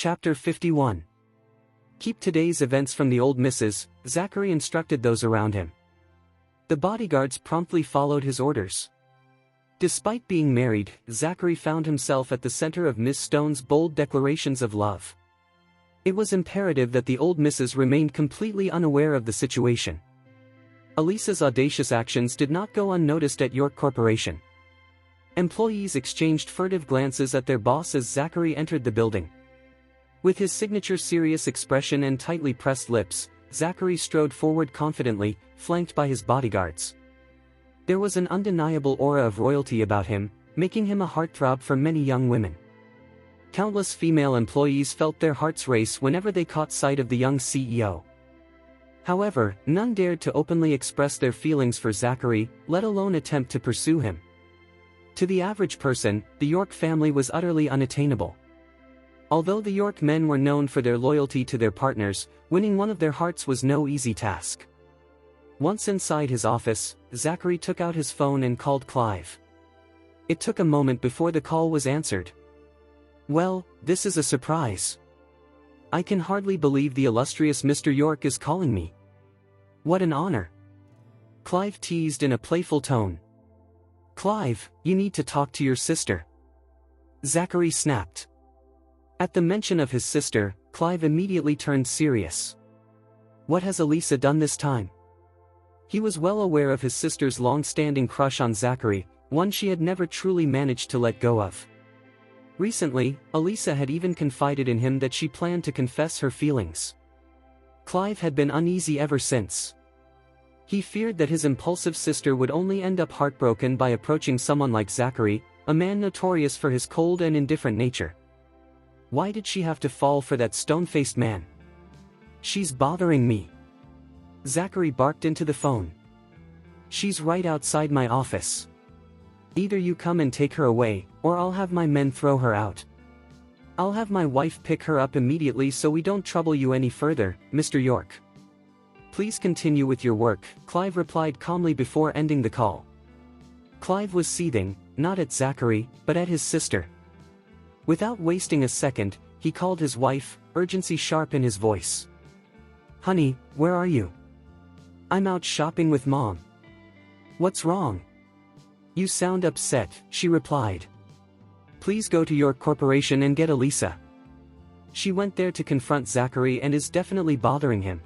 Chapter 51. Keep today's events from the old missus, Zachary instructed those around him. The bodyguards promptly followed his orders. Despite being married, Zachary found himself at the center of Miss Stone's bold declarations of love. It was imperative that the old missus remained completely unaware of the situation. Elisa's audacious actions did not go unnoticed at York Corporation. Employees exchanged furtive glances at their boss as Zachary entered the building. With his signature serious expression and tightly pressed lips, Zachary strode forward confidently, flanked by his bodyguards. There was an undeniable aura of royalty about him, making him a heartthrob for many young women. Countless female employees felt their hearts race whenever they caught sight of the young CEO. However, none dared to openly express their feelings for Zachary, let alone attempt to pursue him. To the average person, the York family was utterly unattainable. Although the York men were known for their loyalty to their partners, winning one of their hearts was no easy task. Once inside his office, Zachary took out his phone and called Clive. It took a moment before the call was answered. "Well, this is a surprise. I can hardly believe the illustrious Mr. York is calling me. What an honor," Clive teased in a playful tone. "Clive, you need to talk to your sister," Zachary snapped. At the mention of his sister, Clive immediately turned serious. What has Elisa done this time? He was well aware of his sister's long-standing crush on Zachary, one she had never truly managed to let go of. Recently, Elisa had even confided in him that she planned to confess her feelings. Clive had been uneasy ever since. He feared that his impulsive sister would only end up heartbroken by approaching someone like Zachary, a man notorious for his cold and indifferent nature. Why did she have to fall for that stone-faced man? "She's bothering me," Zachary barked into the phone. "She's right outside my office. Either you come and take her away, or I'll have my men throw her out. I'll have my wife pick her up immediately so we don't trouble you any further, Mr. York." "Please continue with your work," Clive replied calmly before ending the call. Clive was seething, not at Zachary, but at his sister. Without wasting a second, he called his wife, urgency sharp in his voice. "Honey, where are you?" "I'm out shopping with Mom." "What's wrong?" "You sound upset," she replied. "Please go to York Corporation and get Elisa. She went there to confront Zachary and is definitely bothering him.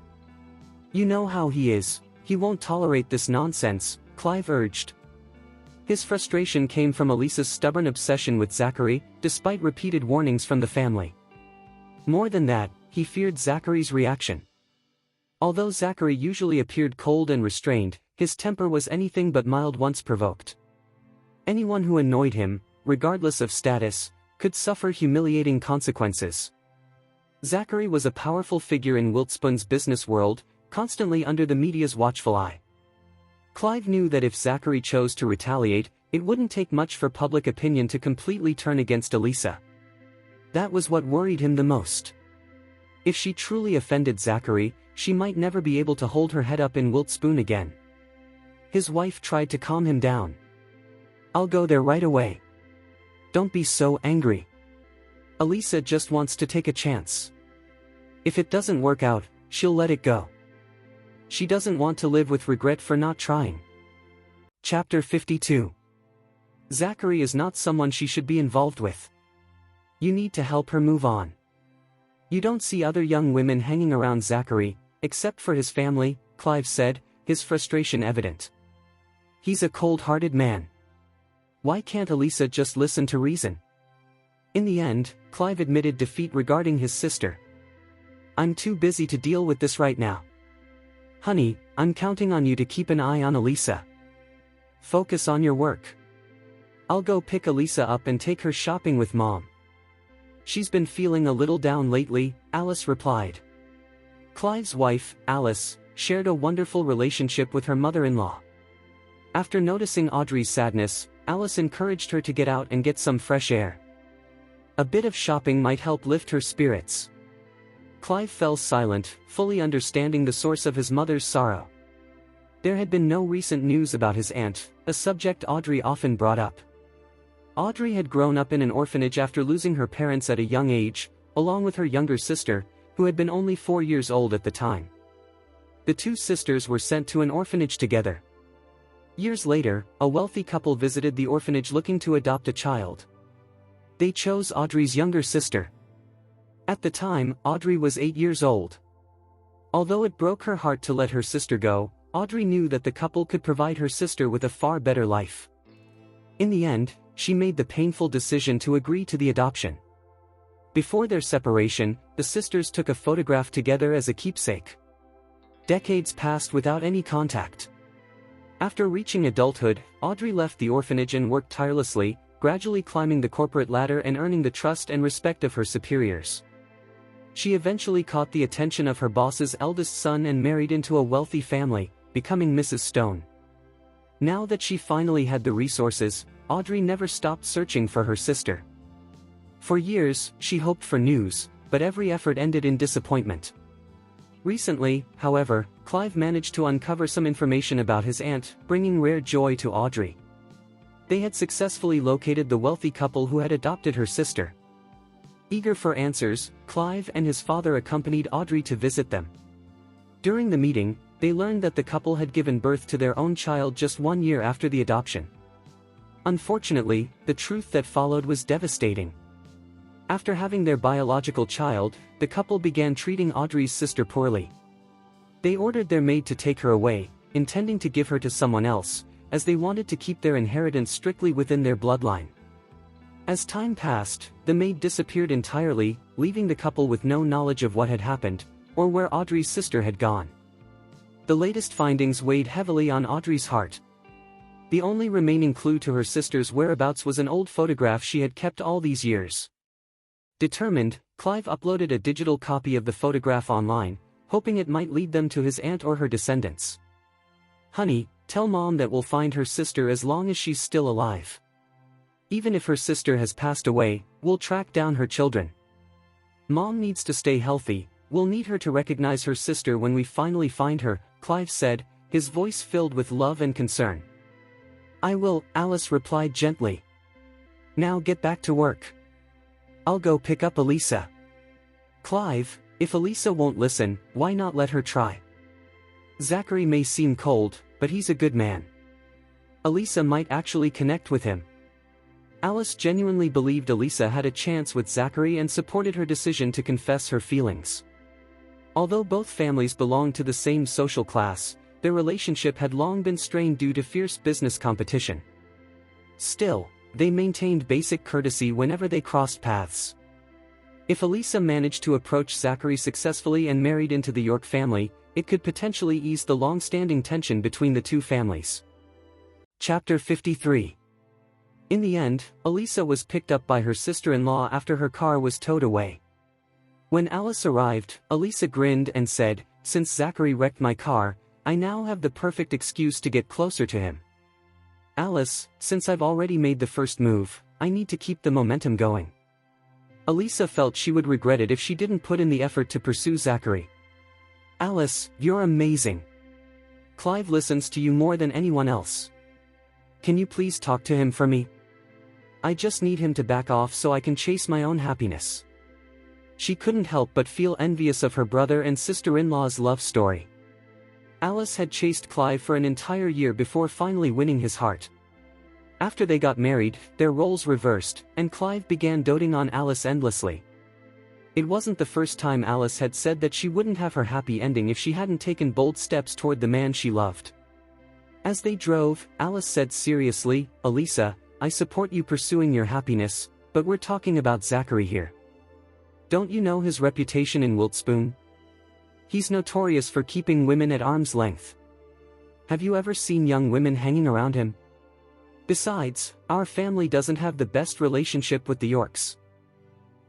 You know how he is, he won't tolerate this nonsense," Clive urged. His frustration came from Elisa's stubborn obsession with Zachary, despite repeated warnings from the family. More than that, he feared Zachary's reaction. Although Zachary usually appeared cold and restrained, his temper was anything but mild once provoked. Anyone who annoyed him, regardless of status, could suffer humiliating consequences. Zachary was a powerful figure in Wiltspun's business world, constantly under the media's watchful eye. Clive knew that if Zachary chose to retaliate, it wouldn't take much for public opinion to completely turn against Elisa. That was what worried him the most. If she truly offended Zachary, she might never be able to hold her head up in Wiltspun again. His wife tried to calm him down. "I'll go there right away. Don't be so angry. Elisa just wants to take a chance. If it doesn't work out, she'll let it go. She doesn't want to live with regret for not trying." Chapter 52. Zachary is not someone she should be involved with. You need to help her move on. You don't see other young women hanging around Zachary, except for his family, Clive said, his frustration evident. He's a cold-hearted man. Why can't Elisa just listen to reason? In the end, Clive admitted defeat regarding his sister. "I'm too busy to deal with this right now. Honey, I'm counting on you to keep an eye on Elisa. Focus on your work. I'll go pick Elisa up and take her shopping with Mom." "She's been feeling a little down lately," Alice replied. Clive's wife, Alice, shared a wonderful relationship with her mother-in-law. After noticing Audrey's sadness, Alice encouraged her to get out and get some fresh air. A bit of shopping might help lift her spirits. Clive fell silent, fully understanding the source of his mother's sorrow. There had been no recent news about his aunt, a subject Audrey often brought up. Audrey had grown up in an orphanage after losing her parents at a young age, along with her younger sister, who had been only 4 years old at the time. The two sisters were sent to an orphanage together. Years later, a wealthy couple visited the orphanage looking to adopt a child. They chose Audrey's younger sister. At the time, Audrey was 8 years old. Although it broke her heart to let her sister go, Audrey knew that the couple could provide her sister with a far better life. In the end, she made the painful decision to agree to the adoption. Before their separation, the sisters took a photograph together as a keepsake. Decades passed without any contact. After reaching adulthood, Audrey left the orphanage and worked tirelessly, gradually climbing the corporate ladder and earning the trust and respect of her superiors. She eventually caught the attention of her boss's eldest son and married into a wealthy family, becoming Mrs. Stone. Now that she finally had the resources, Audrey never stopped searching for her sister. For years, she hoped for news, but every effort ended in disappointment. Recently, however, Clive managed to uncover some information about his aunt, bringing rare joy to Audrey. They had successfully located the wealthy couple who had adopted her sister. Eager for answers, Clive and his father accompanied Audrey to visit them. During the meeting, they learned that the couple had given birth to their own child just 1 year after the adoption. Unfortunately, the truth that followed was devastating. After having their biological child, the couple began treating Audrey's sister poorly. They ordered their maid to take her away, intending to give her to someone else, as they wanted to keep their inheritance strictly within their bloodline. As time passed, the maid disappeared entirely, leaving the couple with no knowledge of what had happened, or where Audrey's sister had gone. The latest findings weighed heavily on Audrey's heart. The only remaining clue to her sister's whereabouts was an old photograph she had kept all these years. Determined, Clive uploaded a digital copy of the photograph online, hoping it might lead them to his aunt or her descendants. "Honey, tell Mom that we'll find her sister as long as she's still alive. Even if her sister has passed away, we'll track down her children. Mom needs to stay healthy, we'll need her to recognize her sister when we finally find her," Clive said, his voice filled with love and concern. "I will," Alice replied gently. "Now get back to work. I'll go pick up Elisa." "Clive, if Elisa won't listen, why not let her try? Zachary may seem cold, but he's a good man. Elisa might actually connect with him." Alice genuinely believed Elisa had a chance with Zachary and supported her decision to confess her feelings. Although both families belonged to the same social class, their relationship had long been strained due to fierce business competition. Still, they maintained basic courtesy whenever they crossed paths. If Elisa managed to approach Zachary successfully and married into the York family, it could potentially ease the long-standing tension between the two families. Chapter 53. In the end, Elisa was picked up by her sister-in-law after her car was towed away. When Alice arrived, Elisa grinned and said, "Since Zachary wrecked my car, I now have the perfect excuse to get closer to him. Alice, since I've already made the first move, I need to keep the momentum going." Elisa felt she would regret it if she didn't put in the effort to pursue Zachary. "Alice, you're amazing. Clive listens to you more than anyone else. Can you please talk to him for me? I just need him to back off so I can chase my own happiness." She couldn't help but feel envious of her brother and sister-in-law's love story. Alice had chased Clive for an entire year before finally winning his heart. After they got married, their roles reversed, and Clive began doting on Alice endlessly. It wasn't the first time Alice had said that she wouldn't have her happy ending if she hadn't taken bold steps toward the man she loved. As they drove, Alice said seriously, "Elisa, I support you pursuing your happiness, but we're talking about Zachary here. Don't you know his reputation in Wiltspoon? He's notorious for keeping women at arm's length. Have you ever seen young women hanging around him? Besides, our family doesn't have the best relationship with the Yorks.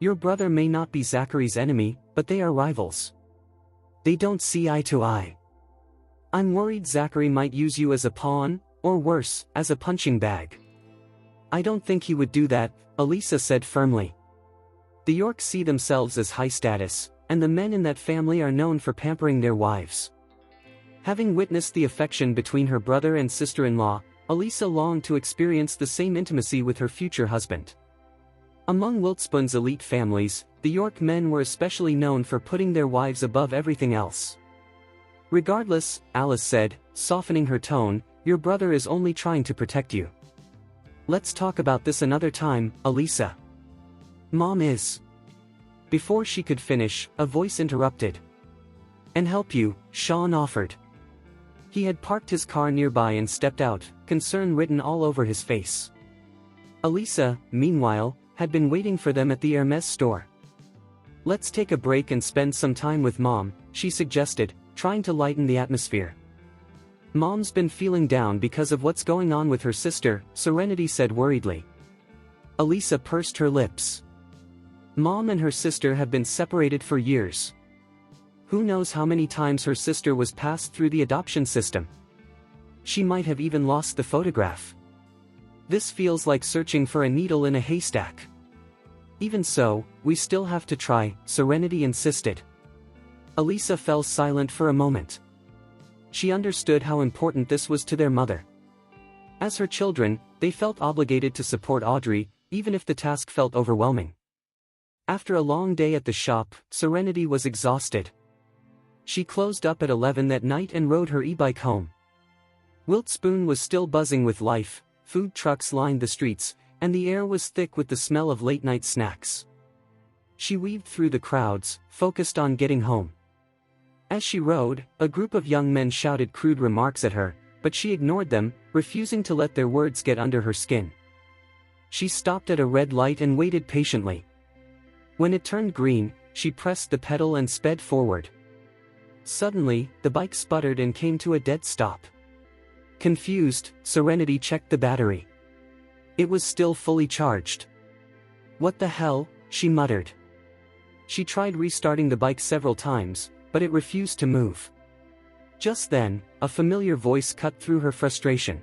Your brother may not be Zachary's enemy, but they are rivals. They don't see eye to eye. I'm worried Zachary might use you as a pawn, or worse, as a punching bag." "I don't think he would do that," Elisa said firmly. "The Yorks see themselves as high status, and the men in that family are known for pampering their wives." Having witnessed the affection between her brother and sister-in-law, Elisa longed to experience the same intimacy with her future husband. Among Wiltspoon's elite families, The York men were especially known for putting their wives above everything else. Regardless, Alice said, softening her tone, your brother is only trying to protect you. Let's talk about this another time, Elisa. Mom is. Before she could finish, a voice interrupted. And help you, Sean offered. He had parked his car nearby and stepped out, concern written all over his face. Elisa, meanwhile, had been waiting for them at the Hermes store. Let's take a break and spend some time with Mom, she suggested, trying to lighten the atmosphere. Mom's been feeling down because of what's going on with her sister, Serenity said worriedly. Elisa pursed her lips. Mom and her sister have been separated for years. Who knows how many times her sister was passed through the adoption system? She might have even lost the photograph. This feels like searching for a needle in a haystack. Even so, we still have to try, Serenity insisted. Elisa fell silent for a moment. She understood how important this was to their mother. As her children, they felt obligated to support Audrey, even if the task felt overwhelming. After a long day at the shop, Serenity was exhausted. She closed up at 11 that night and rode her e-bike home. Wiltspoon was still buzzing with life, food trucks lined the streets, and the air was thick with the smell of late-night snacks. She weaved through the crowds, focused on getting home. As she rode, a group of young men shouted crude remarks at her, but she ignored them, refusing to let their words get under her skin. She stopped at a red light and waited patiently. When it turned green, she pressed the pedal and sped forward. Suddenly, the bike sputtered and came to a dead stop. Confused, Serenity checked the battery. It was still fully charged. What the hell, she muttered. She tried restarting the bike several times, but it refused to move. Just then, a familiar voice cut through her frustration.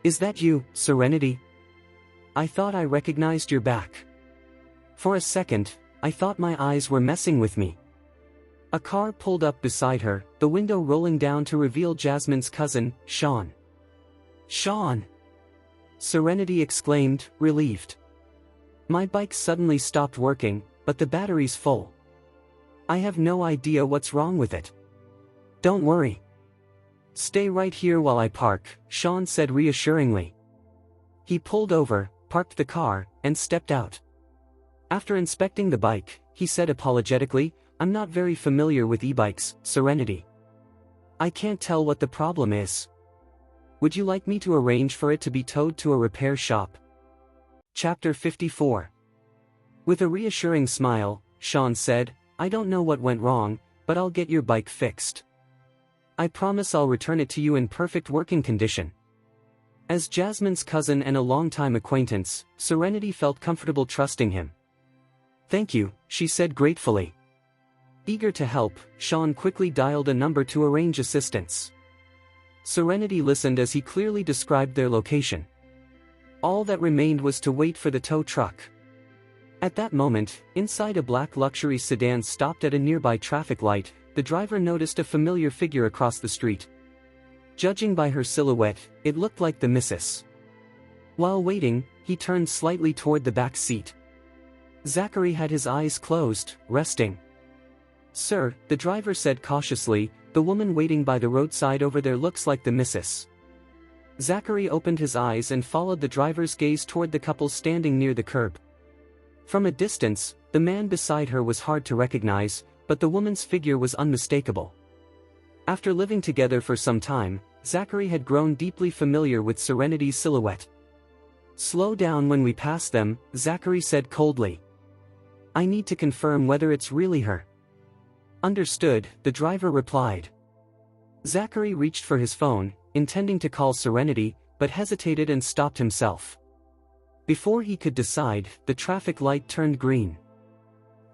Is that you, Serenity? I thought I recognized your back. For a second, I thought my eyes were messing with me. A car pulled up beside her, the window rolling down to reveal Jasmine's cousin, Sean. Sean! Serenity exclaimed, relieved. My bike suddenly stopped working, but the battery's full. I have no idea what's wrong with it. Don't worry. Stay right here while I park, Sean said reassuringly. He pulled over, parked the car, and stepped out. After inspecting the bike, he said apologetically, I'm not very familiar with e-bikes, Serenity. I can't tell what the problem is. Would you like me to arrange for it to be towed to a repair shop? Chapter 54. With a reassuring smile, Sean said, I don't know what went wrong, but I'll get your bike fixed. I promise I'll return it to you in perfect working condition. As Jasmine's cousin and a longtime acquaintance, Serenity felt comfortable trusting him. Thank you, she said gratefully. Eager to help, Sean quickly dialed a number to arrange assistance. Serenity listened as he clearly described their location. All that remained was to wait for the tow truck. At that moment, inside a black luxury sedan stopped at a nearby traffic light, the driver noticed a familiar figure across the street. Judging by her silhouette, it looked like the Mrs. While waiting, he turned slightly toward the back seat. Zachary had his eyes closed, resting. Sir, the driver said cautiously, the woman waiting by the roadside over there looks like the Mrs. Zachary opened his eyes and followed the driver's gaze toward the couple standing near the curb. From a distance, the man beside her was hard to recognize, but the woman's figure was unmistakable. After living together for some time, Zachary had grown deeply familiar with Serenity's silhouette. Slow down when we pass them, Zachary said coldly. I need to confirm whether it's really her. Understood, the driver replied. Zachary reached for his phone, intending to call Serenity, but hesitated and stopped himself. Before he could decide, the traffic light turned green.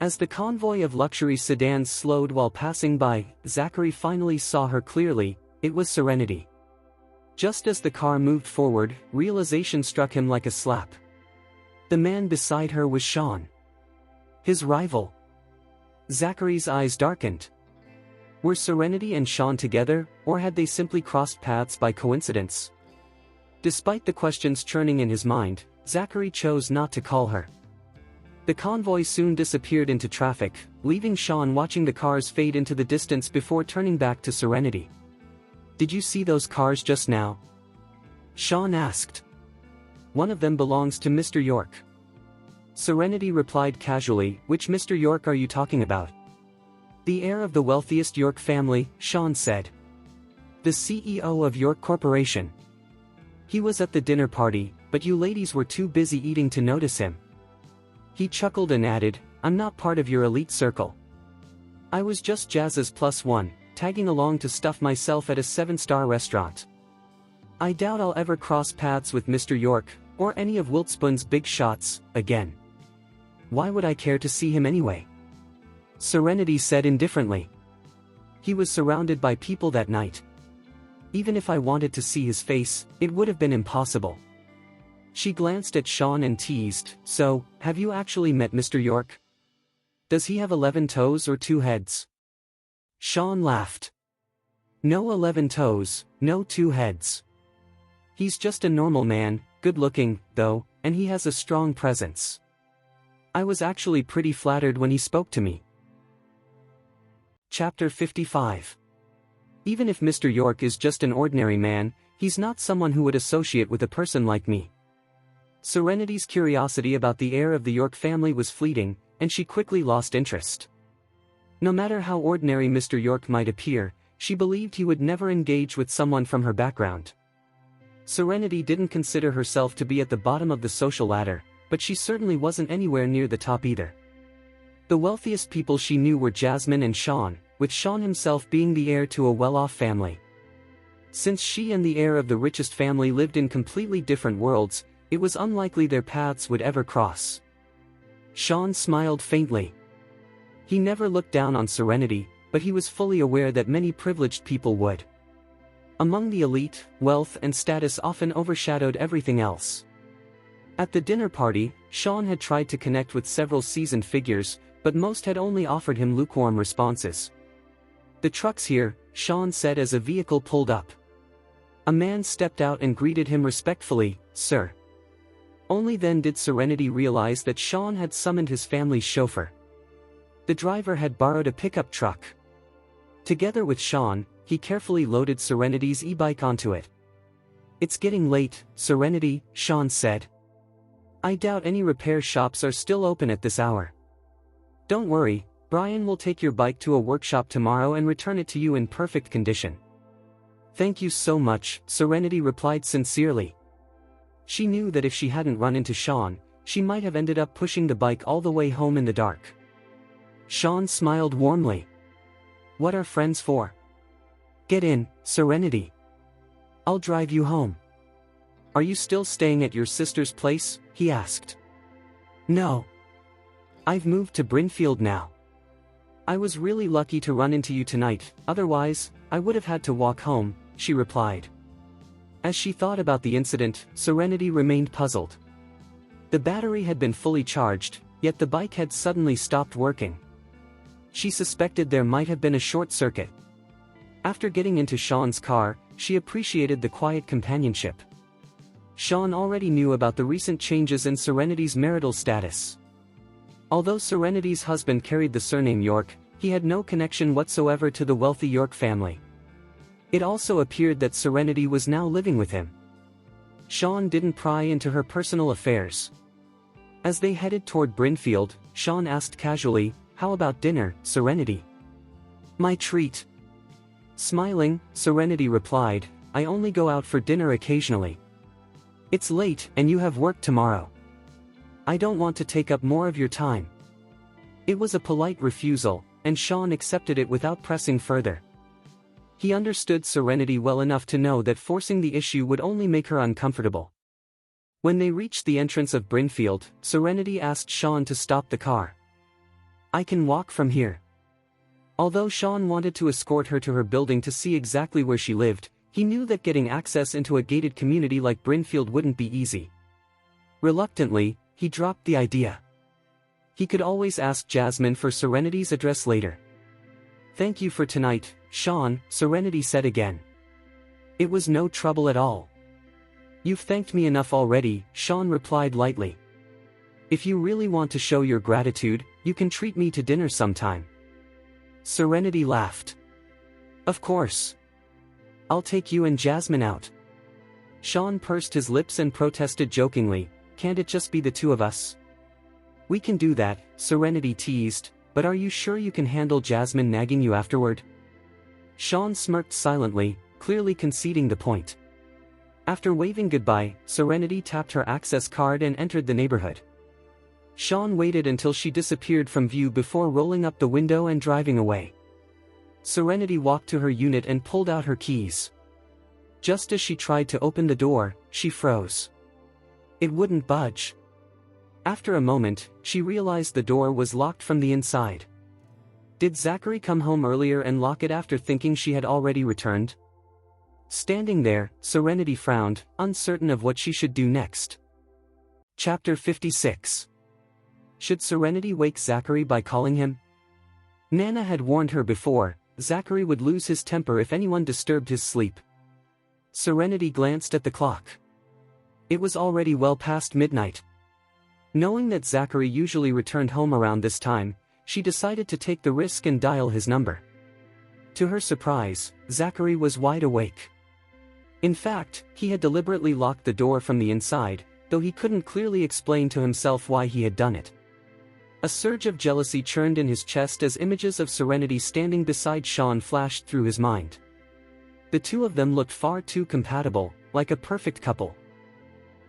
As the convoy of luxury sedans slowed while passing by, Zachary finally saw her clearly. It was Serenity. Just as the car moved forward, realization struck him like a slap. The man beside her was Sean. His rival. Zachary's eyes darkened. Were Serenity and Sean together, or had they simply crossed paths by coincidence? Despite the questions churning in his mind, Zachary chose not to call her. The convoy soon disappeared into traffic, leaving Sean watching the cars fade into the distance before turning back to Serenity. "Did you see those cars just now?" Sean asked. "One of them belongs to Mr. York." Serenity replied casually, "Which Mr. York are you talking about?" "The heir of the wealthiest York family," Sean said. "The CEO of York Corporation. He was at the dinner party, but you ladies were too busy eating to notice him." He chuckled and added, "I'm not part of your elite circle. I was just Jazz's +1, tagging along to stuff myself at a 7-star restaurant. I doubt I'll ever cross paths with Mr. York, or any of Wiltspun's big shots, again. Why would I care to see him anyway?" Serenity said indifferently. "He was surrounded by people that night. Even if I wanted to see his face, it would have been impossible." She glanced at Sean and teased, "So, have you actually met Mr. York? Does he have 11 toes or 2 heads?" Sean laughed. "No 11 toes, no 2 heads. He's just a normal man, good-looking, though, and he has a strong presence. I was actually pretty flattered when he spoke to me." Chapter 55. Even if Mr. York is just an ordinary man, he's not someone who would associate with a person like me. Serenity's curiosity about the heir of the York family was fleeting, and she quickly lost interest. No matter how ordinary Mr. York might appear, she believed he would never engage with someone from her background. Serenity didn't consider herself to be at the bottom of the social ladder, but she certainly wasn't anywhere near the top either. The wealthiest people she knew were Jasmine and Sean, with Sean himself being the heir to a well-off family. Since she and the heir of the richest family lived in completely different worlds, it was unlikely their paths would ever cross. Sean smiled faintly. He never looked down on Serenity, but he was fully aware that many privileged people would. Among the elite, wealth and status often overshadowed everything else. At the dinner party, Sean had tried to connect with several seasoned figures, but most had only offered him lukewarm responses. "The truck's here," Sean said as a vehicle pulled up. A man stepped out and greeted him respectfully, "Sir." Only then did Serenity realize that Sean had summoned his family's chauffeur. The driver had borrowed a pickup truck. Together with Sean, he carefully loaded Serenity's e-bike onto it. "It's getting late, Serenity," Sean said. "I doubt any repair shops are still open at this hour. Don't worry, Brian will take your bike to a workshop tomorrow and return it to you in perfect condition." "Thank you so much," Serenity replied sincerely. She knew that if she hadn't run into Sean, she might have ended up pushing the bike all the way home in the dark. Sean smiled warmly. "What are friends for? Get in, Serenity. I'll drive you home." "Are you still staying at your sister's place?" he asked. "No. I've moved to Brinfield now. I was really lucky to run into you tonight, otherwise, I would have had to walk home," she replied. As she thought about the incident, Serenity remained puzzled. The battery had been fully charged, yet the bike had suddenly stopped working. She suspected there might have been a short circuit. After getting into Sean's car, she appreciated the quiet companionship. Sean already knew about the recent changes in Serenity's marital status. Although Serenity's husband carried the surname York, he had no connection whatsoever to the wealthy York family. It also appeared that Serenity was now living with him. Sean didn't pry into her personal affairs. As they headed toward Brinfield, Sean asked casually, "How about dinner, Serenity?" "My treat." Smiling, Serenity replied, "I only go out for dinner occasionally. It's late and you have work tomorrow. I don't want to take up more of your time." It was a polite refusal, and Sean accepted it without pressing further. He understood Serenity well enough to know that forcing the issue would only make her uncomfortable. When they reached the entrance of Brinfield, Serenity asked Sean to stop the car. "I can walk from here." Although Sean wanted to escort her to her building to see exactly where she lived, he knew that getting access into a gated community like Brinfield wouldn't be easy. Reluctantly, he dropped the idea. He could always ask Jasmine for Serenity's address later. "Thank you for tonight, Sean," Serenity said again. "It was no trouble at all." "You've thanked me enough already," Sean replied lightly. If you really want to show your gratitude, you can treat me to dinner sometime. Serenity laughed. Of course. I'll take you and Jasmine out. Sean pursed his lips and protested jokingly, can't it just be the two of us? We can do that, Serenity teased, but are you sure you can handle Jasmine nagging you afterward? Sean smirked silently, clearly conceding the point. After waving goodbye, Serenity tapped her access card and entered the neighborhood. Sean waited until she disappeared from view before rolling up the window and driving away. Serenity walked to her unit and pulled out her keys. Just as she tried to open the door, she froze. It wouldn't budge. After a moment, she realized the door was locked from the inside. Did Zachary come home earlier and lock it after thinking she had already returned? Standing there, Serenity frowned, uncertain of what she should do next. Chapter 56. Should Serenity wake Zachary by calling him? Nana had warned her before, Zachary would lose his temper if anyone disturbed his sleep. Serenity glanced at the clock. It was already well past midnight. Knowing that Zachary usually returned home around this time, she decided to take the risk and dial his number. To her surprise, Zachary was wide awake. In fact, he had deliberately locked the door from the inside, though he couldn't clearly explain to himself why he had done it. A surge of jealousy churned in his chest as images of Serenity standing beside Sean flashed through his mind. The two of them looked far too compatible, like a perfect couple.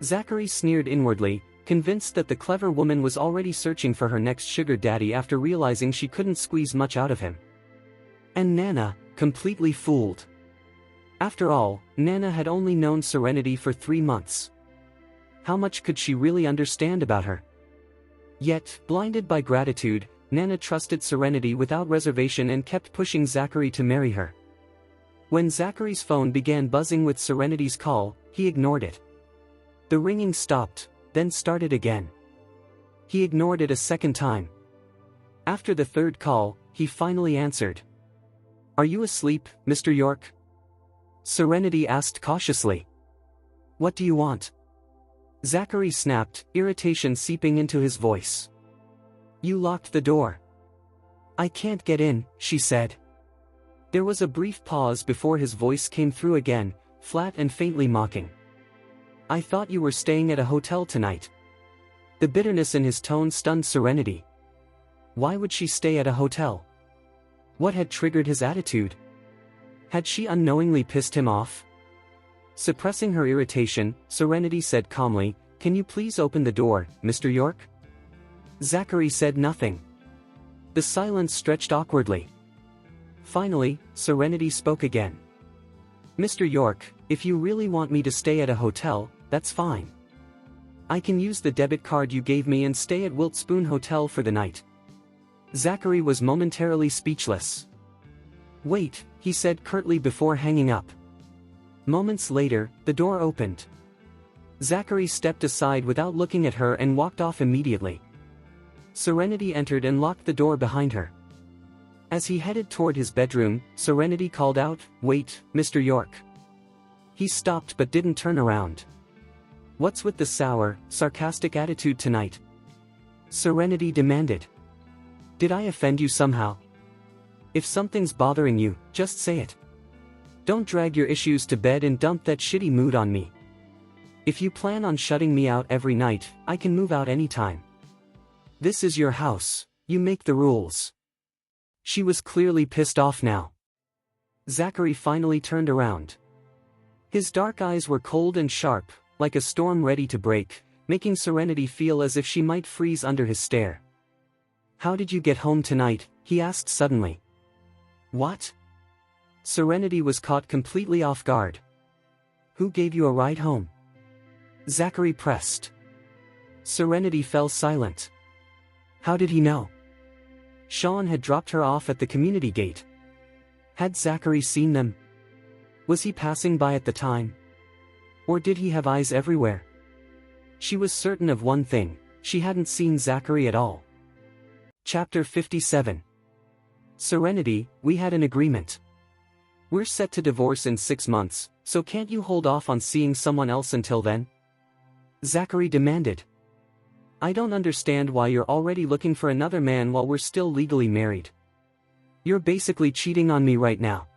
Zachary sneered inwardly, convinced that the clever woman was already searching for her next sugar daddy after realizing she couldn't squeeze much out of him. And Nana, completely fooled. After all, Nana had only known Serenity for 3 months. How much could she really understand about her? Yet, blinded by gratitude, Nana trusted Serenity without reservation and kept pushing Zachary to marry her. When Zachary's phone began buzzing with Serenity's call, he ignored it. The ringing stopped, then started again. He ignored it a second time. After the third call, he finally answered. "Are you asleep, Mr. York?" Serenity asked cautiously. "What do you want?" Zachary snapped, irritation seeping into his voice. "You locked the door." "I can't get in," she said. There was a brief pause before his voice came through again, flat and faintly mocking. "I thought you were staying at a hotel tonight." The bitterness in his tone stunned Serenity. Why would she stay at a hotel? What had triggered his attitude? Had she unknowingly pissed him off? Suppressing her irritation, Serenity said calmly, "Can you please open the door, Mr. York?" Zachary said nothing. The silence stretched awkwardly. Finally, Serenity spoke again. "Mr. York, if you really want me to stay at a hotel, that's fine. I can use the debit card you gave me and stay at Wilt Spoon Hotel for the night." Zachary was momentarily speechless. "Wait," he said curtly before hanging up. Moments later, the door opened. Zachary stepped aside without looking at her and walked off immediately. Serenity entered and locked the door behind her. As he headed toward his bedroom, Serenity called out, "Wait, Mr. York." He stopped but didn't turn around. "What's with the sour, sarcastic attitude tonight?" Serenity demanded. "Did I offend you somehow? If something's bothering you, just say it. Don't drag your issues to bed and dump that shitty mood on me. If you plan on shutting me out every night, I can move out anytime. This is your house, you make the rules." She was clearly pissed off now. Zachary finally turned around. His dark eyes were cold and sharp, like a storm ready to break, making Serenity feel as if she might freeze under his stare. "How did you get home tonight?" he asked suddenly. "What?" Serenity was caught completely off guard. "Who gave you a ride home?" Zachary pressed. Serenity fell silent. How did he know? Sean had dropped her off at the community gate. Had Zachary seen them? Was he passing by at the time? Or did he have eyes everywhere? She was certain of one thing, she hadn't seen Zachary at all. Chapter 57. Serenity, we had an agreement. We're set to divorce in 6 months, so can't you hold off on seeing someone else until then? Zachary demanded. I don't understand why you're already looking for another man while we're still legally married. You're basically cheating on me right now.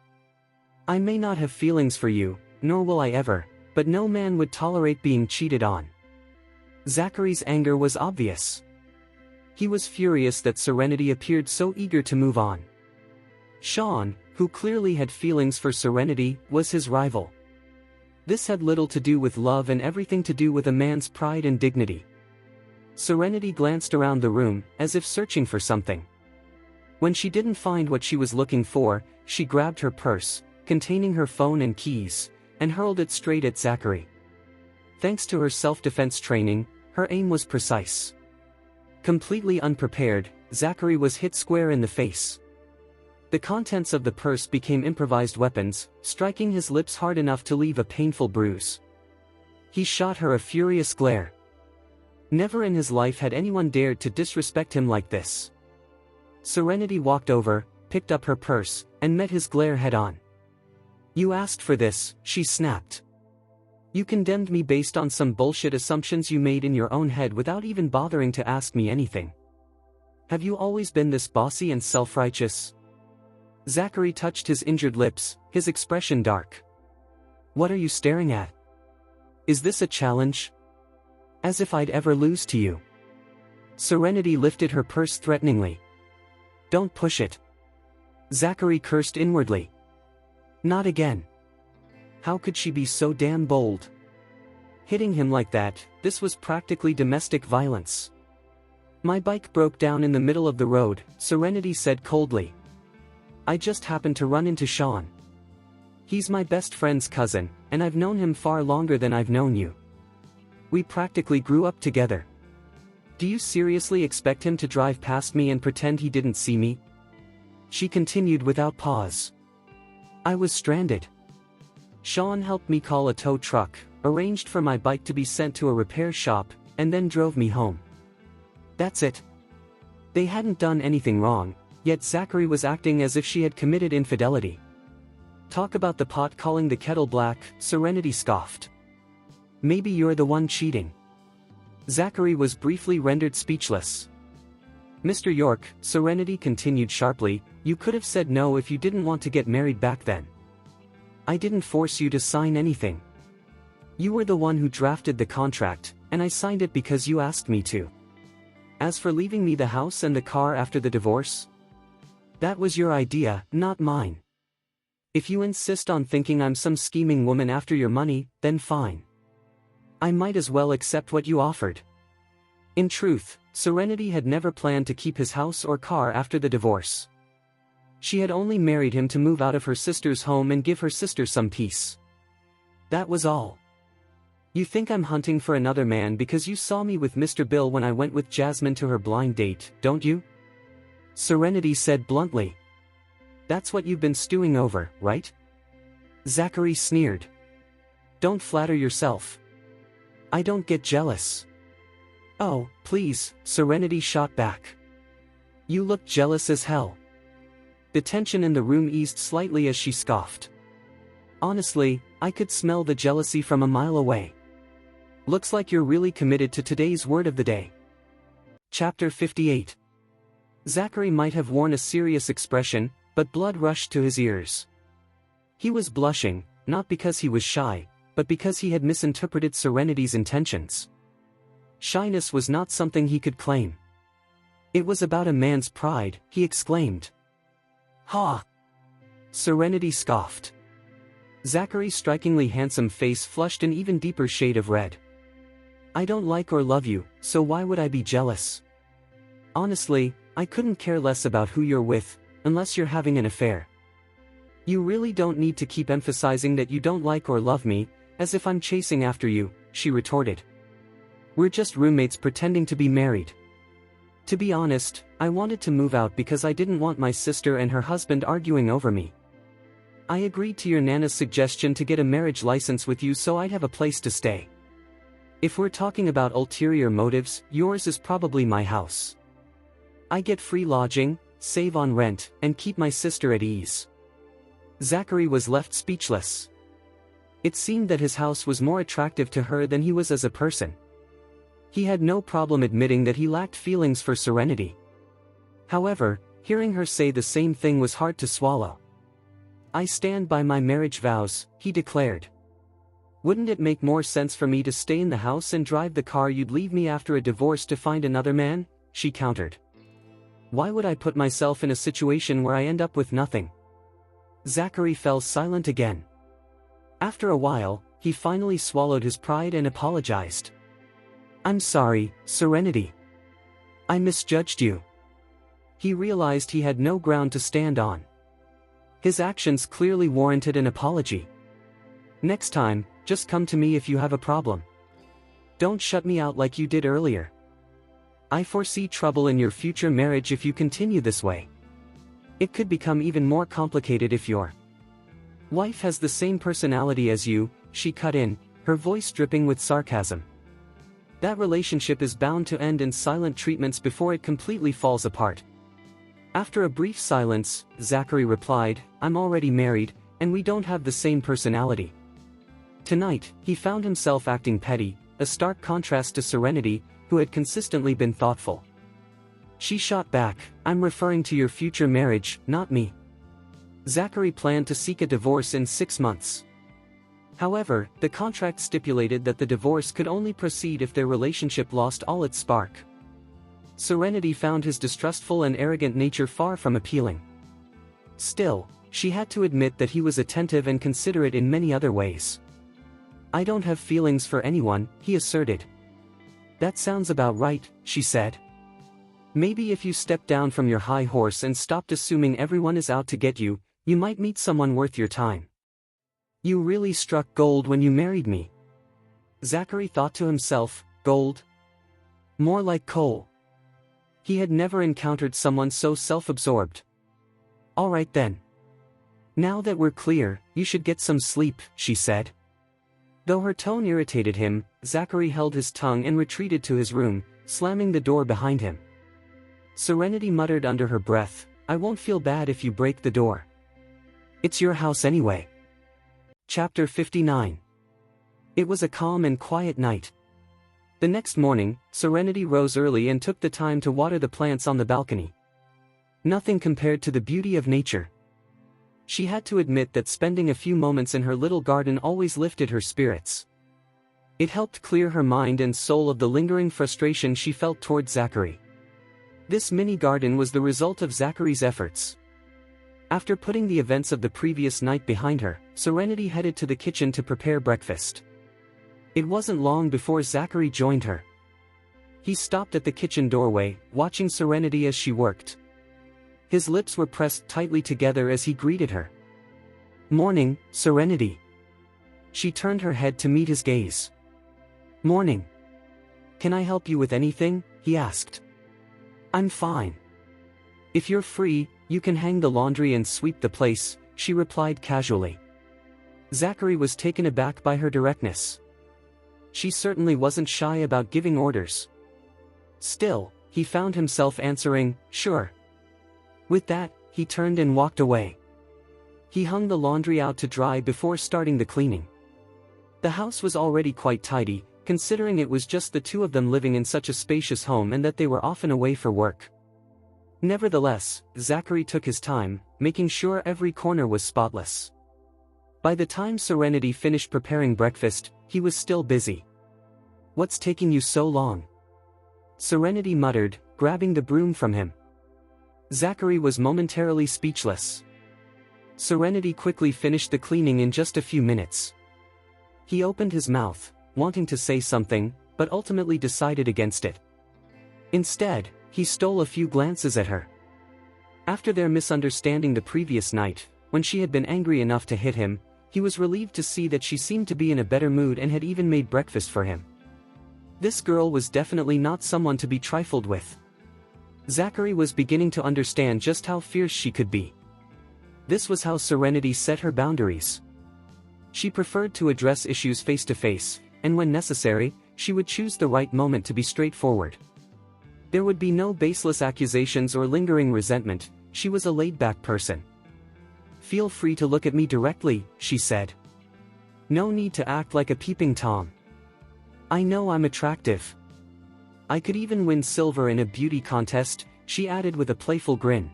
I may not have feelings for you, nor will I ever, but no man would tolerate being cheated on. Zachary's anger was obvious. He was furious that Serenity appeared so eager to move on. Sean, who clearly had feelings for Serenity, was his rival. This had little to do with love and everything to do with a man's pride and dignity. Serenity glanced around the room, as if searching for something. When she didn't find what she was looking for, she grabbed her purse, containing her phone and keys, and hurled it straight at Zachary. Thanks to her self-defense training, her aim was precise. Completely unprepared, Zachary was hit square in the face. The contents of the purse became improvised weapons, striking his lips hard enough to leave a painful bruise. He shot her a furious glare. Never in his life had anyone dared to disrespect him like this. Serenity walked over, picked up her purse, and met his glare head-on. "You asked for this," she snapped. "You condemned me based on some bullshit assumptions you made in your own head without even bothering to ask me anything. Have you always been this bossy and self-righteous?" Zachary touched his injured lips, his expression dark. "What are you staring at? Is this a challenge? As if I'd ever lose to you." Serenity lifted her purse threateningly. "Don't push it." Zachary cursed inwardly. Not again. How could she be so damn bold? Hitting him like that, this was practically domestic violence. "My bike broke down in the middle of the road," Serenity said coldly. "I just happened to run into Sean. He's my best friend's cousin, and I've known him far longer than I've known you. We practically grew up together. Do you seriously expect him to drive past me and pretend he didn't see me?" She continued without pause. "I was stranded. Sean helped me call a tow truck, arranged for my bike to be sent to a repair shop, and then drove me home. That's it." They hadn't done anything wrong, yet Zachary was acting as if she had committed infidelity. "Talk about the pot calling the kettle black," Serenity scoffed. "Maybe you're the one cheating." Zachary was briefly rendered speechless. "Mr. York," Serenity continued sharply, "you could have said no if you didn't want to get married back then. I didn't force you to sign anything. You were the one who drafted the contract, and I signed it because you asked me to. As for leaving me the house and the car after the divorce, that was your idea, not mine. If you insist on thinking I'm some scheming woman after your money, then fine. I might as well accept what you offered." In truth, Serenity had never planned to keep his house or car after the divorce. She had only married him to move out of her sister's home and give her sister some peace. That was all. "You think I'm hunting for another man because you saw me with Mr. Bill when I went with Jasmine to her blind date, don't you?" Serenity said bluntly. "That's what you've been stewing over, right?" Zachary sneered. "Don't flatter yourself. I don't get jealous." "Oh, please," Serenity shot back. "You look jealous as hell." The tension in the room eased slightly as she scoffed. "Honestly, I could smell the jealousy from a mile away. Looks like you're really committed to today's word of the day." Chapter 58. Zachary might have worn a serious expression, but blood rushed to his ears. He was blushing, not because he was shy, but because he had misinterpreted Serenity's intentions. Shyness was not something he could claim. It was about a man's pride, he exclaimed. "Ha!" Serenity scoffed. Zachary's strikingly handsome face flushed an even deeper shade of red. "I don't like or love you, so why would I be jealous? Honestly, I couldn't care less about who you're with, unless you're having an affair. You really don't need to keep emphasizing that you don't like or love me, as if I'm chasing after you," she retorted. "We're just roommates pretending to be married. To be honest, I wanted to move out because I didn't want my sister and her husband arguing over me. I agreed to your Nana's suggestion to get a marriage license with you so I'd have a place to stay. If we're talking about ulterior motives, yours is probably my house. I get free lodging, save on rent, and keep my sister at ease." Zachary was left speechless. It seemed that his house was more attractive to her than he was as a person. He had no problem admitting that he lacked feelings for Serenity. However, hearing her say the same thing was hard to swallow. "I stand by my marriage vows," he declared. "Wouldn't it make more sense for me to stay in the house and drive the car you'd leave me after a divorce to find another man?" she countered. "Why would I put myself in a situation where I end up with nothing?" Zachary fell silent again. After a while, he finally swallowed his pride and apologized. "I'm sorry, Serenity. I misjudged you." He realized he had no ground to stand on. His actions clearly warranted an apology. "Next time, just come to me if you have a problem. Don't shut me out like you did earlier. I foresee trouble in your future marriage if you continue this way. It could become even more complicated if your wife has the same personality as you," she cut in, her voice dripping with sarcasm. "That relationship is bound to end in silent treatments before it completely falls apart." After a brief silence, Zachary replied, "I'm already married, and we don't have the same personality." Tonight, he found himself acting petty, a stark contrast to Serenity, who had consistently been thoughtful. She shot back, "I'm referring to your future marriage, not me." Zachary planned to seek a divorce in 6 months. However, the contract stipulated that the divorce could only proceed if their relationship lost all its spark. Serenity found his distrustful and arrogant nature far from appealing. Still, she had to admit that he was attentive and considerate in many other ways. "I don't have feelings for anyone," he asserted. "That sounds about right," she said. "Maybe if you step down from your high horse and stopped assuming everyone is out to get you, you might meet someone worth your time. You really struck gold when you married me." Zachary thought to himself, "Gold? More like coal." He had never encountered someone so self-absorbed. "All right then. Now that we're clear, you should get some sleep," she said. Though her tone irritated him, Zachary held his tongue and retreated to his room, slamming the door behind him. Serenity muttered under her breath, "I won't feel bad if you break the door. It's your house anyway." Chapter 59. It was a calm and quiet night. The next morning, Serenity rose early and took the time to water the plants on the balcony. Nothing compared to the beauty of nature. She had to admit that spending a few moments in her little garden always lifted her spirits. It helped clear her mind and soul of the lingering frustration she felt toward Zachary. This mini garden was the result of Zachary's efforts. After putting the events of the previous night behind her, Serenity headed to the kitchen to prepare breakfast. It wasn't long before Zachary joined her. He stopped at the kitchen doorway, watching Serenity as she worked. His lips were pressed tightly together as he greeted her. "Morning, Serenity." She turned her head to meet his gaze. "Morning. Can I help you with anything?" he asked. "I'm fine. If you're free, you can hang the laundry and sweep the place," she replied casually. Zachary was taken aback by her directness. She certainly wasn't shy about giving orders. Still, he found himself answering, "Sure." With that, he turned and walked away. He hung the laundry out to dry before starting the cleaning. The house was already quite tidy, considering it was just the two of them living in such a spacious home and that they were often away for work. Nevertheless, Zachary took his time, making sure every corner was spotless. By the time Serenity finished preparing breakfast, he was still busy. "What's taking you so long?" Serenity muttered, grabbing the broom from him. Zachary was momentarily speechless. Serenity quickly finished the cleaning in just a few minutes. He opened his mouth, wanting to say something, but ultimately decided against it. Instead, he stole a few glances at her. After their misunderstanding the previous night, when she had been angry enough to hit him, he was relieved to see that she seemed to be in a better mood and had even made breakfast for him. This girl was definitely not someone to be trifled with. Zachary was beginning to understand just how fierce she could be. This was how Serenity set her boundaries. She preferred to address issues face to face, and when necessary, she would choose the right moment to be straightforward. There would be no baseless accusations or lingering resentment. She was a laid-back person. "Feel free to look at me directly," she said. "No need to act like a peeping Tom. I know I'm attractive." I could even win silver in a beauty contest, she added with a playful grin.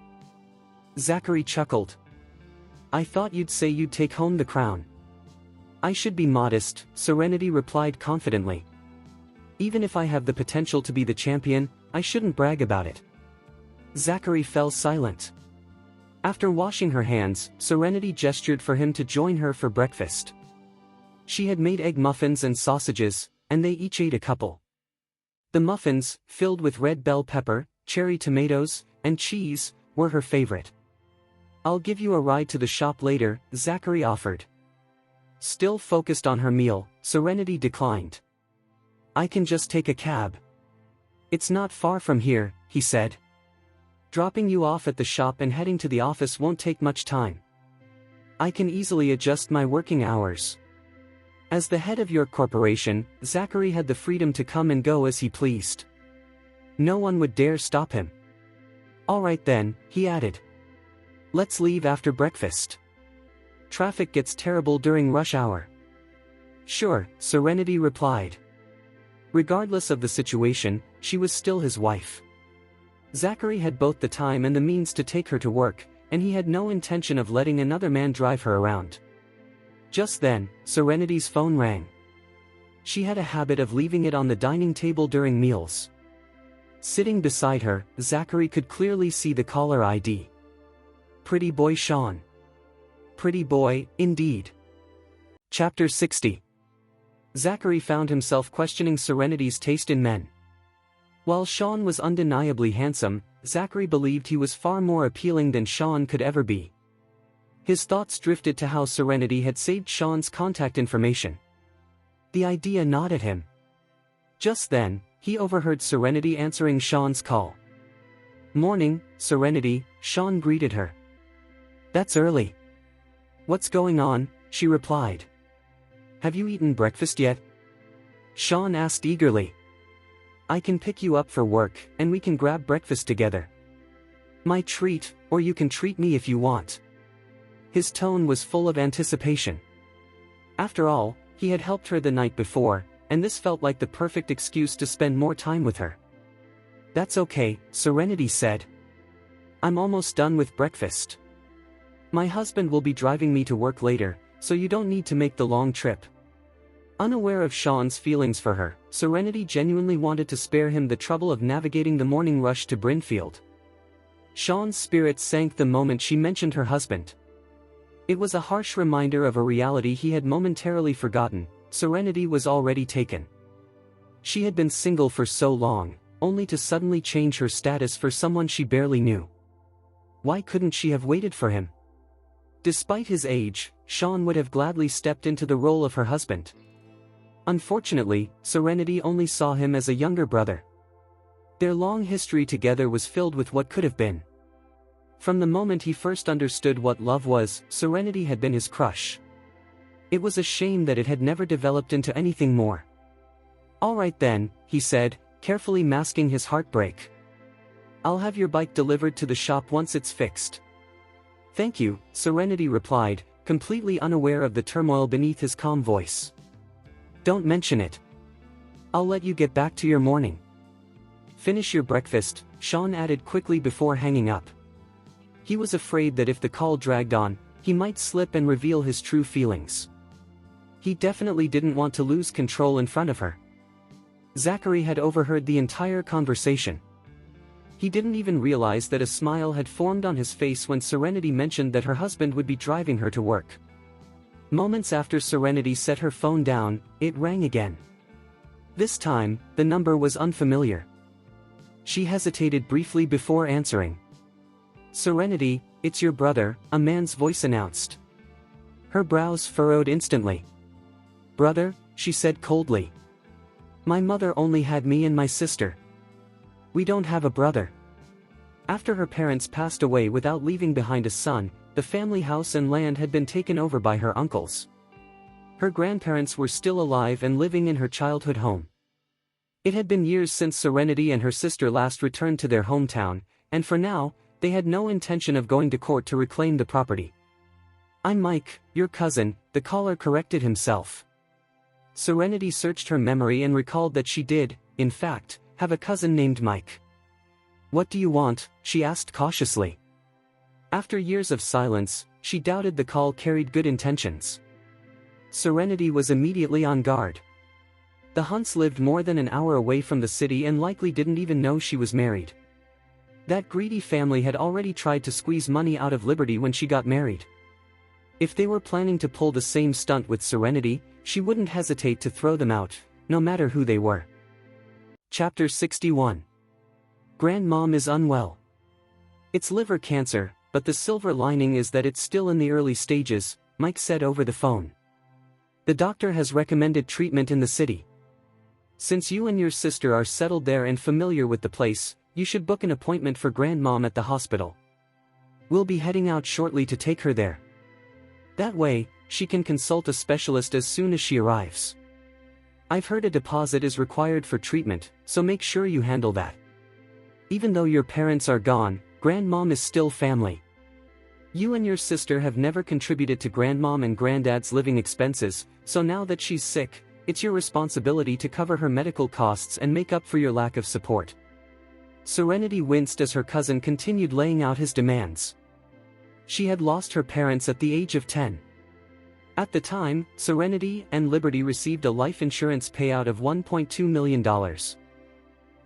Zachary chuckled. I thought you'd say you'd take home the crown. I should be modest, Serenity replied confidently. Even if I have the potential to be the champion, I shouldn't brag about it. Zachary fell silent. After washing her hands, Serenity gestured for him to join her for breakfast. She had made egg muffins and sausages, and they each ate a couple. The muffins, filled with red bell pepper, cherry tomatoes, and cheese, were her favorite. I'll give you a ride to the shop later, Zachary offered. Still focused on her meal, Serenity declined. I can just take a cab. It's not far from here, he said. Dropping you off at the shop and heading to the office won't take much time. I can easily adjust my working hours. As the head of your corporation, Zachary had the freedom to come and go as he pleased. No one would dare stop him. All right then, he added. Let's leave after breakfast. Traffic gets terrible during rush hour. Sure, Serenity replied. Regardless of the situation, she was still his wife. Zachary had both the time and the means to take her to work, and he had no intention of letting another man drive her around. Just then, Serenity's phone rang. She had a habit of leaving it on the dining table during meals. Sitting beside her, Zachary could clearly see the caller ID. Pretty boy Sean. Pretty boy, indeed. Chapter 60. Zachary found himself questioning Serenity's taste in men. While Sean was undeniably handsome, Zachary believed he was far more appealing than Sean could ever be. His thoughts drifted to how Serenity had saved Sean's contact information. The idea gnawed at him. Just then, he overheard Serenity answering Sean's call. Morning, Serenity, Sean greeted her. That's early. What's going on? She replied. Have you eaten breakfast yet? Sean asked eagerly. I can pick you up for work, and we can grab breakfast together. My treat, or you can treat me if you want. His tone was full of anticipation. After all, he had helped her the night before, and this felt like the perfect excuse to spend more time with her. That's okay, Serenity said. I'm almost done with breakfast. My husband will be driving me to work later, so you don't need to make the long trip. Unaware of Sean's feelings for her, Serenity genuinely wanted to spare him the trouble of navigating the morning rush to Brinfield. Sean's spirits sank the moment she mentioned her husband. It was a harsh reminder of a reality he had momentarily forgotten. Serenity was already taken. She had been single for so long, only to suddenly change her status for someone she barely knew. Why couldn't she have waited for him? Despite his age, Sean would have gladly stepped into the role of her husband. Unfortunately, Serenity only saw him as a younger brother. Their long history together was filled with what could have been. From the moment he first understood what love was, Serenity had been his crush. It was a shame that it had never developed into anything more. All right then, he said, carefully masking his heartbreak. I'll have your bike delivered to the shop once it's fixed. Thank you, Serenity replied, completely unaware of the turmoil beneath his calm voice. Don't mention it. I'll let you get back to your morning. Finish your breakfast, Sean added quickly before hanging up. He was afraid that if the call dragged on, he might slip and reveal his true feelings. He definitely didn't want to lose control in front of her. Zachary had overheard the entire conversation. He didn't even realize that a smile had formed on his face when Serenity mentioned that her husband would be driving her to work. Moments after Serenity set her phone down, it rang again. This time, the number was unfamiliar. She hesitated briefly before answering. Serenity, it's your brother, a man's voice announced. Her brows furrowed instantly. Brother, she said coldly. My mother only had me and my sister. We don't have a brother. After her parents passed away without leaving behind a son, the family house and land had been taken over by her uncles. Her grandparents were still alive and living in her childhood home. It had been years since Serenity and her sister last returned to their hometown, and for now, they had no intention of going to court to reclaim the property. I'm Mike, your cousin, the caller corrected himself. Serenity searched her memory and recalled that she did, in fact, have a cousin named Mike. What do you want? She asked cautiously. After years of silence, she doubted the call carried good intentions. Serenity was immediately on guard. The Hunts lived more than an hour away from the city and likely didn't even know she was married. That greedy family had already tried to squeeze money out of Liberty when she got married. If they were planning to pull the same stunt with Serenity, she wouldn't hesitate to throw them out, no matter who they were. Chapter 61. Grandmom is unwell. It's liver cancer, but the silver lining is that it's still in the early stages, Mike said over the phone. The doctor has recommended treatment in the city. Since you and your sister are settled there and familiar with the place, you should book an appointment for Grandmom at the hospital. We'll be heading out shortly to take her there. That way, she can consult a specialist as soon as she arrives. I've heard a deposit is required for treatment, so make sure you handle that. Even though your parents are gone, Grandmom is still family. You and your sister have never contributed to Grandmom and Granddad's living expenses, so now that she's sick, it's your responsibility to cover her medical costs and make up for your lack of support. Serenity winced as her cousin continued laying out his demands. She had lost her parents at the age of 10. At the time, Serenity and Liberty received a life insurance payout of $1.2 million.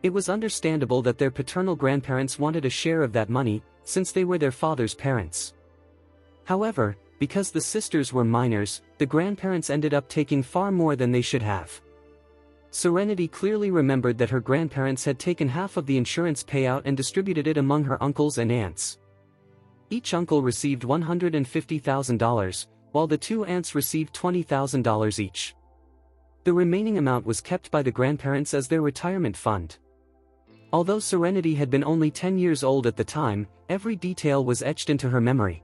It was understandable that their paternal grandparents wanted a share of that money, since they were their father's parents. However, because the sisters were minors, the grandparents ended up taking far more than they should have. Serenity clearly remembered that her grandparents had taken half of the insurance payout and distributed it among her uncles and aunts. Each uncle received $150,000, while the two aunts received $20,000 each. The remaining amount was kept by the grandparents as their retirement fund. Although Serenity had been only 10 years old at the time, every detail was etched into her memory.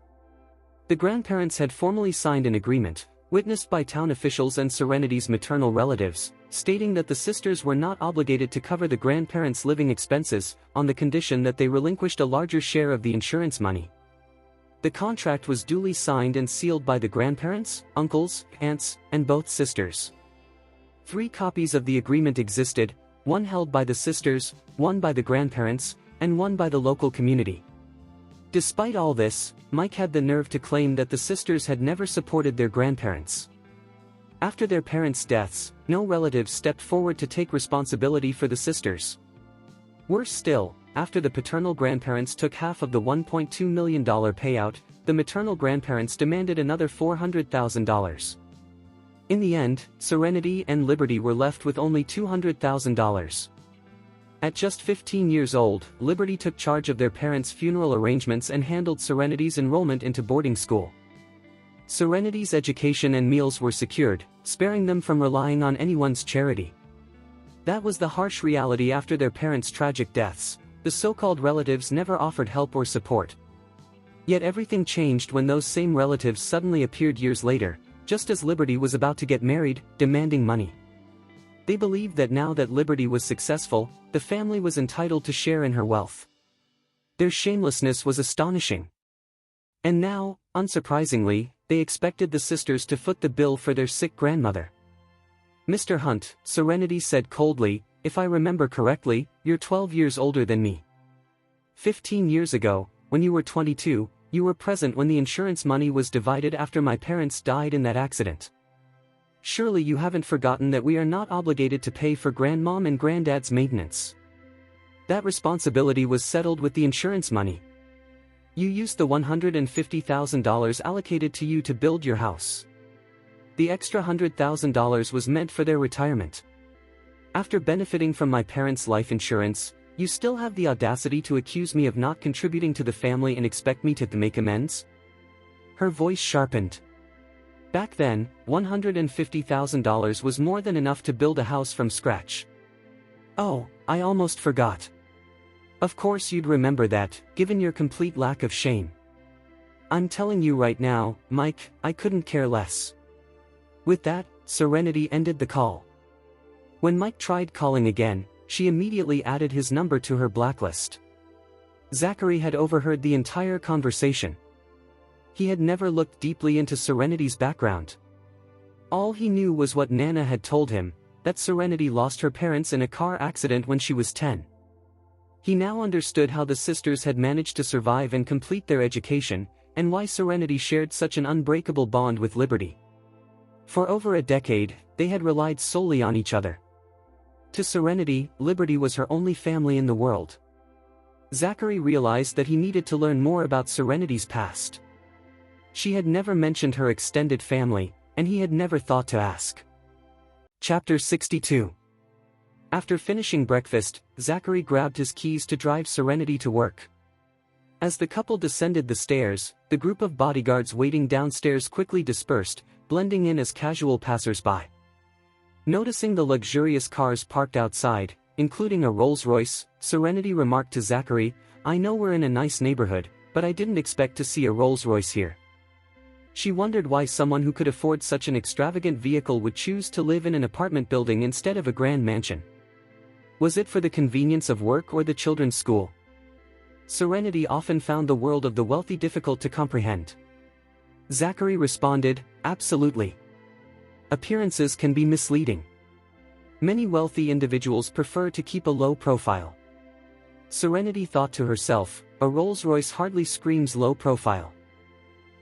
The grandparents had formally signed an agreement, witnessed by town officials and Serenity's maternal relatives, stating that the sisters were not obligated to cover the grandparents' living expenses, on the condition that they relinquished a larger share of the insurance money. The contract was duly signed and sealed by the grandparents, uncles, aunts, and both sisters. 3 copies of the agreement existed, one held by the sisters, one by the grandparents, and one by the local community. Despite all this, Mike had the nerve to claim that the sisters had never supported their grandparents. After their parents' deaths, no relatives stepped forward to take responsibility for the sisters. Worse still, after the paternal grandparents took half of the $1.2 million payout, the maternal grandparents demanded another $400,000. In the end, Serenity and Liberty were left with only $200,000. At just 15 years old, Liberty took charge of their parents' funeral arrangements and handled Serenity's enrollment into boarding school. Serenity's education and meals were secured, sparing them from relying on anyone's charity. That was the harsh reality after their parents' tragic deaths. The so-called relatives never offered help or support. Yet everything changed when those same relatives suddenly appeared years later, just as Liberty was about to get married, demanding money. They believed that now that Liberty was successful, the family was entitled to share in her wealth. Their shamelessness was astonishing. And now, unsurprisingly, they expected the sisters to foot the bill for their sick grandmother. "Mr. Hunt," Serenity said coldly, "if I remember correctly, you're 12 years older than me. 15 years ago, when you were 22, you were present when the insurance money was divided after my parents died in that accident. Surely you haven't forgotten that we are not obligated to pay for Grandmom and Granddad's maintenance. That responsibility was settled with the insurance money. You used the $150,000 allocated to you to build your house. The extra $100,000 was meant for their retirement. After benefiting from my parents' life insurance, you still have the audacity to accuse me of not contributing to the family and expect me to make amends?" Her voice sharpened. Back then, $150,000 was more than enough to build a house from scratch. "Oh, I almost forgot. Of course you'd remember that, given your complete lack of shame. I'm telling you right now, Mike, I couldn't care less." With that, Serenity ended the call. When Mike tried calling again, she immediately added his number to her blacklist. Zachary had overheard the entire conversation. He had never looked deeply into Serenity's background. All he knew was what Nana had told him, that Serenity lost her parents in a car accident when she was 10. He now understood how the sisters had managed to survive and complete their education, and why Serenity shared such an unbreakable bond with Liberty. For over a decade, they had relied solely on each other. To Serenity, Liberty was her only family in the world. Zachary realized that he needed to learn more about Serenity's past. She had never mentioned her extended family, and he had never thought to ask. Chapter 62. After finishing breakfast, Zachary grabbed his keys to drive Serenity to work. As the couple descended the stairs, the group of bodyguards waiting downstairs quickly dispersed, blending in as casual passers-by. Noticing the luxurious cars parked outside, including a Rolls-Royce, Serenity remarked to Zachary, "I know we're in a nice neighborhood, but I didn't expect to see a Rolls-Royce here." She wondered why someone who could afford such an extravagant vehicle would choose to live in an apartment building instead of a grand mansion. Was it for the convenience of work or the children's school? Serenity often found the world of the wealthy difficult to comprehend. Zachary responded, "Absolutely. Appearances can be misleading. Many wealthy individuals prefer to keep a low profile." Serenity thought to herself, "A Rolls-Royce hardly screams low profile."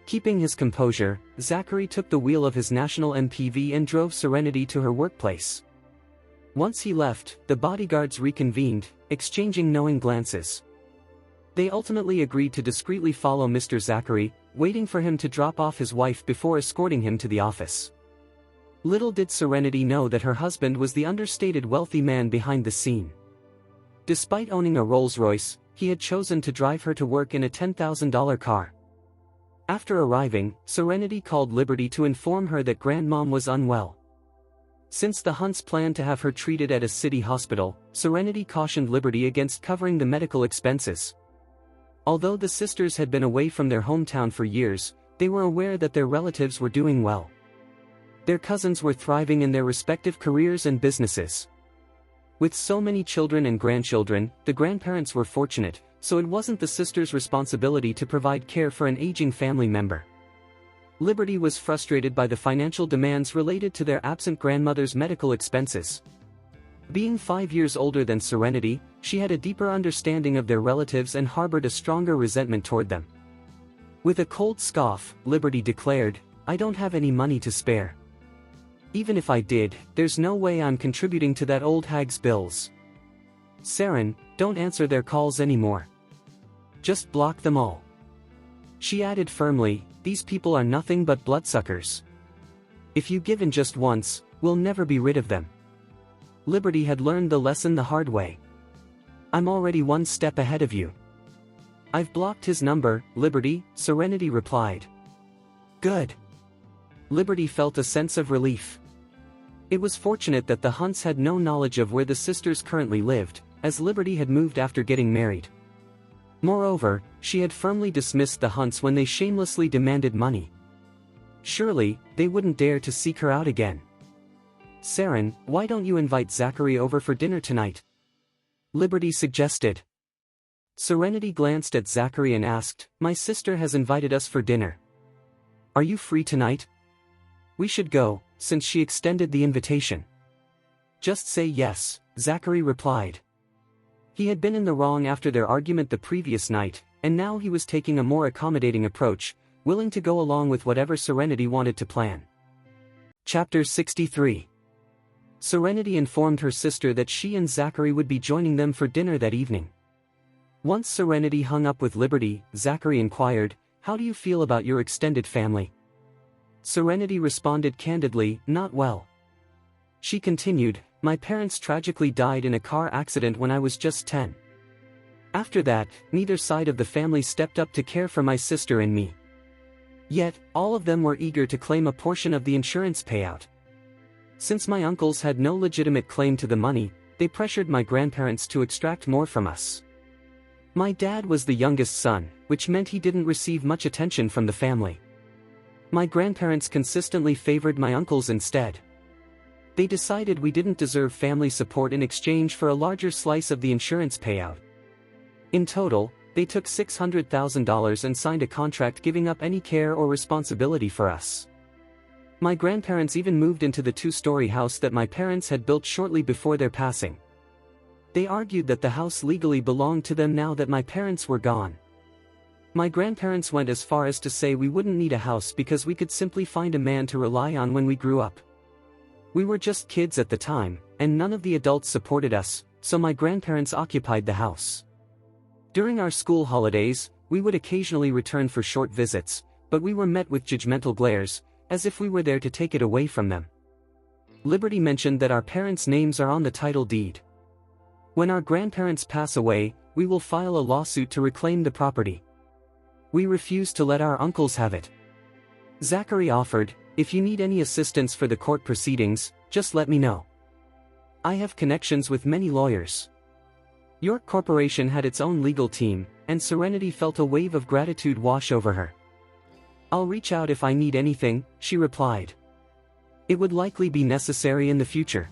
Keeping his composure, Zachary took the wheel of his national MPV and drove Serenity to her workplace. Once he left, the bodyguards reconvened, exchanging knowing glances. They ultimately agreed to discreetly follow Mr. Zachary, waiting for him to drop off his wife before escorting him to the office. Little did Serenity know that her husband was the understated wealthy man behind the scene. Despite owning a Rolls-Royce, he had chosen to drive her to work in a $10,000 car. After arriving, Serenity called Liberty to inform her that Grandmom was unwell. Since the Hunts planned to have her treated at a city hospital, Serenity cautioned Liberty against covering the medical expenses. Although the sisters had been away from their hometown for years, they were aware that their relatives were doing well. Their cousins were thriving in their respective careers and businesses. With so many children and grandchildren, the grandparents were fortunate, so it wasn't the sisters' responsibility to provide care for an aging family member. Liberty was frustrated by the financial demands related to their absent grandmother's medical expenses. Being 5 years older than Serenity, she had a deeper understanding of their relatives and harbored a stronger resentment toward them. With a cold scoff, Liberty declared, "I don't have any money to spare. Even if I did, there's no way I'm contributing to that old hag's bills. Seren, don't answer their calls anymore. Just block them all." She added firmly, "These people are nothing but bloodsuckers. If you give in just once, we'll never be rid of them." Liberty had learned the lesson the hard way. "I'm already one step ahead of you." "I've blocked his number, Liberty," Serenity replied. "Good." Liberty felt a sense of relief. It was fortunate that the Hunts had no knowledge of where the sisters currently lived, as Liberty had moved after getting married. Moreover, she had firmly dismissed the Hunts when they shamelessly demanded money. Surely, they wouldn't dare to seek her out again. "Seren, why don't you invite Zachary over for dinner tonight?" Liberty suggested. Serenity glanced at Zachary and asked, "My sister has invited us for dinner. Are you free tonight? We should go, since she extended the invitation." "Just say yes," Zachary replied. He had been in the wrong after their argument the previous night, and now he was taking a more accommodating approach, willing to go along with whatever Serenity wanted to plan. Chapter 63. Serenity informed her sister that she and Zachary would be joining them for dinner that evening. Once Serenity hung up with Liberty, Zachary inquired, "How do you feel about your extended family?" Serenity responded candidly, "Not well." She continued, "My parents tragically died in a car accident when I was just 10. After that, neither side of the family stepped up to care for my sister and me. Yet, all of them were eager to claim a portion of the insurance payout. Since my uncles had no legitimate claim to the money, they pressured my grandparents to extract more from us. My dad was the youngest son, which meant he didn't receive much attention from the family. My grandparents consistently favored my uncles instead. They decided we didn't deserve family support in exchange for a larger slice of the insurance payout. In total, they took $600,000 and signed a contract giving up any care or responsibility for us. My grandparents even moved into the two-story house that my parents had built shortly before their passing. They argued that the house legally belonged to them now that my parents were gone. My grandparents went as far as to say we wouldn't need a house because we could simply find a man to rely on when we grew up. We were just kids at the time, and none of the adults supported us, so my grandparents occupied the house. During our school holidays, we would occasionally return for short visits, but we were met with judgmental glares, as if we were there to take it away from them. Liberty mentioned that our parents' names are on the title deed. When our grandparents pass away, we will file a lawsuit to reclaim the property. We refuse to let our uncles have it. Zachary offered, if you need any assistance for the court proceedings, just let me know. I have connections with many lawyers. York Corporation had its own legal team, and Serenity felt a wave of gratitude wash over her. I'll reach out if I need anything, she replied. It would likely be necessary in the future.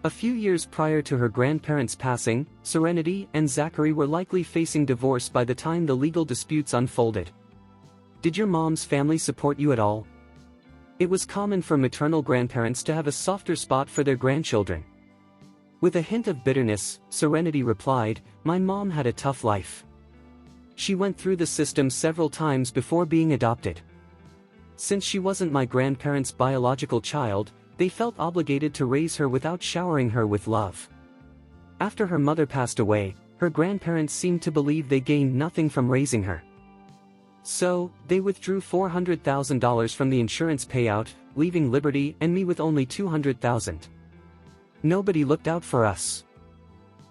A few years prior to her grandparents' passing, Serenity and Zachary were likely facing divorce by the time the legal disputes unfolded. Did your mom's family support you at all? It was common for maternal grandparents to have a softer spot for their grandchildren. With a hint of bitterness, Serenity replied, my mom had a tough life. She went through the system several times before being adopted. Since she wasn't my grandparents' biological child, they felt obligated to raise her without showering her with love. After her mother passed away, her grandparents seemed to believe they gained nothing from raising her. So, they withdrew $400,000 from the insurance payout, leaving Liberty and me with only $200,000. Nobody looked out for us.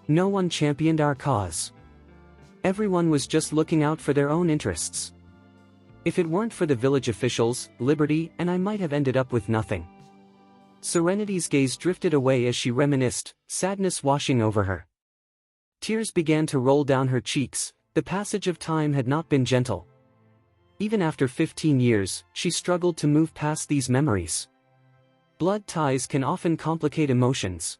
No one championed our cause. Everyone was just looking out for their own interests. If it weren't for the village officials, Liberty and I might have ended up with nothing. Serenity's gaze drifted away as she reminisced, sadness washing over her. Tears began to roll down her cheeks. The passage of time had not been gentle. Even after 15 years, she struggled to move past these memories. Blood ties can often complicate emotions.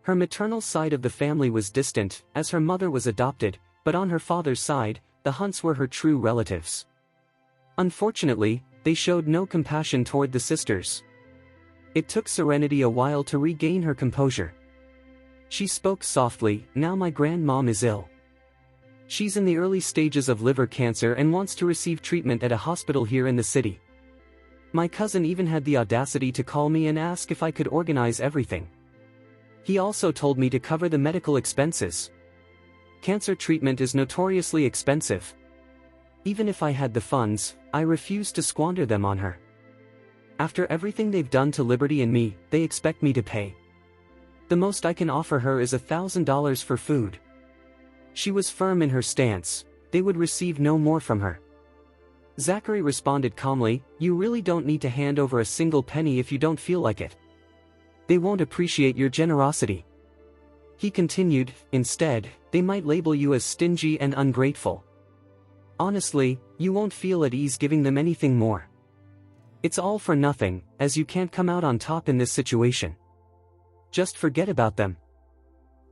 Her maternal side of the family was distant, as her mother was adopted, but on her father's side, the Hunts were her true relatives. Unfortunately, they showed no compassion toward the sisters. It took Serenity a while to regain her composure. She spoke softly, now my grandmom is ill. She's in the early stages of liver cancer and wants to receive treatment at a hospital here in the city. My cousin even had the audacity to call me and ask if I could organize everything. He also told me to cover the medical expenses. Cancer treatment is notoriously expensive. Even if I had the funds, I refused to squander them on her. After everything they've done to Liberty and me, they expect me to pay. The most I can offer her is $1,000 for food. She was firm in her stance. They would receive no more from her. Zachary responded calmly, you really don't need to hand over a single penny if you don't feel like it. They won't appreciate your generosity. He continued, instead, they might label you as stingy and ungrateful. Honestly, you won't feel at ease giving them anything more. It's all for nothing, as you can't come out on top in this situation. Just forget about them.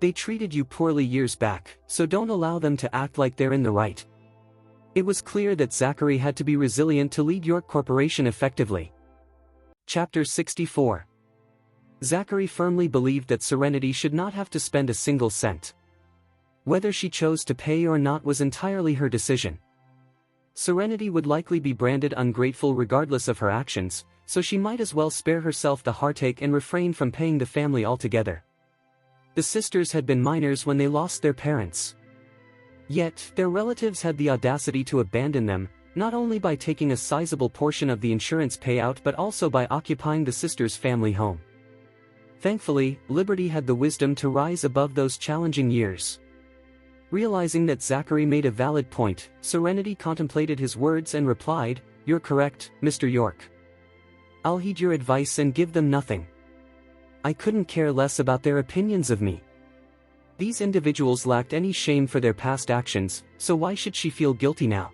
They treated you poorly years back, so don't allow them to act like they're in the right. It was clear that Zachary had to be resilient to lead York Corporation effectively. Chapter 64. Zachary firmly believed that Serenity should not have to spend a single cent. Whether she chose to pay or not was entirely her decision. Serenity would likely be branded ungrateful regardless of her actions, so she might as well spare herself the heartache and refrain from paying the family altogether. The sisters had been minors when they lost their parents. Yet, their relatives had the audacity to abandon them, not only by taking a sizable portion of the insurance payout but also by occupying the sisters' family home. Thankfully, Liberty had the wisdom to rise above those challenging years. Realizing that Zachary made a valid point, Serenity contemplated his words and replied, you're correct, Mr. York. I'll heed your advice and give them nothing. I couldn't care less about their opinions of me. These individuals lacked any shame for their past actions, so why should she feel guilty now?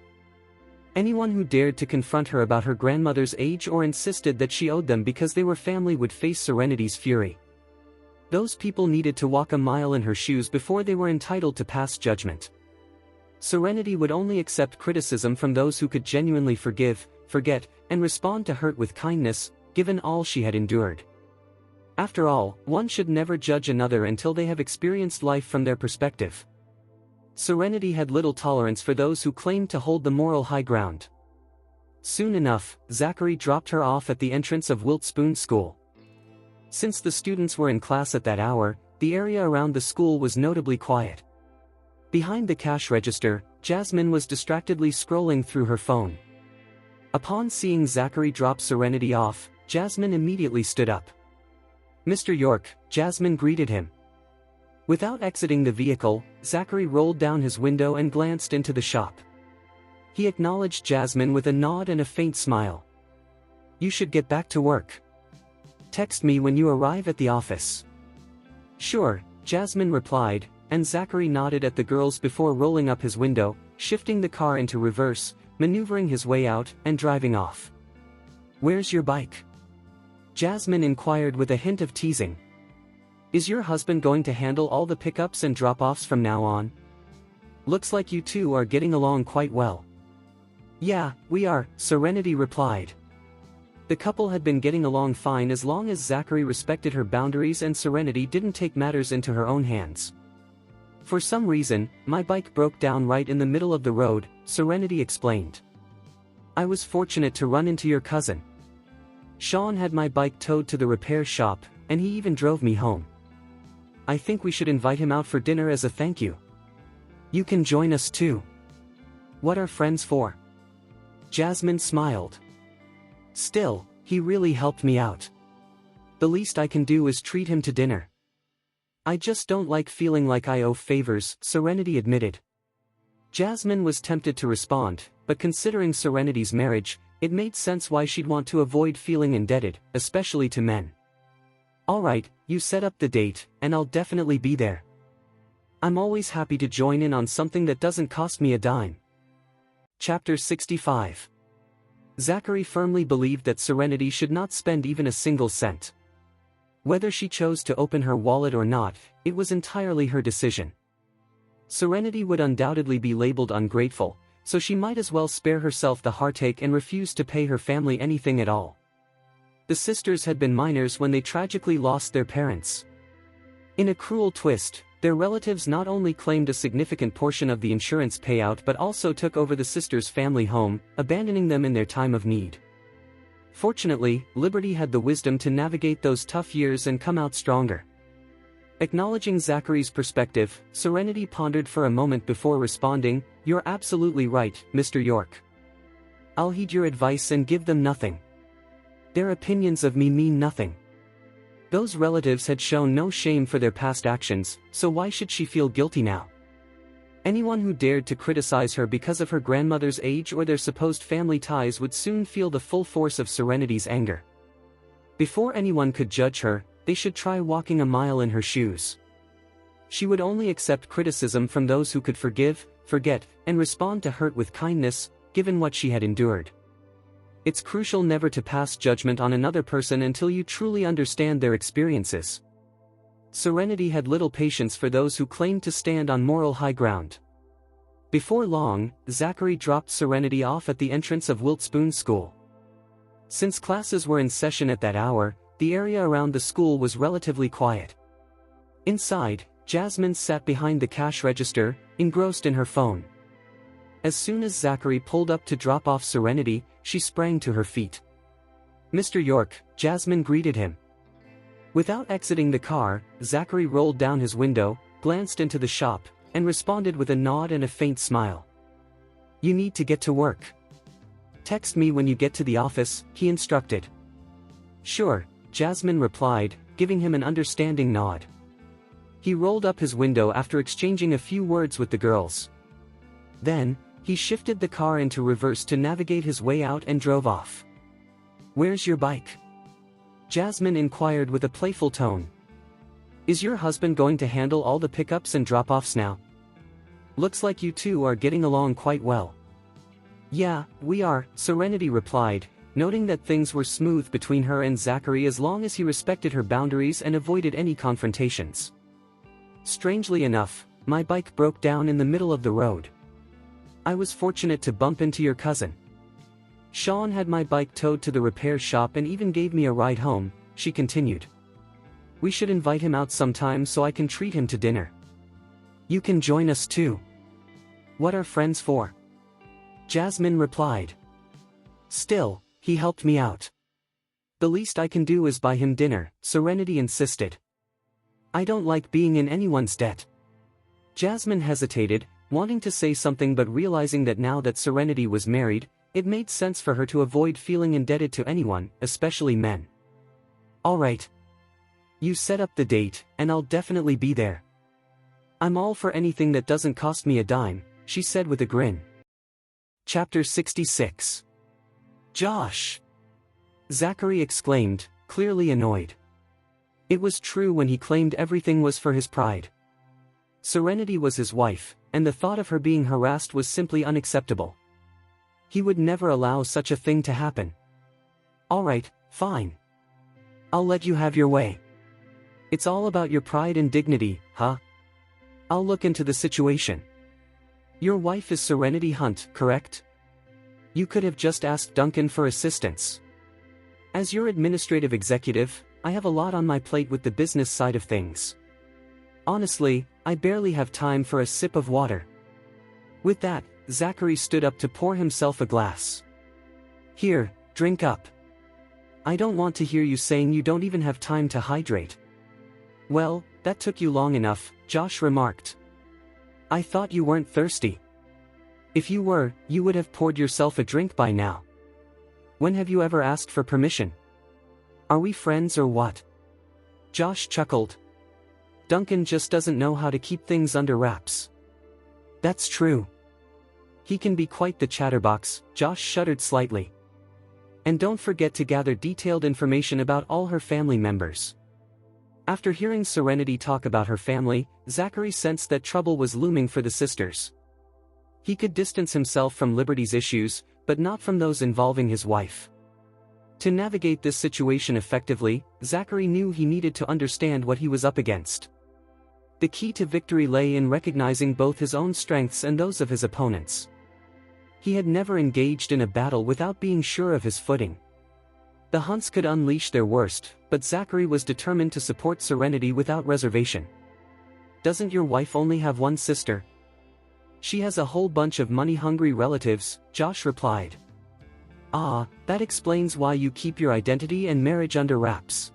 Anyone who dared to confront her about her grandmother's age or insisted that she owed them because they were family would face Serenity's fury. Those people needed to walk a mile in her shoes before they were entitled to pass judgment. Serenity would only accept criticism from those who could genuinely forgive, forget, and respond to hurt with kindness, given all she had endured. After all, one should never judge another until they have experienced life from their perspective. Serenity had little tolerance for those who claimed to hold the moral high ground. Soon enough, Zachary dropped her off at the entrance of Wiltspoon School. Since the students were in class at that hour, the area around the school was notably quiet. Behind the cash register, Jasmine was distractedly scrolling through her phone. Upon seeing Zachary drop Serenity off, Jasmine immediately stood up. "Mr. York," Jasmine greeted him. Without exiting the vehicle, Zachary rolled down his window and glanced into the shop. He acknowledged Jasmine with a nod and a faint smile. "You should get back to work. Text me when you arrive at the office." "Sure," Jasmine replied, and Zachary nodded at the girls before rolling up his window, shifting the car into reverse, maneuvering his way out, and driving off. "Where's your bike?" Jasmine inquired with a hint of teasing. "Is your husband going to handle all the pickups and drop-offs from now on? Looks like you two are getting along quite well." "Yeah, we are," Serenity replied. The couple had been getting along fine as long as Zachary respected her boundaries and Serenity didn't take matters into her own hands. "For some reason, my bike broke down right in the middle of the road," Serenity explained. "I was fortunate to run into your cousin. Sean had my bike towed to the repair shop, and he even drove me home. I think we should invite him out for dinner as a thank you. You can join us too." "What are friends for?" Jasmine smiled. "Still, he really helped me out. The least I can do is treat him to dinner." "I just don't like feeling like I owe favors," Serenity admitted. Jasmine was tempted to respond, but considering Serenity's marriage, it made sense why she'd want to avoid feeling indebted, especially to men. "All right, you set up the date, and I'll definitely be there. I'm always happy to join in on something that doesn't cost me a dime." Chapter 65. Zachary firmly believed that Serenity should not spend even a single cent. Whether she chose to open her wallet or not, it was entirely her decision. Serenity would undoubtedly be labeled ungrateful, so she might as well spare herself the heartache and refuse to pay her family anything at all. The sisters had been minors when they tragically lost their parents. In a cruel twist, their relatives not only claimed a significant portion of the insurance payout but also took over the sisters' family home, abandoning them in their time of need. Fortunately, Liberty had the wisdom to navigate those tough years and come out stronger. Acknowledging Zachary's perspective, Serenity pondered for a moment before responding, "You're absolutely right, Mr. York. I'll heed your advice and give them nothing. Their opinions of me mean nothing." Those relatives had shown no shame for their past actions, so why should she feel guilty now? Anyone who dared to criticize her because of her grandmother's age or their supposed family ties would soon feel the full force of Serenity's anger. Before anyone could judge her, they should try walking a mile in her shoes. She would only accept criticism from those who could forgive, forget, and respond to hurt with kindness, given what she had endured. It's crucial never to pass judgment on another person until you truly understand their experiences. Serenity had little patience for those who claimed to stand on moral high ground. Before long, Zachary dropped Serenity off at the entrance of Wiltspoon School. Since classes were in session at that hour, the area around the school was relatively quiet. Inside, Jasmine sat behind the cash register, engrossed in her phone. As soon as Zachary pulled up to drop off Serenity, she sprang to her feet. "Mr. York," Jasmine greeted him. Without exiting the car, Zachary rolled down his window, glanced into the shop, and responded with a nod and a faint smile. "You need to get to work. Text me when you get to the office," he instructed. "Sure," Jasmine replied, giving him an understanding nod. He rolled up his window after exchanging a few words with the girls. Then, he shifted the car into reverse to navigate his way out and drove off. "Where's your bike?" Jasmine inquired with a playful tone. "Is your husband going to handle all the pickups and drop-offs now? Looks like you two are getting along quite well." "Yeah, we are," Serenity replied, noting that things were smooth between her and Zachary as long as he respected her boundaries and avoided any confrontations. "Strangely enough, my bike broke down in the middle of the road. I was fortunate to bump into your cousin. Sean had my bike towed to the repair shop and even gave me a ride home, she continued. We should invite him out sometime so I can treat him to dinner. You can join us too. What are friends for? Jasmine replied. Still, he helped me out. The least I can do is buy him dinner, Serenity insisted. I don't like being in anyone's debt. Jasmine hesitated, wanting to say something but realizing that now that Serenity was married, it made sense for her to avoid feeling indebted to anyone, especially men. All right. You set up the date, and I'll definitely be there. I'm all for anything that doesn't cost me a dime, she said with a grin. Chapter 66. Josh! Zachary exclaimed, clearly annoyed. It was true when he claimed everything was for his pride. Serenity was his wife, and the thought of her being harassed was simply unacceptable. He would never allow such a thing to happen. All right, fine. I'll let you have your way. It's all about your pride and dignity, huh? I'll look into the situation. Your wife is Serenity Hunt, correct? You could have just asked Duncan for assistance. As your administrative executive, I have a lot on my plate with the business side of things. Honestly, I barely have time for a sip of water. With that, Zachary stood up to pour himself a glass. Here, drink up. I don't want to hear you saying you don't even have time to hydrate. Well, that took you long enough, Josh remarked. I thought you weren't thirsty. If you were, you would have poured yourself a drink by now. When have you ever asked for permission? Are we friends or what? Josh chuckled. Duncan just doesn't know how to keep things under wraps. That's true. He can be quite the chatterbox, Josh shuddered slightly. And don't forget to gather detailed information about all her family members. After hearing Serenity talk about her family, Zachary sensed that trouble was looming for the sisters. He could distance himself from Liberty's issues, but not from those involving his wife. To navigate this situation effectively, Zachary knew he needed to understand what he was up against. The key to victory lay in recognizing both his own strengths and those of his opponents. He had never engaged in a battle without being sure of his footing. The Hunts could unleash their worst, but Zachary was determined to support Serenity without reservation. Doesn't your wife only have one sister? She has a whole bunch of money-hungry relatives, Josh replied. Ah, that explains why you keep your identity and marriage under wraps.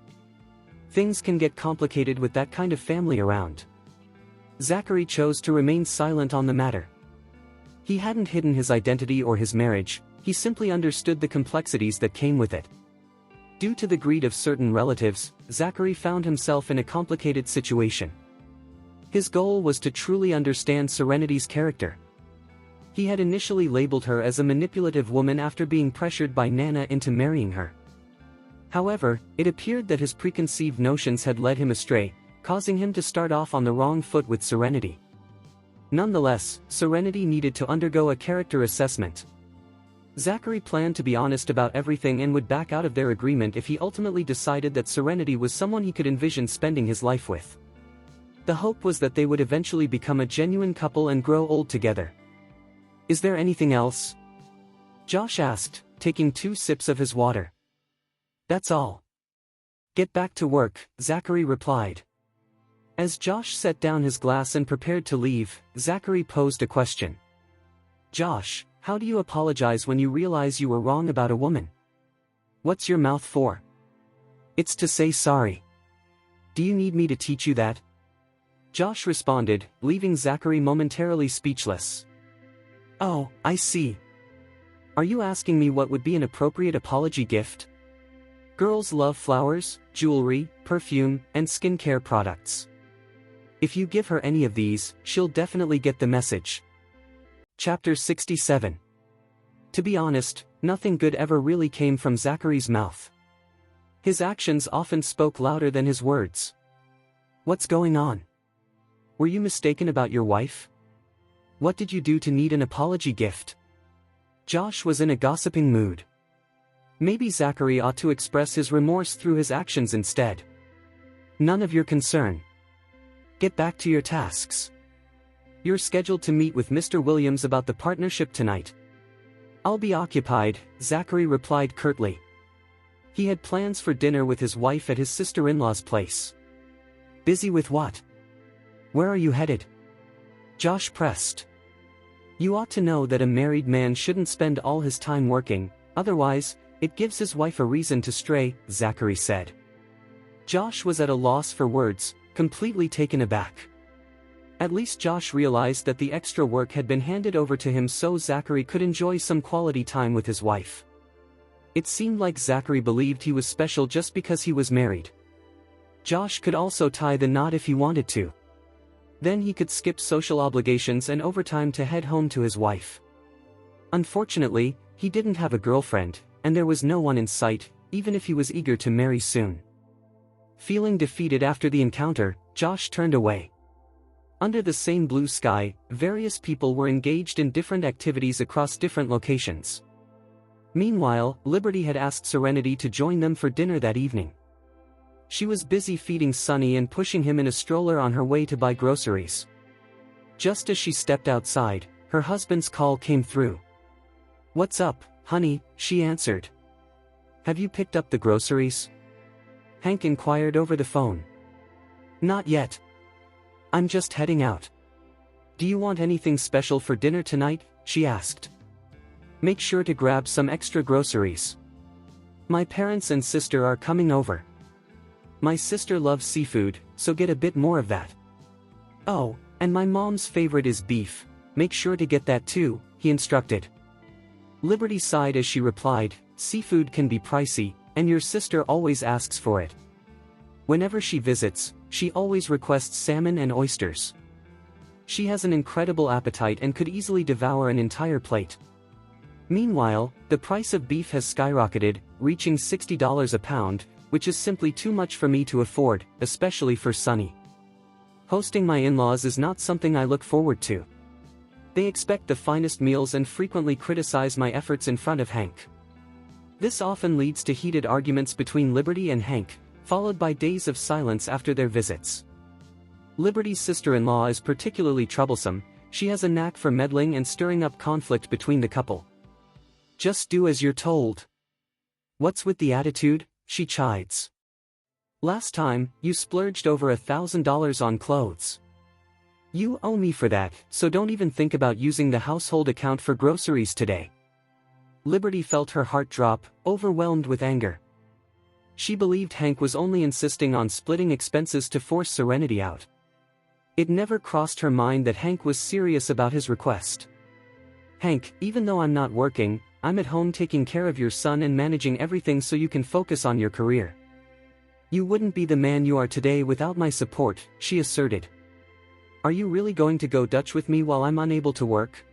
Things can get complicated with that kind of family around. Zachary chose to remain silent on the matter. He hadn't hidden his identity or his marriage, he simply understood the complexities that came with it. Due to the greed of certain relatives, Zachary found himself in a complicated situation. His goal was to truly understand Serenity's character. He had initially labeled her as a manipulative woman after being pressured by Nana into marrying her. However, it appeared that his preconceived notions had led him astray, causing him to start off on the wrong foot with Serenity. Nonetheless, Serenity needed to undergo a character assessment. Zachary planned to be honest about everything and would back out of their agreement if he ultimately decided that Serenity was someone he could envision spending his life with. The hope was that they would eventually become a genuine couple and grow old together. Is there anything else? Josh asked, taking 2 sips of his water. That's all. Get back to work, Zachary replied. As Josh set down his glass and prepared to leave, Zachary posed a question. Josh, how do you apologize when you realize you were wrong about a woman? What's your mouth for? It's to say sorry. Do you need me to teach you that? Josh responded, leaving Zachary momentarily speechless. Oh, I see. Are you asking me what would be an appropriate apology gift? Girls love flowers, jewelry, perfume, and skincare products. If you give her any of these, she'll definitely get the message. Chapter 67. To be honest, nothing good ever really came from Zachary's mouth. His actions often spoke louder than his words. What's going on? Were you mistaken about your wife? What did you do to need an apology gift? Josh was in a gossiping mood. Maybe Zachary ought to express his remorse through his actions instead. None of your concern. Get back to your tasks. You're scheduled to meet with Mr. Williams about the partnership tonight. "I'll be occupied," Zachary replied curtly. He had plans for dinner with his wife at his sister-in-law's place. "Busy with what? Where are you headed?" Josh pressed. "You ought to know that a married man shouldn't spend all his time working, otherwise, it gives his wife a reason to stray," Zachary said. Josh was at a loss for words, completely taken aback. At least Josh realized that the extra work had been handed over to him so Zachary could enjoy some quality time with his wife. It seemed like Zachary believed he was special just because he was married. Josh could also tie the knot if he wanted to. Then he could skip social obligations and overtime to head home to his wife. Unfortunately, he didn't have a girlfriend, and there was no one in sight, even if he was eager to marry soon. Feeling defeated after the encounter, Josh turned away. Under the same blue sky, various people were engaged in different activities across different locations. Meanwhile, Liberty had asked Serenity to join them for dinner that evening. She was busy feeding Sunny and pushing him in a stroller on her way to buy groceries. Just as she stepped outside, her husband's call came through. "What's up, honey?" she answered. "Have you picked up the groceries?" Hank inquired over the phone. "Not yet. I'm just heading out." "Do you want anything special for dinner tonight?" she asked. "Make sure to grab some extra groceries. My parents and sister are coming over. My sister loves seafood, so get a bit more of that. Oh, and my mom's favorite is beef, make sure to get that too," he instructed. Liberty sighed as she replied, "Seafood can be pricey, and your sister always asks for it. Whenever she visits, she always requests salmon and oysters. She has an incredible appetite and could easily devour an entire plate." Meanwhile, the price of beef has skyrocketed, reaching $60 a pound, which is simply too much for me to afford, especially for Sunny. Hosting my in-laws is not something I look forward to. They expect the finest meals and frequently criticize my efforts in front of Hank. This often leads to heated arguments between Liberty and Hank, followed by days of silence after their visits. Liberty's sister-in-law is particularly troublesome. She has a knack for meddling and stirring up conflict between the couple. "Just do as you're told. What's with the attitude?" she chides. "Last time, you splurged over $1,000 on clothes. You owe me for that, so don't even think about using the household account for groceries today." Liberty felt her heart drop, overwhelmed with anger. She believed Hank was only insisting on splitting expenses to force Serenity out. It never crossed her mind that Hank was serious about his request. "Hank, even though I'm not working, I'm at home taking care of your son and managing everything so you can focus on your career. You wouldn't be the man you are today without my support," she asserted. "Are you really going to go Dutch with me while I'm unable to work?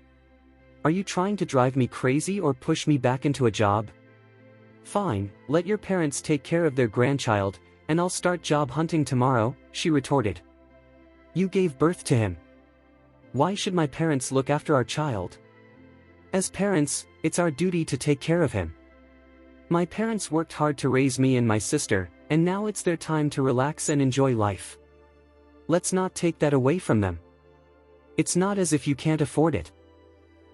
Are you trying to drive me crazy or push me back into a job? Fine, let your parents take care of their grandchild, and I'll start job hunting tomorrow," she retorted. "You gave birth to him. Why should my parents look after our child? As parents, it's our duty to take care of him. My parents worked hard to raise me and my sister, and now it's their time to relax and enjoy life. Let's not take that away from them. It's not as if you can't afford it.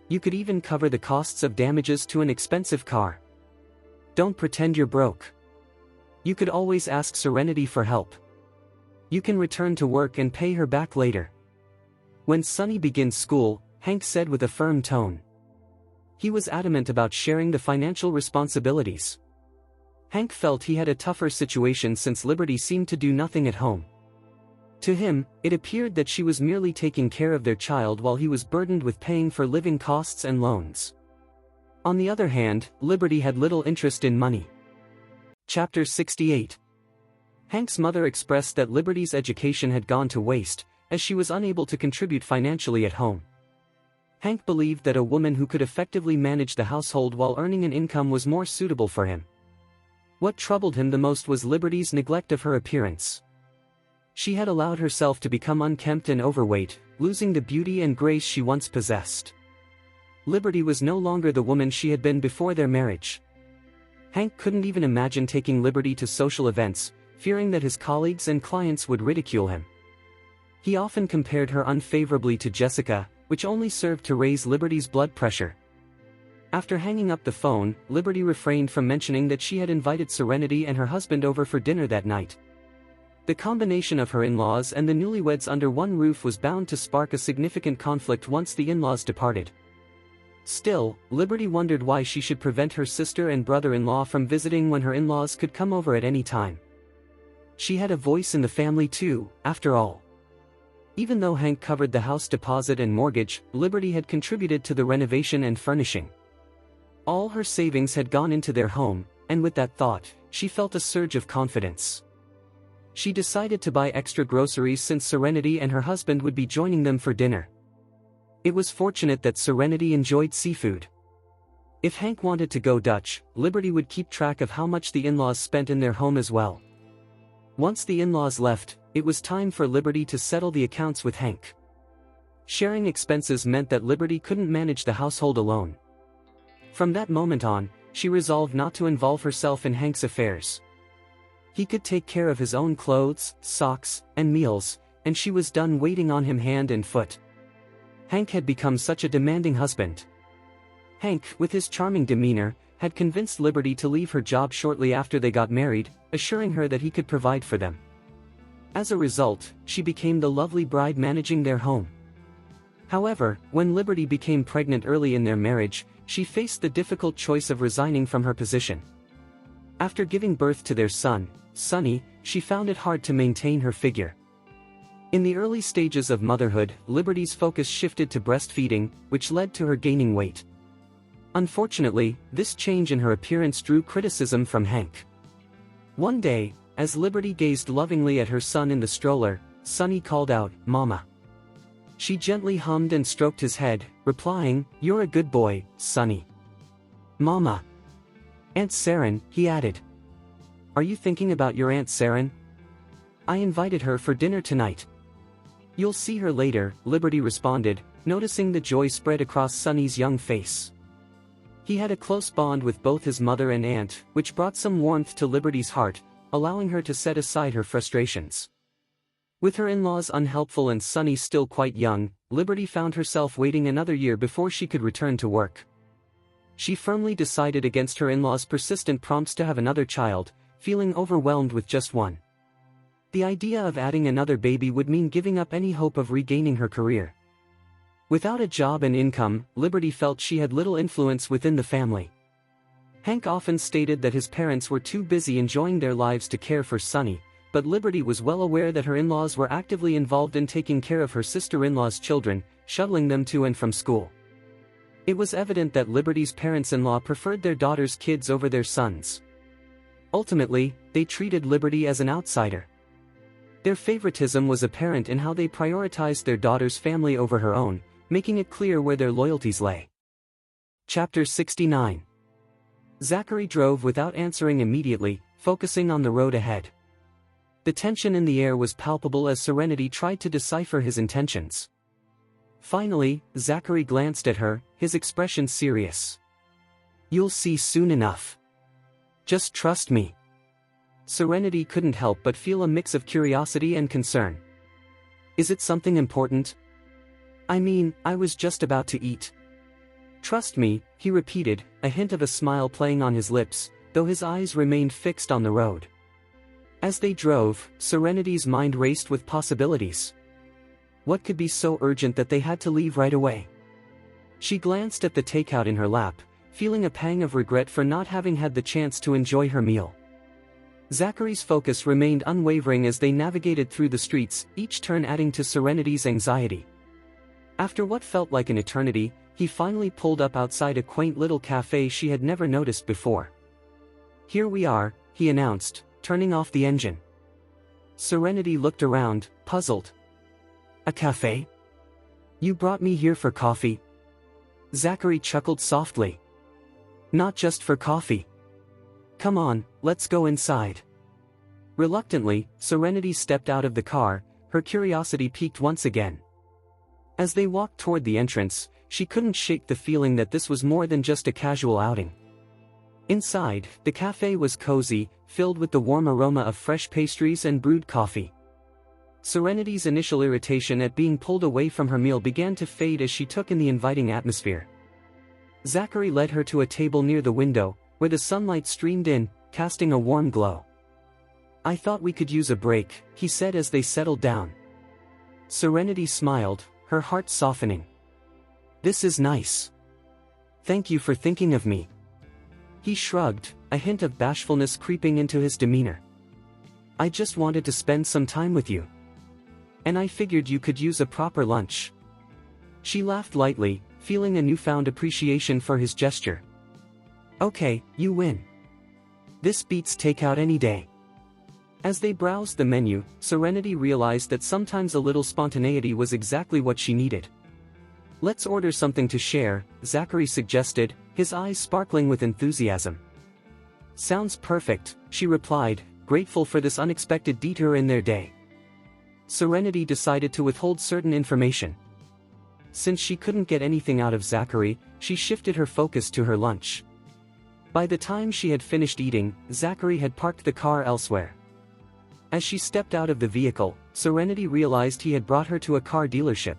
You could even cover the costs of damages to an expensive car. Don't pretend you're broke. You could always ask Serenity for help. You can return to work and pay her back later." When Sunny begins school, Hank said with a firm tone. He was adamant about sharing the financial responsibilities. Hank felt he had a tougher situation since Liberty seemed to do nothing at home. To him, it appeared that she was merely taking care of their child while he was burdened with paying for living costs and loans. On the other hand, Liberty had little interest in money. Chapter 68. Hank's mother expressed that Liberty's education had gone to waste, as she was unable to contribute financially at home. Hank believed that a woman who could effectively manage the household while earning an income was more suitable for him. What troubled him the most was Liberty's neglect of her appearance. She had allowed herself to become unkempt and overweight, losing the beauty and grace she once possessed. Liberty was no longer the woman she had been before their marriage. Hank couldn't even imagine taking Liberty to social events, fearing that his colleagues and clients would ridicule him. He often compared her unfavorably to Jessica, which only served to raise Liberty's blood pressure. After hanging up the phone, Liberty refrained from mentioning that she had invited Serenity and her husband over for dinner that night. The combination of her in-laws and the newlyweds under one roof was bound to spark a significant conflict once the in-laws departed. Still, Liberty wondered why she should prevent her sister and brother-in-law from visiting when her in-laws could come over at any time. She had a voice in the family too, after all. Even though Hank covered the house deposit and mortgage, Liberty had contributed to the renovation and furnishing. All her savings had gone into their home, and with that thought, she felt a surge of confidence. She decided to buy extra groceries since Serenity and her husband would be joining them for dinner. It was fortunate that Serenity enjoyed seafood. If Hank wanted to go Dutch, Liberty would keep track of how much the in-laws spent in their home as well. Once the in-laws left, it was time for Liberty to settle the accounts with Hank. Sharing expenses meant that Liberty couldn't manage the household alone. From that moment on, she resolved not to involve herself in Hank's affairs. He could take care of his own clothes, socks, and meals, and she was done waiting on him hand and foot. Hank had become such a demanding husband. Hank, with his charming demeanor, had convinced Liberty to leave her job shortly after they got married, assuring her that he could provide for them. As a result, she became the lovely bride managing their home. However, when Liberty became pregnant early in their marriage, she faced the difficult choice of resigning from her position. After giving birth to their son, Sonny, she found it hard to maintain her figure. In the early stages of motherhood, Liberty's focus shifted to breastfeeding, which led to her gaining weight. Unfortunately, this change in her appearance drew criticism from Hank. One day, as Liberty gazed lovingly at her son in the stroller, Sonny called out, "Mama." She gently hummed and stroked his head, replying, "You're a good boy, Sonny." "Mama." "Aunt Saren," he added. "Are you thinking about your Aunt Saren? I invited her for dinner tonight." "You'll see her later," Liberty responded, noticing the joy spread across Sonny's young face. He had a close bond with both his mother and aunt, which brought some warmth to Liberty's heart, allowing her to set aside her frustrations. With her in-laws unhelpful and Sonny still quite young, Liberty found herself waiting another year before she could return to work. She firmly decided against her in-laws' persistent prompts to have another child, feeling overwhelmed with just one. The idea of adding another baby would mean giving up any hope of regaining her career. Without a job and income, Liberty felt she had little influence within the family. Hank often stated that his parents were too busy enjoying their lives to care for Sonny, but Liberty was well aware that her in-laws were actively involved in taking care of her sister-in-law's children, shuttling them to and from school. It was evident that Liberty's parents-in-law preferred their daughter's kids over their sons. Ultimately, they treated Liberty as an outsider. Their favoritism was apparent in how they prioritized their daughter's family over her own, making it clear where their loyalties lay. Chapter 69. Zachary drove without answering immediately, focusing on the road ahead. The tension in the air was palpable as Serenity tried to decipher his intentions. Finally, Zachary glanced at her, his expression serious. "You'll see soon enough. Just trust me." Serenity couldn't help but feel a mix of curiosity and concern. "Is it something important?" "I mean, I was just about to eat." "Trust me," he repeated, a hint of a smile playing on his lips, though his eyes remained fixed on the road. As they drove, Serenity's mind raced with possibilities. What could be so urgent that they had to leave right away? She glanced at the takeout in her lap, feeling a pang of regret for not having had the chance to enjoy her meal. Zachary's focus remained unwavering as they navigated through the streets, each turn adding to Serenity's anxiety. After what felt like an eternity, he finally pulled up outside a quaint little cafe she had never noticed before. "Here we are," he announced, turning off the engine. Serenity looked around, puzzled. "A cafe? You brought me here for coffee?" Zachary chuckled softly. "Not just for coffee. Come on, let's go inside." Reluctantly, Serenity stepped out of the car, her curiosity piqued once again. As they walked toward the entrance, she couldn't shake the feeling that this was more than just a casual outing. Inside, the cafe was cozy, filled with the warm aroma of fresh pastries and brewed coffee. Serenity's initial irritation at being pulled away from her meal began to fade as she took in the inviting atmosphere. Zachary led her to a table near the window, where the sunlight streamed in, casting a warm glow. "I thought we could use a break," he said as they settled down. Serenity smiled, her heart softening. "This is nice. Thank you for thinking of me." He shrugged, a hint of bashfulness creeping into his demeanor. "I just wanted to spend some time with you. And I figured you could use a proper lunch." She laughed lightly, feeling a newfound appreciation for his gesture. "Okay, you win. This beats takeout any day." As they browsed the menu, Serenity realized that sometimes a little spontaneity was exactly what she needed. "Let's order something to share," Zachary suggested, his eyes sparkling with enthusiasm. "Sounds perfect," she replied, grateful for this unexpected detour in their day. Serenity decided to withhold certain information. Since she couldn't get anything out of Zachary, she shifted her focus to her lunch. By the time she had finished eating, Zachary had parked the car elsewhere. As she stepped out of the vehicle, Serenity realized he had brought her to a car dealership.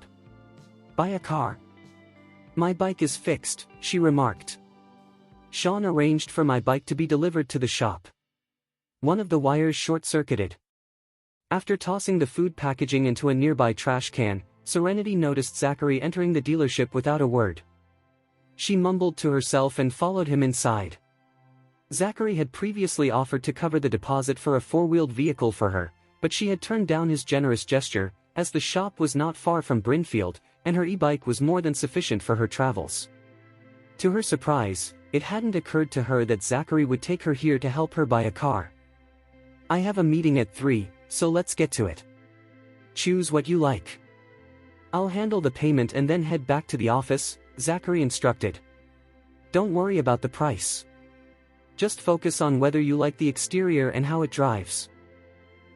"Buy a car?" "My bike is fixed," she remarked. "Sean arranged for my bike to be delivered to the shop. One of the wires short-circuited." After tossing the food packaging into a nearby trash can, Serenity noticed Zachary entering the dealership without a word. She mumbled to herself and followed him inside. Zachary had previously offered to cover the deposit for a four-wheeled vehicle for her, but she had turned down his generous gesture, as the shop was not far from Brinfield, and her e-bike was more than sufficient for her travels. To her surprise, it hadn't occurred to her that Zachary would take her here to help her buy a car. "I have a meeting at 3, so let's get to it. Choose what you like. I'll handle the payment and then head back to the office," Zachary instructed. "Don't worry about the price. Just focus on whether you like the exterior and how it drives.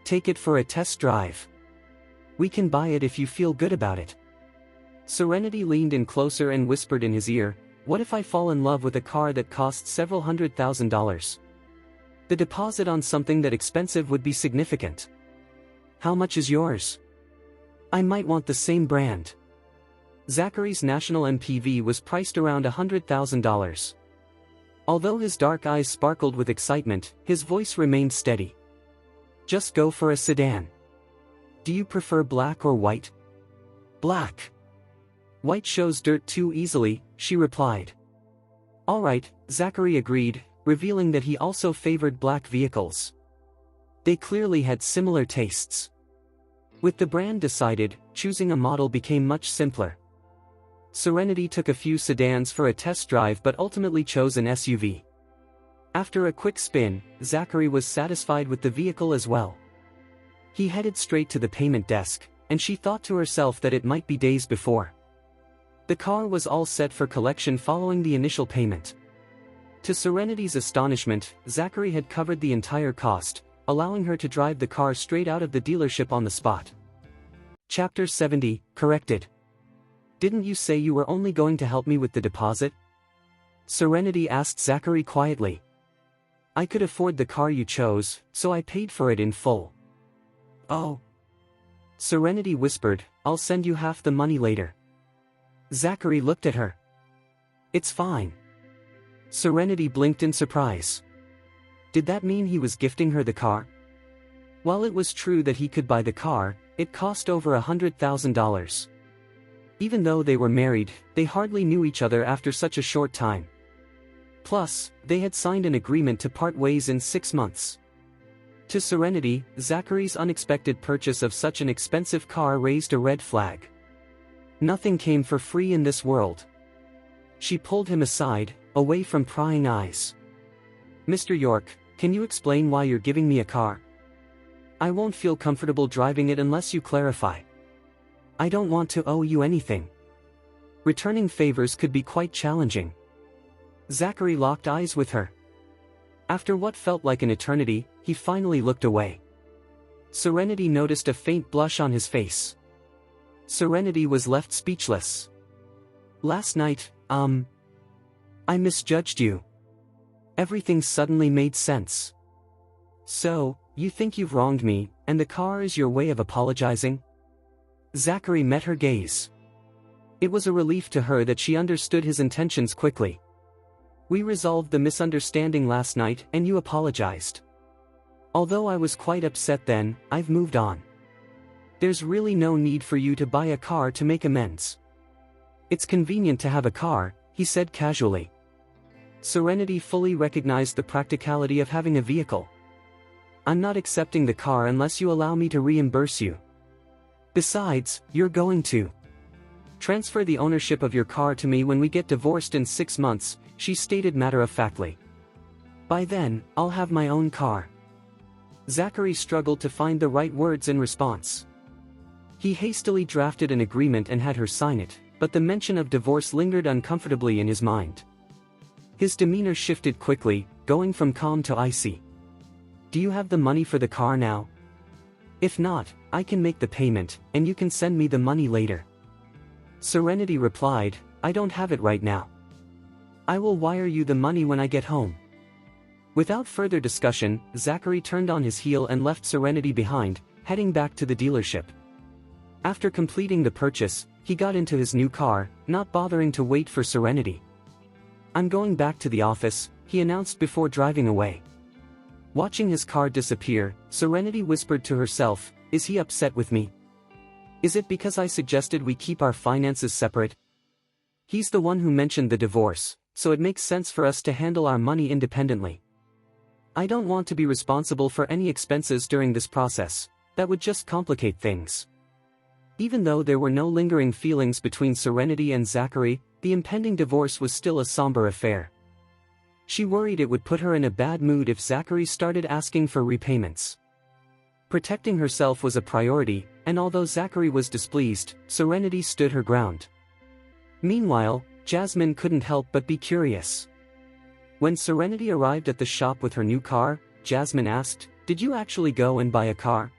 Take it for a test drive. We can buy it if you feel good about it." Serenity leaned in closer and whispered in his ear, "What if I fall in love with a car that costs several $100,000? The deposit on something that expensive would be significant. How much is yours? I might want the same brand." Zachary's national MPV was priced around $100,000. Although his dark eyes sparkled with excitement, his voice remained steady. "Just go for a sedan. Do you prefer black or white?" "Black. White shows dirt too easily," she replied. "All right," Zachary agreed, revealing that he also favored black vehicles. They clearly had similar tastes. With the brand decided, choosing a model became much simpler. Serenity took a few sedans for a test drive but ultimately chose an SUV. After a quick spin, Zachary was satisfied with the vehicle as well. He headed straight to the payment desk, and she thought to herself that it might be days before. The car was all set for collection following the initial payment. To Serenity's astonishment, Zachary had covered the entire cost, allowing her to drive the car straight out of the dealership on the spot. Chapter 70, Corrected. "Didn't you say you were only going to help me with the deposit?" Serenity asked Zachary quietly. "I could afford the car you chose, so I paid for it in full." "Oh." Serenity whispered, "I'll send you half the money later." Zachary looked at her. "It's fine." Serenity blinked in surprise. Did that mean he was gifting her the car? While it was true that he could buy the car, it cost over $100,000. Even though they were married, they hardly knew each other after such a short time. Plus, they had signed an agreement to part ways in 6 months. To Serenity, Zachary's unexpected purchase of such an expensive car raised a red flag. Nothing came for free in this world. She pulled him aside, away from prying eyes. "Mr. York, can you explain why you're giving me a car? I won't feel comfortable driving it unless you clarify. I don't want to owe you anything. Returning favors could be quite challenging." Zachary locked eyes with her. After what felt like an eternity, he finally looked away. Serenity noticed a faint blush on his face. Serenity was left speechless. "Last night, I misjudged you." Everything suddenly made sense. "So, you think you've wronged me, and the car is your way of apologizing?" Zachary met her gaze. It was a relief to her that she understood his intentions quickly. We resolved the misunderstanding last night and you apologized. Although I was quite upset then, I've moved on. There's really no need for you to buy a car to make amends. It's convenient to have a car, he said casually. Serenity fully recognized the practicality of having a vehicle. I'm not accepting the car unless you allow me to reimburse you. Besides, you're going to transfer the ownership of your car to me when we get divorced in 6 months, she stated matter-of-factly. By then, I'll have my own car. Zachary struggled to find the right words in response. He hastily drafted an agreement and had her sign it, but the mention of divorce lingered uncomfortably in his mind. His demeanor shifted quickly, going from calm to icy. Do you have the money for the car now? If not, I can make the payment, and you can send me the money later. Serenity replied, I don't have it right now. I will wire you the money when I get home. Without further discussion, Zachary turned on his heel and left Serenity behind, heading back to the dealership. After completing the purchase, he got into his new car, not bothering to wait for Serenity. I'm going back to the office, he announced before driving away. Watching his car disappear, Serenity whispered to herself, is he upset with me? Is it because I suggested we keep our finances separate? He's the one who mentioned the divorce, so it makes sense for us to handle our money independently. I don't want to be responsible for any expenses during this process, that would just complicate things. Even though there were no lingering feelings between Serenity and Zachary, the impending divorce was still a somber affair. She worried it would put her in a bad mood if Zachary started asking for repayments. Protecting herself was a priority, and although Zachary was displeased, Serenity stood her ground. Meanwhile, Jasmine couldn't help but be curious. When Serenity arrived at the shop with her new car, Jasmine asked, did you actually go and buy a car?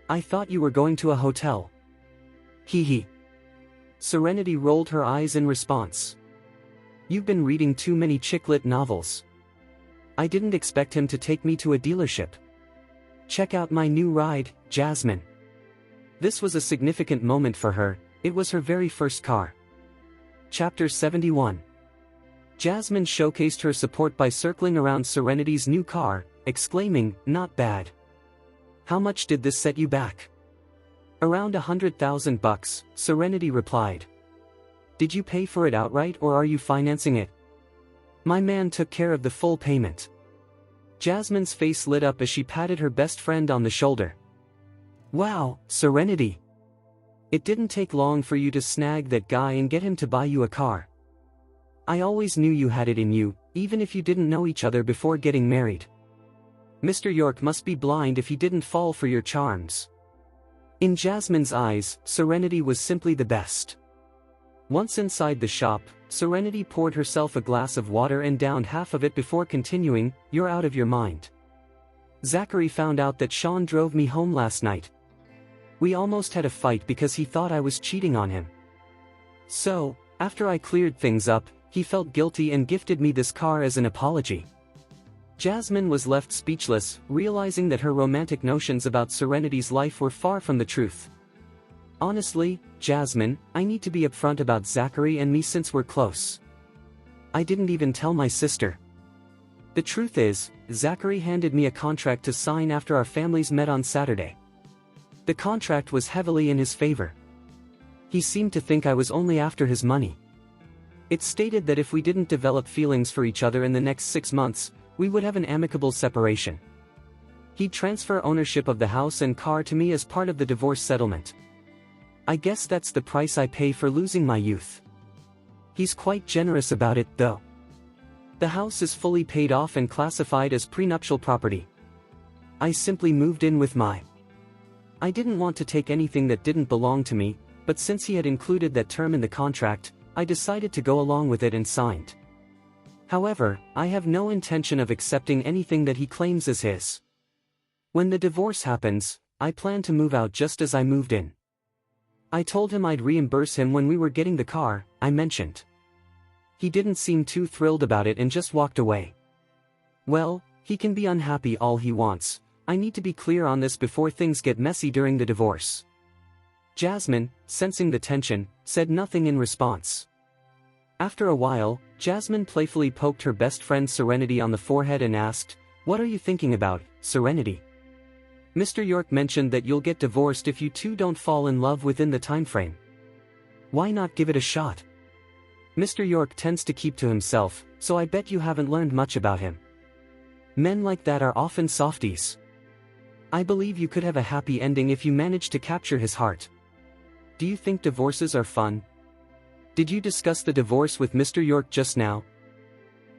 I thought you were going to a hotel. Hee hee. Serenity rolled her eyes in response. You've been reading too many chick-lit novels. I didn't expect him to take me to a dealership. Check out my new ride, Jasmine. This was a significant moment for her, it was her very first car. Chapter 71. Jasmine showcased her support by circling around Serenity's new car, exclaiming, not bad. How much did this set you back? Around $100,000, Serenity replied. Did you pay for it outright or are you financing it? My man took care of the full payment. Jasmine's face lit up as she patted her best friend on the shoulder. Wow, Serenity. It didn't take long for you to snag that guy and get him to buy you a car. I always knew you had it in you, even if you didn't know each other before getting married. Mr. York must be blind if he didn't fall for your charms. In Jasmine's eyes, Serenity was simply the best. Once inside the shop, Serenity poured herself a glass of water and downed half of it before continuing, you're out of your mind. Zachary found out that Sean drove me home last night. We almost had a fight because he thought I was cheating on him. So, after I cleared things up, he felt guilty and gifted me this car as an apology. Jasmine was left speechless, realizing that her romantic notions about Serenity's life were far from the truth. Honestly, Jasmine, I need to be upfront about Zachary and me since we're close. I didn't even tell my sister. The truth is, Zachary handed me a contract to sign after our families met on Saturday. The contract was heavily in his favor. He seemed to think I was only after his money. It stated that if we didn't develop feelings for each other in the next 6 months, we would have an amicable separation. He'd transfer ownership of the house and car to me as part of the divorce settlement. I guess that's the price I pay for losing my youth. He's quite generous about it, though. The house is fully paid off and classified as prenuptial property. I simply moved in with my. I didn't want to take anything that didn't belong to me, but since he had included that term in the contract, I decided to go along with it and signed. However, I have no intention of accepting anything that he claims as his. When the divorce happens, I plan to move out just as I moved in. I told him I'd reimburse him when we were getting the car, I mentioned. He didn't seem too thrilled about it and just walked away. Well, he can be unhappy all he wants, I need to be clear on this before things get messy during the divorce. Jasmine, sensing the tension, said nothing in response. After a while, Jasmine playfully poked her best friend Serenity on the forehead and asked, "What are you thinking about, Serenity? Mr. York mentioned that you'll get divorced if you two don't fall in love within the time frame. Why not give it a shot? Mr. York tends to keep to himself, so I bet you haven't learned much about him. Men like that are often softies. I believe you could have a happy ending if you manage to capture his heart. Do you think divorces are fun? Did you discuss the divorce with Mr. York just now?"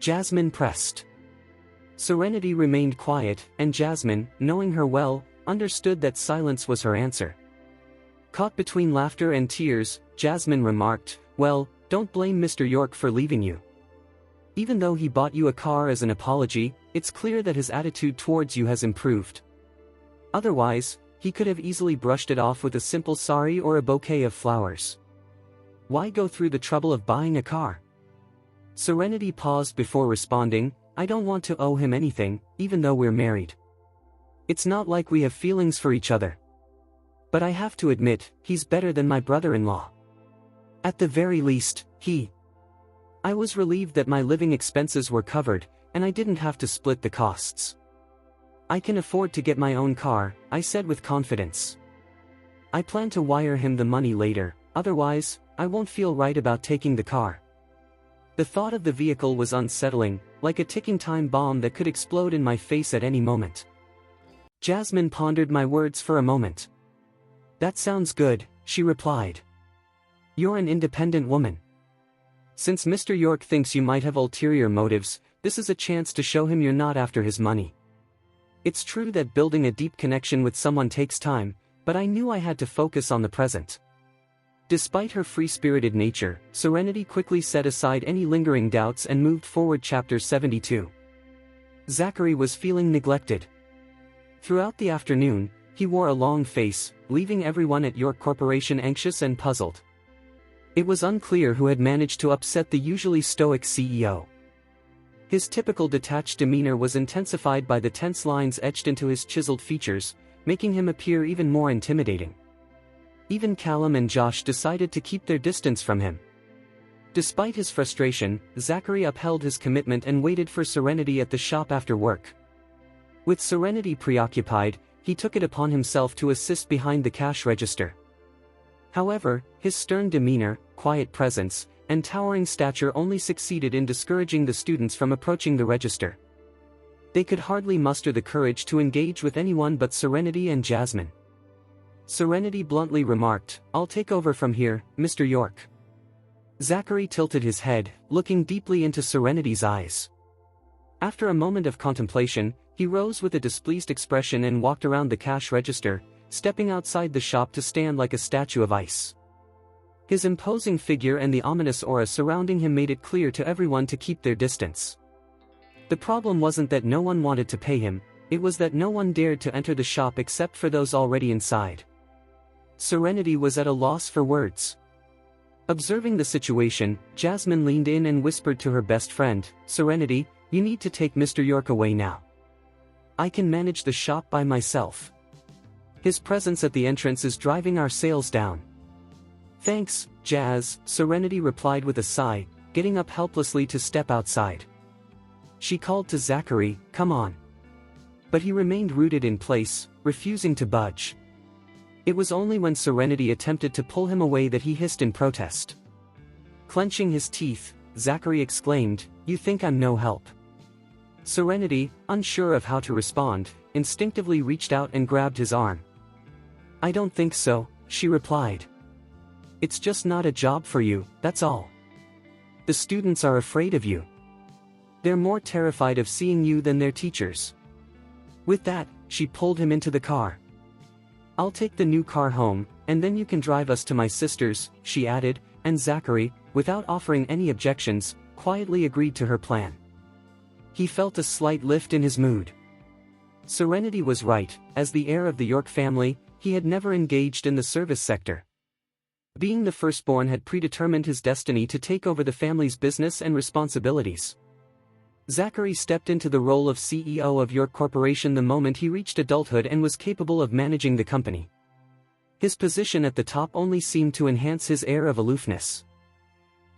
Jasmine pressed. Serenity remained quiet, and Jasmine, knowing her well, understood that silence was her answer. Caught between laughter and tears, Jasmine remarked, "Well, don't blame Mr. York for leaving you. Even though he bought you a car as an apology, it's clear that his attitude towards you has improved. Otherwise, he could have easily brushed it off with a simple sorry or a bouquet of flowers. Why go through the trouble of buying a car?" Serenity paused before responding, "I don't want to owe him anything, even though we're married. It's not like we have feelings for each other. But I have to admit, he's better than my brother-in-law. At the very least, I was relieved that my living expenses were covered, and I didn't have to split the costs. I can afford to get my own car," I said with confidence. "I plan to wire him the money later, otherwise, I won't feel right about taking the car." The thought of the vehicle was unsettling, like a ticking time bomb that could explode in my face at any moment. Jasmine pondered my words for a moment. "That sounds good," she replied. "You're an independent woman. Since Mr. York thinks you might have ulterior motives, this is a chance to show him you're not after his money. It's true that building a deep connection with someone takes time, but I knew I had to focus on the present." Despite her free-spirited nature, Serenity quickly set aside any lingering doubts and moved forward. Chapter 72. Zachary was feeling neglected. Throughout the afternoon, he wore a long face, leaving everyone at York Corporation anxious and puzzled. It was unclear who had managed to upset the usually stoic CEO. His typical detached demeanor was intensified by the tense lines etched into his chiseled features, making him appear even more intimidating. Even Callum and Josh decided to keep their distance from him. Despite his frustration, Zachary upheld his commitment and waited for Serenity at the shop after work. With Serenity preoccupied, he took it upon himself to assist behind the cash register. However, his stern demeanor, quiet presence, and towering stature only succeeded in discouraging the students from approaching the register. They could hardly muster the courage to engage with anyone but Serenity and Jasmine. Serenity bluntly remarked, "I'll take over from here, Mr. York." Zachary tilted his head, looking deeply into Serenity's eyes. After a moment of contemplation, he rose with a displeased expression and walked around the cash register, stepping outside the shop to stand like a statue of ice. His imposing figure and the ominous aura surrounding him made it clear to everyone to keep their distance. The problem wasn't that no one wanted to pay him, it was that no one dared to enter the shop except for those already inside. Serenity was at a loss for words. Observing the situation, Jasmine leaned in and whispered to her best friend, "Serenity, you need to take Mr. York away now. I can manage the shop by myself. His presence at the entrance is driving our sales down." "Thanks, Jazz," Serenity replied with a sigh, getting up helplessly to step outside. She called to Zachary, "Come on." But he remained rooted in place, refusing to budge. It was only when Serenity attempted to pull him away that he hissed in protest. Clenching his teeth, Zachary exclaimed, "You think I'm no help?" Serenity, unsure of how to respond, instinctively reached out and grabbed his arm. "I don't think so," she replied. "It's just not a job for you, that's all. The students are afraid of you. They're more terrified of seeing you than their teachers." With that, she pulled him into the car. "I'll take the new car home, and then you can drive us to my sister's," she added, and Zachary, without offering any objections, quietly agreed to her plan. He felt a slight lift in his mood. Serenity was right, as the heir of the York family, he had never engaged in the service sector. Being the firstborn had predetermined his destiny to take over the family's business and responsibilities. Zachary stepped into the role of CEO of York Corporation the moment he reached adulthood and was capable of managing the company. His position at the top only seemed to enhance his air of aloofness.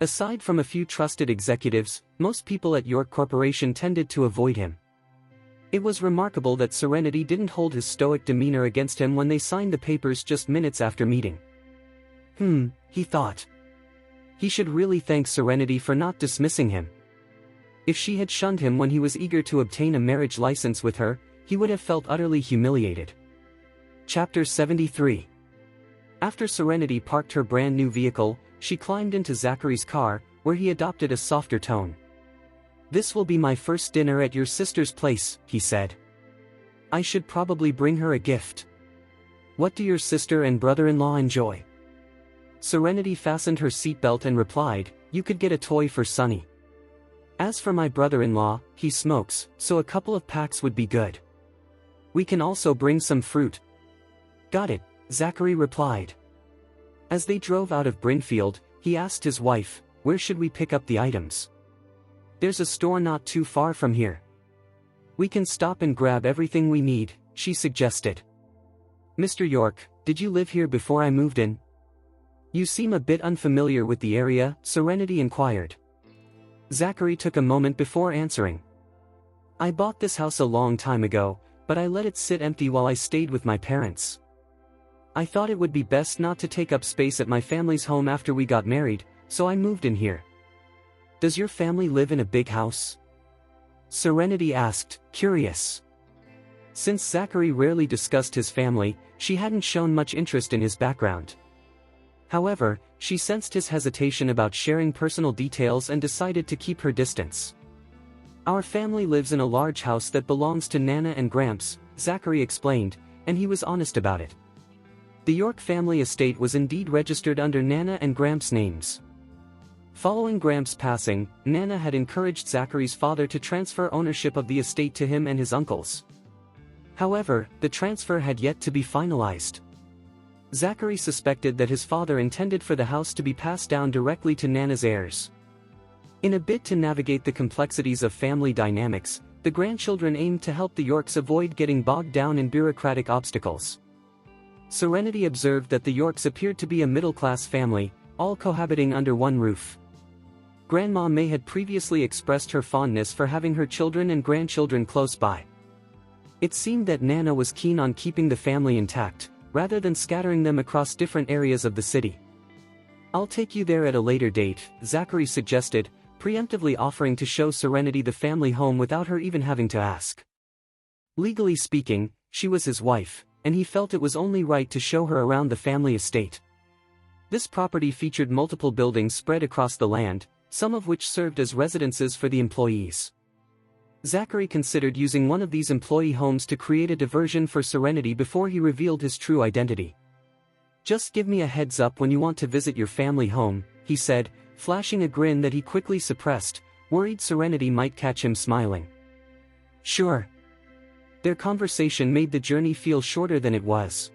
Aside from a few trusted executives, most people at York Corporation tended to avoid him. It was remarkable that Serenity didn't hold his stoic demeanor against him when they signed the papers just minutes after meeting. He thought. He should really thank Serenity for not dismissing him. If she had shunned him when he was eager to obtain a marriage license with her, he would have felt utterly humiliated. Chapter 73. After Serenity parked her brand new vehicle, she climbed into Zachary's car, where he adopted a softer tone. "This will be my first dinner at your sister's place," he said. "I should probably bring her a gift. What do your sister and brother-in-law enjoy?" Serenity fastened her seatbelt and replied, "You could get a toy for Sonny. As for my brother-in-law, he smokes, so a couple of packs would be good. We can also bring some fruit." "Got it," Zachary replied. As they drove out of Brinfield, he asked his wife, "Where should we pick up the items?" "There's a store not too far from here. We can stop and grab everything we need," she suggested. "Mr. York, did you live here before I moved in?" "You seem a bit unfamiliar with the area," Serenity inquired. Zachary took a moment before answering. "I bought this house a long time ago, but I let it sit empty while I stayed with my parents. I thought it would be best not to take up space at my family's home after we got married, so I moved in here." "Does your family live in a big house?" Serenity asked, curious. Since Zachary rarely discussed his family, she hadn't shown much interest in his background. However, she sensed his hesitation about sharing personal details and decided to keep her distance. "Our family lives in a large house that belongs to Nana and Gramps," Zachary explained, and he was honest about it. The York family estate was indeed registered under Nana and Gramps' names. Following Gramps' passing, Nana had encouraged Zachary's father to transfer ownership of the estate to him and his uncles. However, the transfer had yet to be finalized. Zachary suspected that his father intended for the house to be passed down directly to Nana's heirs. In a bid to navigate the complexities of family dynamics, the grandchildren aimed to help the Yorks avoid getting bogged down in bureaucratic obstacles. Serenity observed that the Yorks appeared to be a middle-class family, all cohabiting under one roof. Grandma May had previously expressed her fondness for having her children and grandchildren close by. It seemed that Nana was keen on keeping the family intact, rather than scattering them across different areas of the city. "I'll take you there at a later date," Zachary suggested, preemptively offering to show Serenity the family home without her even having to ask. Legally speaking, she was his wife, and he felt it was only right to show her around the family estate. This property featured multiple buildings spread across the land, some of which served as residences for the employees. Zachary considered using one of these employee homes to create a diversion for Serenity before he revealed his true identity. "Just give me a heads up when you want to visit your family home," he said, flashing a grin that he quickly suppressed, worried Serenity might catch him smiling. "Sure." Their conversation made the journey feel shorter than it was.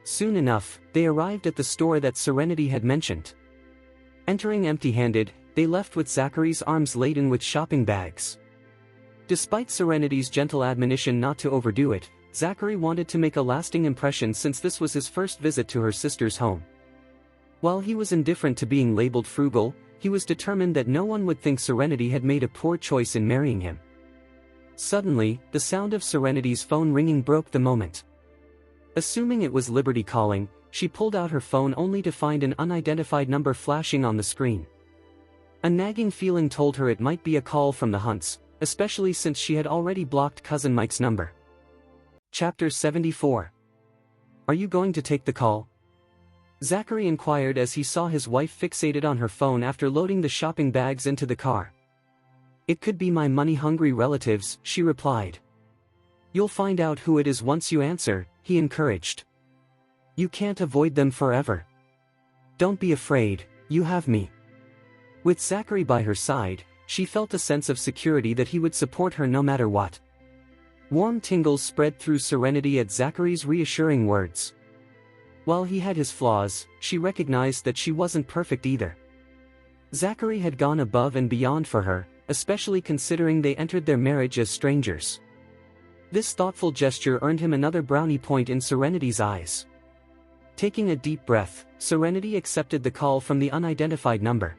Soon enough, they arrived at the store that Serenity had mentioned. Entering empty-handed, they left with Zachary's arms laden with shopping bags. Despite Serenity's gentle admonition not to overdo it, Zachary wanted to make a lasting impression since this was his first visit to her sister's home. While he was indifferent to being labeled frugal, he was determined that no one would think Serenity had made a poor choice in marrying him. Suddenly, the sound of Serenity's phone ringing broke the moment. Assuming it was Liberty calling, she pulled out her phone only to find an unidentified number flashing on the screen. A nagging feeling told her it might be a call from the Hunts, especially since she had already blocked Cousin Mike's number. Chapter 74. "Are you going to take the call?" Zachary inquired as he saw his wife fixated on her phone after loading the shopping bags into the car. "It could be my money-hungry relatives," she replied. "You'll find out who it is once you answer," he encouraged. "You can't avoid them forever. Don't be afraid, you have me." With Zachary by her side, she felt a sense of security that he would support her no matter what. Warm tingles spread through Serenity at Zachary's reassuring words. While he had his flaws, she recognized that she wasn't perfect either. Zachary had gone above and beyond for her, especially considering they entered their marriage as strangers. This thoughtful gesture earned him another brownie point in Serenity's eyes. Taking a deep breath, Serenity accepted the call from the unidentified number.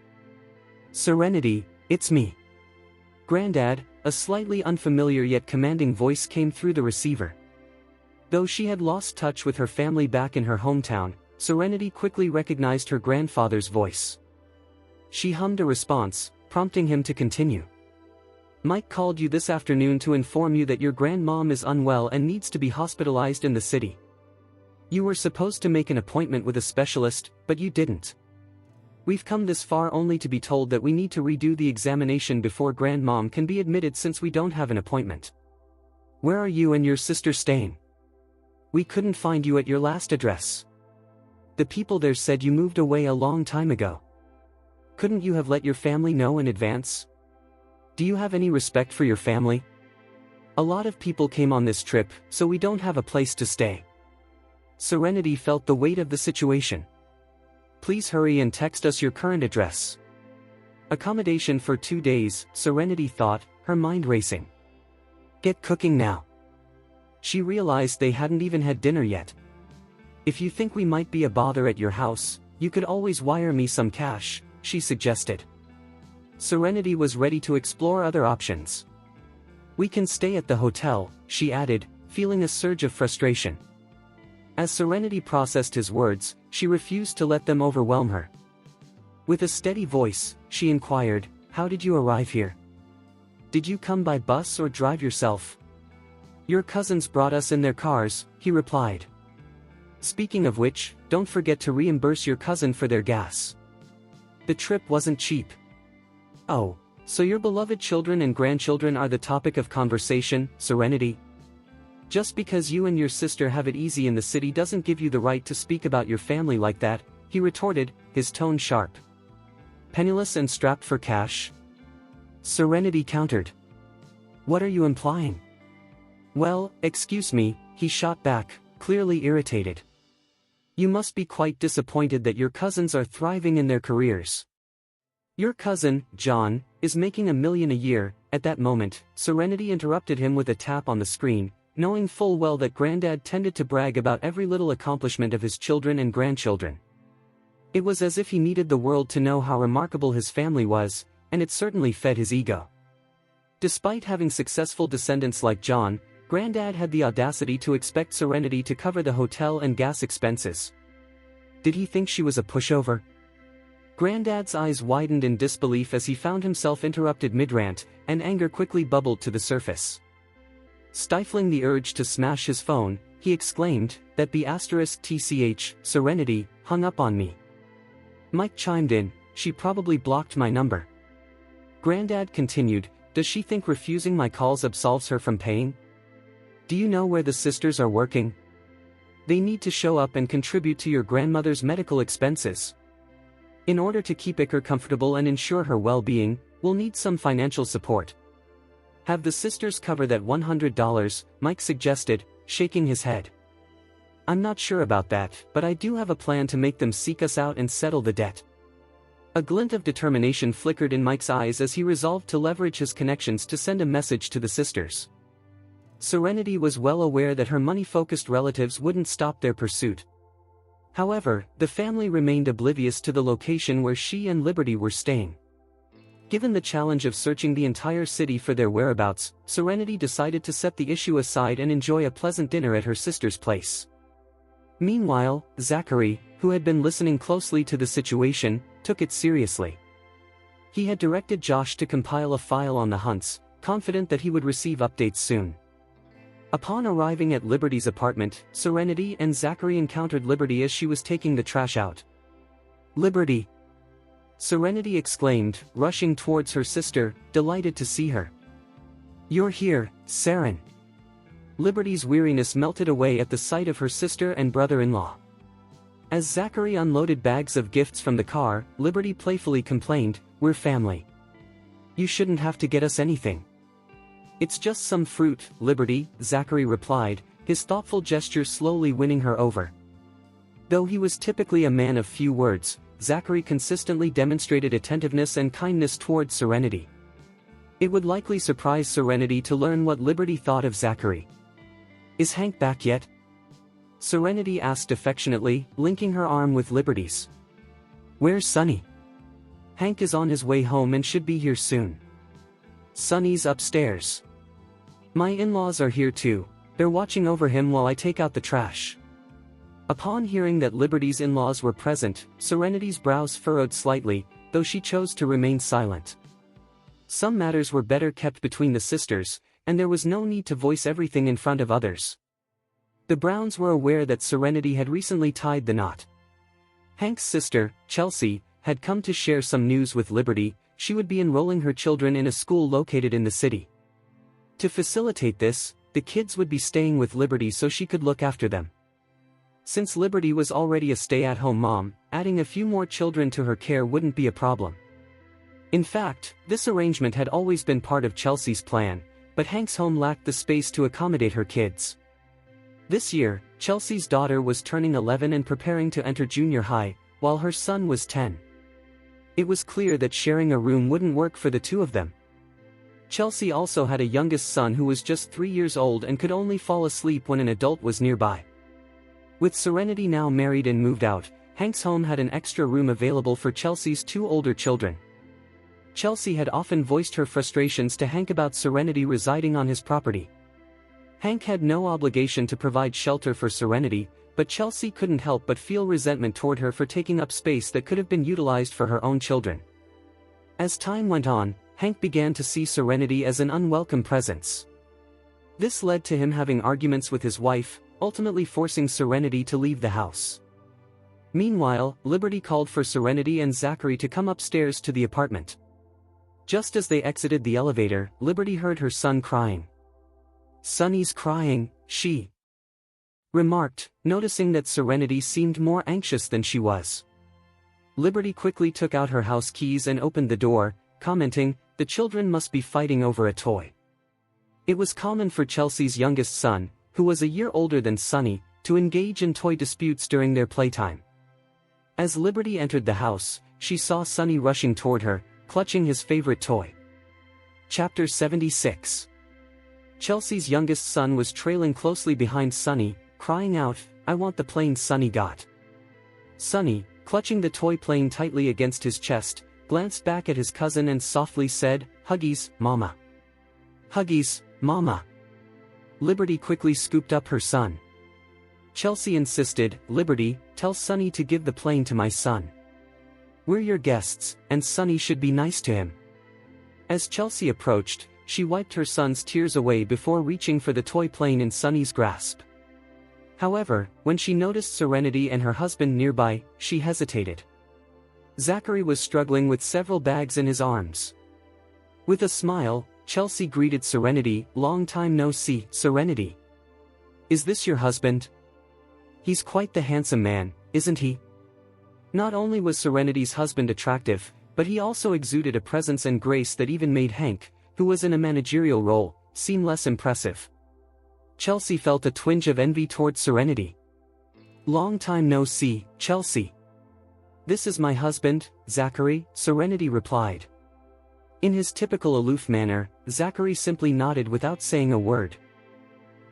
Serenity, it's me. Granddad, a slightly unfamiliar yet commanding voice came through the receiver. Though she had lost touch with her family back in her hometown, Serenity quickly recognized her grandfather's voice. She hummed a response, prompting him to continue. Mike called you this afternoon to inform you that your grandmom is unwell and needs to be hospitalized in the city. You were supposed to make an appointment with a specialist, but you didn't. We've come this far only to be told that we need to redo the examination before grandmom can be admitted since we don't have an appointment. Where are you and your sister staying? We couldn't find you at your last address. The people there said you moved away a long time ago. Couldn't you have let your family know in advance? Do you have any respect for your family? A lot of people came on this trip, so we don't have a place to stay. Serenity felt the weight of the situation. Please hurry and text us your current address. Accommodation for 2 days, Serenity thought, her mind racing. Get cooking now. She realized they hadn't even had dinner yet. If you think we might be a bother at your house, you could always wire me some cash, she suggested. Serenity was ready to explore other options. We can stay at the hotel, she added, feeling a surge of frustration. As Serenity processed his words, she refused to let them overwhelm her. With a steady voice, she inquired, "How did you arrive here? Did you come by bus or drive yourself?" "Your cousins brought us in their cars," he replied. "Speaking of which, don't forget to reimburse your cousin for their gas. The trip wasn't cheap." "Oh, so your beloved children and grandchildren are the topic of conversation, Serenity? Just because you and your sister have it easy in the city doesn't give you the right to speak about your family like that," he retorted, his tone sharp. "Penniless and strapped for cash?" Serenity countered. "What are you implying?" "Well, excuse me," he shot back, clearly irritated. "You must be quite disappointed that your cousins are thriving in their careers. Your cousin, John, is making $1 million a year." At that moment, Serenity interrupted him with a tap on the screen, knowing full well that Granddad tended to brag about every little accomplishment of his children and grandchildren. It was as if he needed the world to know how remarkable his family was, and it certainly fed his ego. Despite having successful descendants like John, Granddad had the audacity to expect Serenity to cover the hotel and gas expenses. Did he think she was a pushover? Granddad's eyes widened in disbelief as he found himself interrupted mid-rant, and anger quickly bubbled to the surface. Stifling the urge to smash his phone, he exclaimed, "That *TCH, Serenity, hung up on me." Mike chimed in, "She probably blocked my number." Granddad continued, "Does she think refusing my calls absolves her from paying? Do you know where the sisters are working? They need to show up and contribute to your grandmother's medical expenses. In order to keep Iker comfortable and ensure her well-being, we'll need some financial support. Have the sisters cover that $100, Mike suggested, shaking his head. I'm not sure about that, but I do have a plan to make them seek us out and settle the debt. A glint of determination flickered in Mike's eyes as he resolved to leverage his connections to send a message to the sisters. Serenity was well aware that her money-focused relatives wouldn't stop their pursuit. However, the family remained oblivious to the location where she and Liberty were staying. Given the challenge of searching the entire city for their whereabouts, Serenity decided to set the issue aside and enjoy a pleasant dinner at her sister's place. Meanwhile, Zachary, who had been listening closely to the situation, took it seriously. He had directed Josh to compile a file on the hunts, confident that he would receive updates soon. Upon arriving at Liberty's apartment, Serenity and Zachary encountered Liberty as she was taking the trash out. "Liberty!" Serenity exclaimed, rushing towards her sister, delighted to see her. "You're here, Seren." Liberty's weariness melted away at the sight of her sister and brother-in-law. As Zachary unloaded bags of gifts from the car, Liberty playfully complained, "We're family. You shouldn't have to get us anything." "It's just some fruit, Liberty," Zachary replied, his thoughtful gesture slowly winning her over. Though he was typically a man of few words, Zachary consistently demonstrated attentiveness and kindness towards Serenity. It would likely surprise Serenity to learn what Liberty thought of Zachary. "Is Hank back yet?" Serenity asked affectionately, linking her arm with Liberty's. "Where's Sonny?" Hank is on his way home and should be here soon. Sonny's upstairs. My in-laws are here too, they're watching over him while I take out the trash. Upon hearing that Liberty's in-laws were present, Serenity's brows furrowed slightly, though she chose to remain silent. Some matters were better kept between the sisters, and there was no need to voice everything in front of others. The Browns were aware that Serenity had recently tied the knot. Hank's sister, Chelsea, had come to share some news with Liberty. She would be enrolling her children in a school located in the city. To facilitate this, the kids would be staying with Liberty so she could look after them. Since Liberty was already a stay-at-home mom, adding a few more children to her care wouldn't be a problem. In fact, this arrangement had always been part of Chelsea's plan, but Hank's home lacked the space to accommodate her kids. This year, Chelsea's daughter was turning 11 and preparing to enter junior high, while her son was 10. It was clear that sharing a room wouldn't work for the two of them. Chelsea also had a youngest son who was just 3 years old and could only fall asleep when an adult was nearby. With Serenity now married and moved out, Hank's home had an extra room available for Chelsea's 2 older children. Chelsea had often voiced her frustrations to Hank about Serenity residing on his property. Hank had no obligation to provide shelter for Serenity, but Chelsea couldn't help but feel resentment toward her for taking up space that could have been utilized for her own children. As time went on, Hank began to see Serenity as an unwelcome presence. This led to him having arguments with his wife, ultimately forcing Serenity to leave the house. Meanwhile, Liberty called for Serenity and Zachary to come upstairs to the apartment. Just as they exited the elevator, Liberty heard her son crying. "Sonny's crying," she remarked, noticing that Serenity seemed more anxious than she was. Liberty quickly took out her house keys and opened the door, commenting, "The children must be fighting over a toy." It was common for Chelsea's youngest son, who was a year older than Sonny, to engage in toy disputes during their playtime. As Liberty entered the house, she saw Sonny rushing toward her, clutching his favorite toy. Chapter 76. Chelsea's youngest son was trailing closely behind Sonny, crying out, "I want the plane Sonny got." Sonny, clutching the toy plane tightly against his chest, glanced back at his cousin and softly said, "Huggies, Mama." "Huggies, Mama." Liberty quickly scooped up her son. Chelsea insisted, "Liberty, tell Sonny to give the plane to my son. We're your guests, and Sonny should be nice to him." As Chelsea approached, she wiped her son's tears away before reaching for the toy plane in Sonny's grasp. However, when she noticed Serenity and her husband nearby, she hesitated. Zachary was struggling with several bags in his arms. With a smile, Chelsea greeted Serenity, "Long time no see, Serenity. Is this your husband? He's quite the handsome man, isn't he?" Not only was Serenity's husband attractive, but he also exuded a presence and grace that even made Hank, who was in a managerial role, seem less impressive. Chelsea felt a twinge of envy toward Serenity. "Long time no see, Chelsea." "This is my husband, Zachary," Serenity replied. In his typical aloof manner, Zachary simply nodded without saying a word.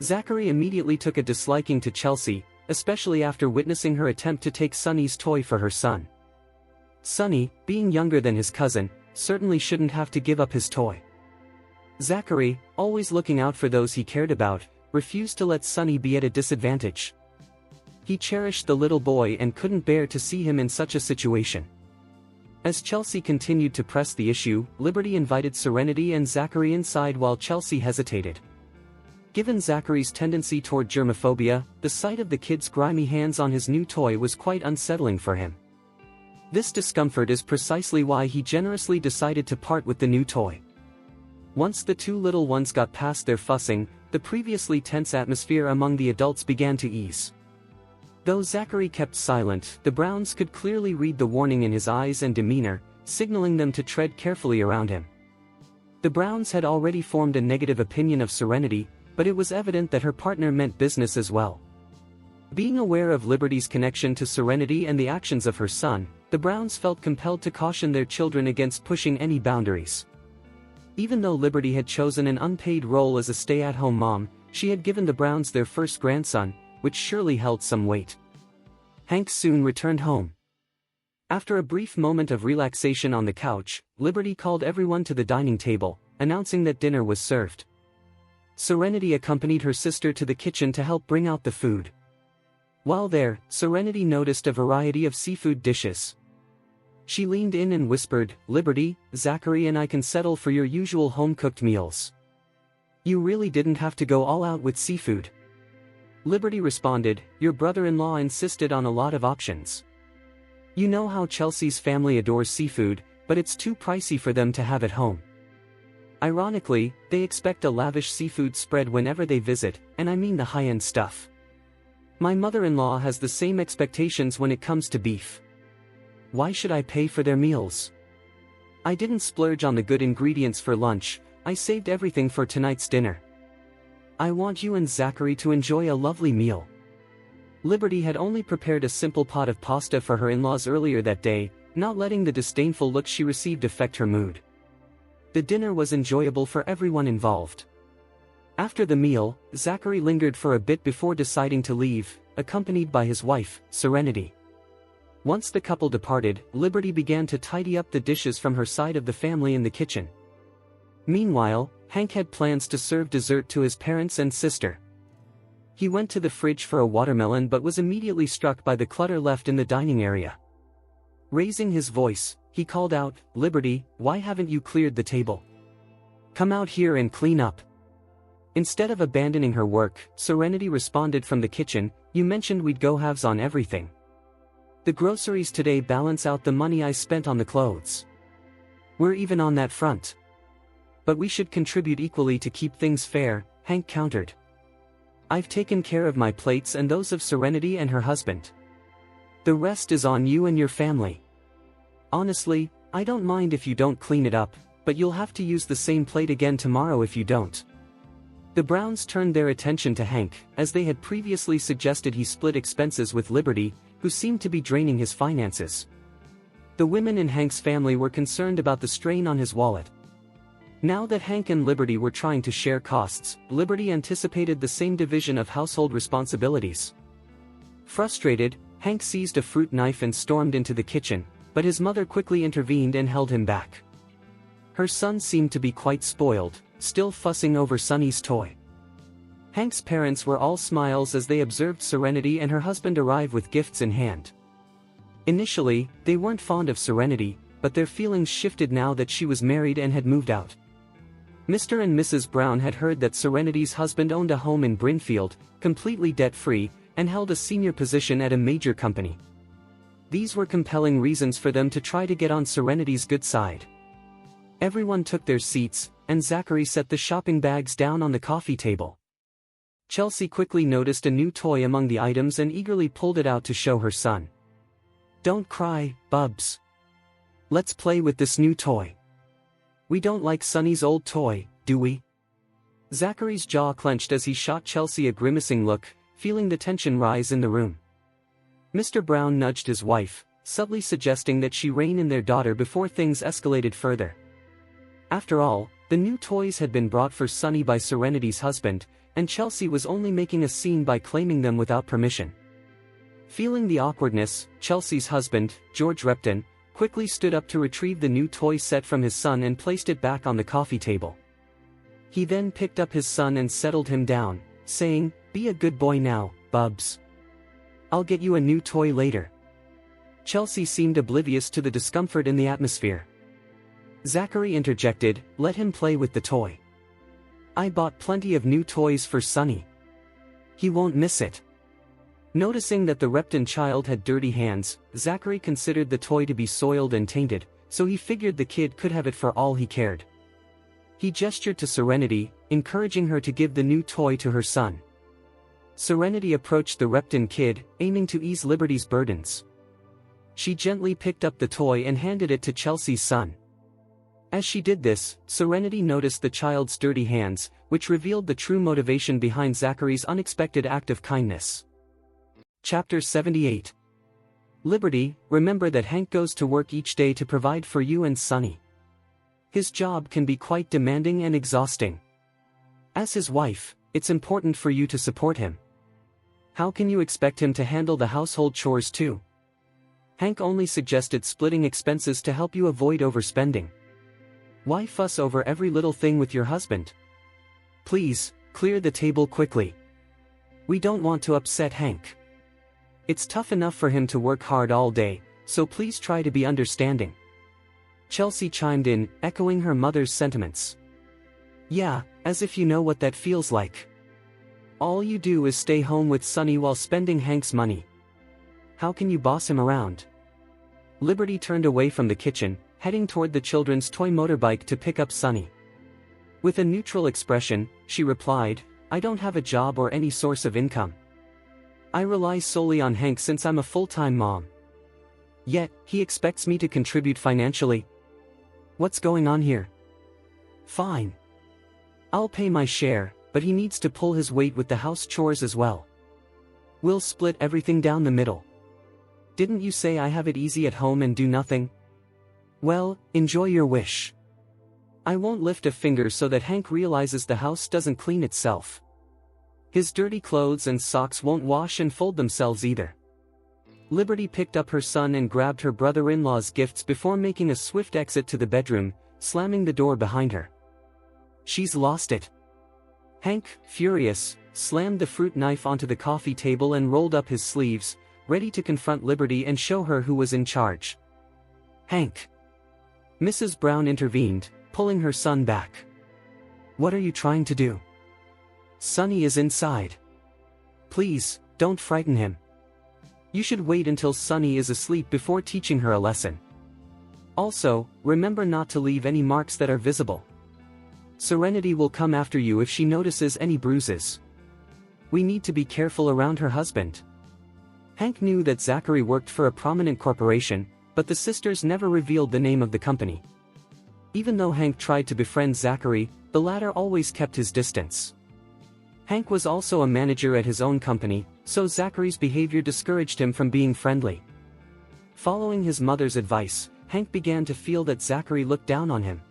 Zachary immediately took a disliking to Chelsea, especially after witnessing her attempt to take Sonny's toy for her son. Sonny, being younger than his cousin, certainly shouldn't have to give up his toy. Zachary, always looking out for those he cared about, refused to let Sonny be at a disadvantage. He cherished the little boy and couldn't bear to see him in such a situation. As Chelsea continued to press the issue, Liberty invited Serenity and Zachary inside while Chelsea hesitated. Given Zachary's tendency toward germophobia, the sight of the kid's grimy hands on his new toy was quite unsettling for him. This discomfort is precisely why he generously decided to part with the new toy. Once the two little ones got past their fussing, the previously tense atmosphere among the adults began to ease. Though Zachary kept silent, the Browns could clearly read the warning in his eyes and demeanor, signaling them to tread carefully around him. The Browns had already formed a negative opinion of Serenity, but it was evident that her partner meant business as well. Being aware of Liberty's connection to Serenity and the actions of her son, the Browns felt compelled to caution their children against pushing any boundaries. Even though Liberty had chosen an unpaid role as a stay-at-home mom, she had given the Browns their first grandson, which surely held some weight. Hank soon returned home. After a brief moment of relaxation on the couch, Liberty called everyone to the dining table, announcing that dinner was served. Serenity accompanied her sister to the kitchen to help bring out the food. While there, Serenity noticed a variety of seafood dishes. She leaned in and whispered, "Liberty, Zachary and I can settle for your usual home-cooked meals. You really didn't have to go all out with seafood." Liberty responded, "Your brother-in-law insisted on a lot of options. You know how Chelsea's family adores seafood, but it's too pricey for them to have at home. Ironically, they expect a lavish seafood spread whenever they visit, and I mean the high-end stuff. My mother-in-law has the same expectations when it comes to beef. Why should I pay for their meals? I didn't splurge on the good ingredients for lunch, I saved everything for tonight's dinner. I want you and Zachary to enjoy a lovely meal." Liberty had only prepared a simple pot of pasta for her in-laws earlier that day, not letting the disdainful look she received affect her mood. The dinner was enjoyable for everyone involved. After the meal, Zachary lingered for a bit before deciding to leave, accompanied by his wife, Serenity. Once the couple departed, Liberty began to tidy up the dishes from her side of the family in the kitchen. Meanwhile, Hank had plans to serve dessert to his parents and sister. He went to the fridge for a watermelon but was immediately struck by the clutter left in the dining area. Raising his voice, he called out, "Liberty, why haven't you cleared the table? Come out here and clean up." Instead of abandoning her work, Serenity responded from the kitchen, "You mentioned we'd go halves on everything. The groceries today balance out the money I spent on the clothes. We're even on that front. But we should contribute equally to keep things fair," Hank countered. "I've taken care of my plates and those of Serenity and her husband. The rest is on you and your family. Honestly, I don't mind if you don't clean it up, but you'll have to use the same plate again tomorrow if you don't." The Browns turned their attention to Hank, as they had previously suggested he split expenses with Liberty, who seemed to be draining his finances. The women in Hank's family were concerned about the strain on his wallet. Now that Hank and Liberty were trying to share costs, Liberty anticipated the same division of household responsibilities. Frustrated, Hank seized a fruit knife and stormed into the kitchen, but his mother quickly intervened and held him back. Her son seemed to be quite spoiled, still fussing over Sonny's toy. Hank's parents were all smiles as they observed Serenity and her husband arrive with gifts in hand. Initially, they weren't fond of Serenity, but their feelings shifted now that she was married and had moved out. Mr. and Mrs. Brown had heard that Serenity's husband owned a home in Brinfield, completely debt-free, and held a senior position at a major company. These were compelling reasons for them to try to get on Serenity's good side. Everyone took their seats, and Zachary set the shopping bags down on the coffee table. Chelsea quickly noticed a new toy among the items and eagerly pulled it out to show her son. "Don't cry, Bubs. Let's play with this new toy. We don't like Sonny's old toy, do we?" Zachary's jaw clenched as he shot Chelsea a grimacing look, feeling the tension rise in the room. Mr. Brown nudged his wife, subtly suggesting that she rein in their daughter before things escalated further. After all, the new toys had been brought for Sonny by Serenity's husband, and Chelsea was only making a scene by claiming them without permission. Feeling the awkwardness, Chelsea's husband, George Repton, quickly stood up to retrieve the new toy set from his son and placed it back on the coffee table. He then picked up his son and settled him down, saying, "Be a good boy now, Bubs. I'll get you a new toy later." Chelsea seemed oblivious to the discomfort in the atmosphere. Zachary interjected, "Let him play with the toy. I bought plenty of new toys for Sonny. He won't miss it." Noticing that the Repton child had dirty hands, Zachary considered the toy to be soiled and tainted, so he figured the kid could have it for all he cared. He gestured to Serenity, encouraging her to give the new toy to her son. Serenity approached the Repton kid, aiming to ease Liberty's burdens. She gently picked up the toy and handed it to Chelsea's son. As she did this, Serenity noticed the child's dirty hands, which revealed the true motivation behind Zachary's unexpected act of kindness. Chapter 78. Liberty, remember that Hank goes to work each day to provide for you and Sonny. His job can be quite demanding and exhausting. As his wife, it's important for you to support him. How can you expect him to handle the household chores too? Hank only suggested splitting expenses to help you avoid overspending. Why fuss over every little thing with your husband? Please, clear the table quickly. We don't want to upset Hank. It's tough enough for him to work hard all day, so please try to be understanding. Chelsea chimed in, echoing her mother's sentiments. Yeah, as if you know what that feels like. All you do is stay home with Sonny while spending Hank's money. How can you boss him around? Liberty turned away from the kitchen, heading toward the children's toy motorbike to pick up Sonny. With a neutral expression, she replied, I don't have a job or any source of income. I rely solely on Hank since I'm a full-time mom. Yet, he expects me to contribute financially. What's going on here? Fine. I'll pay my share, but he needs to pull his weight with the house chores as well. We'll split everything down the middle. Didn't you say I have it easy at home and do nothing? Well, enjoy your wish. I won't lift a finger so that Hank realizes the house doesn't clean itself. His dirty clothes and socks won't wash and fold themselves either. Liberty picked up her son and grabbed her brother-in-law's gifts before making a swift exit to the bedroom, slamming the door behind her. She's lost it. Hank, furious, slammed the fruit knife onto the coffee table and rolled up his sleeves, ready to confront Liberty and show her who was in charge. Hank. Mrs. Brown intervened, pulling her son back. What are you trying to do? Sonny is inside. Please, don't frighten him. You should wait until Sonny is asleep before teaching her a lesson. Also, remember not to leave any marks that are visible. Serenity will come after you if she notices any bruises. We need to be careful around her husband. Hank knew that Zachary worked for a prominent corporation, but the sisters never revealed the name of the company. Even though Hank tried to befriend Zachary, the latter always kept his distance. Hank was also a manager at his own company, so Zachary's behavior discouraged him from being friendly. Following his mother's advice, Hank began to feel that Zachary looked down on him.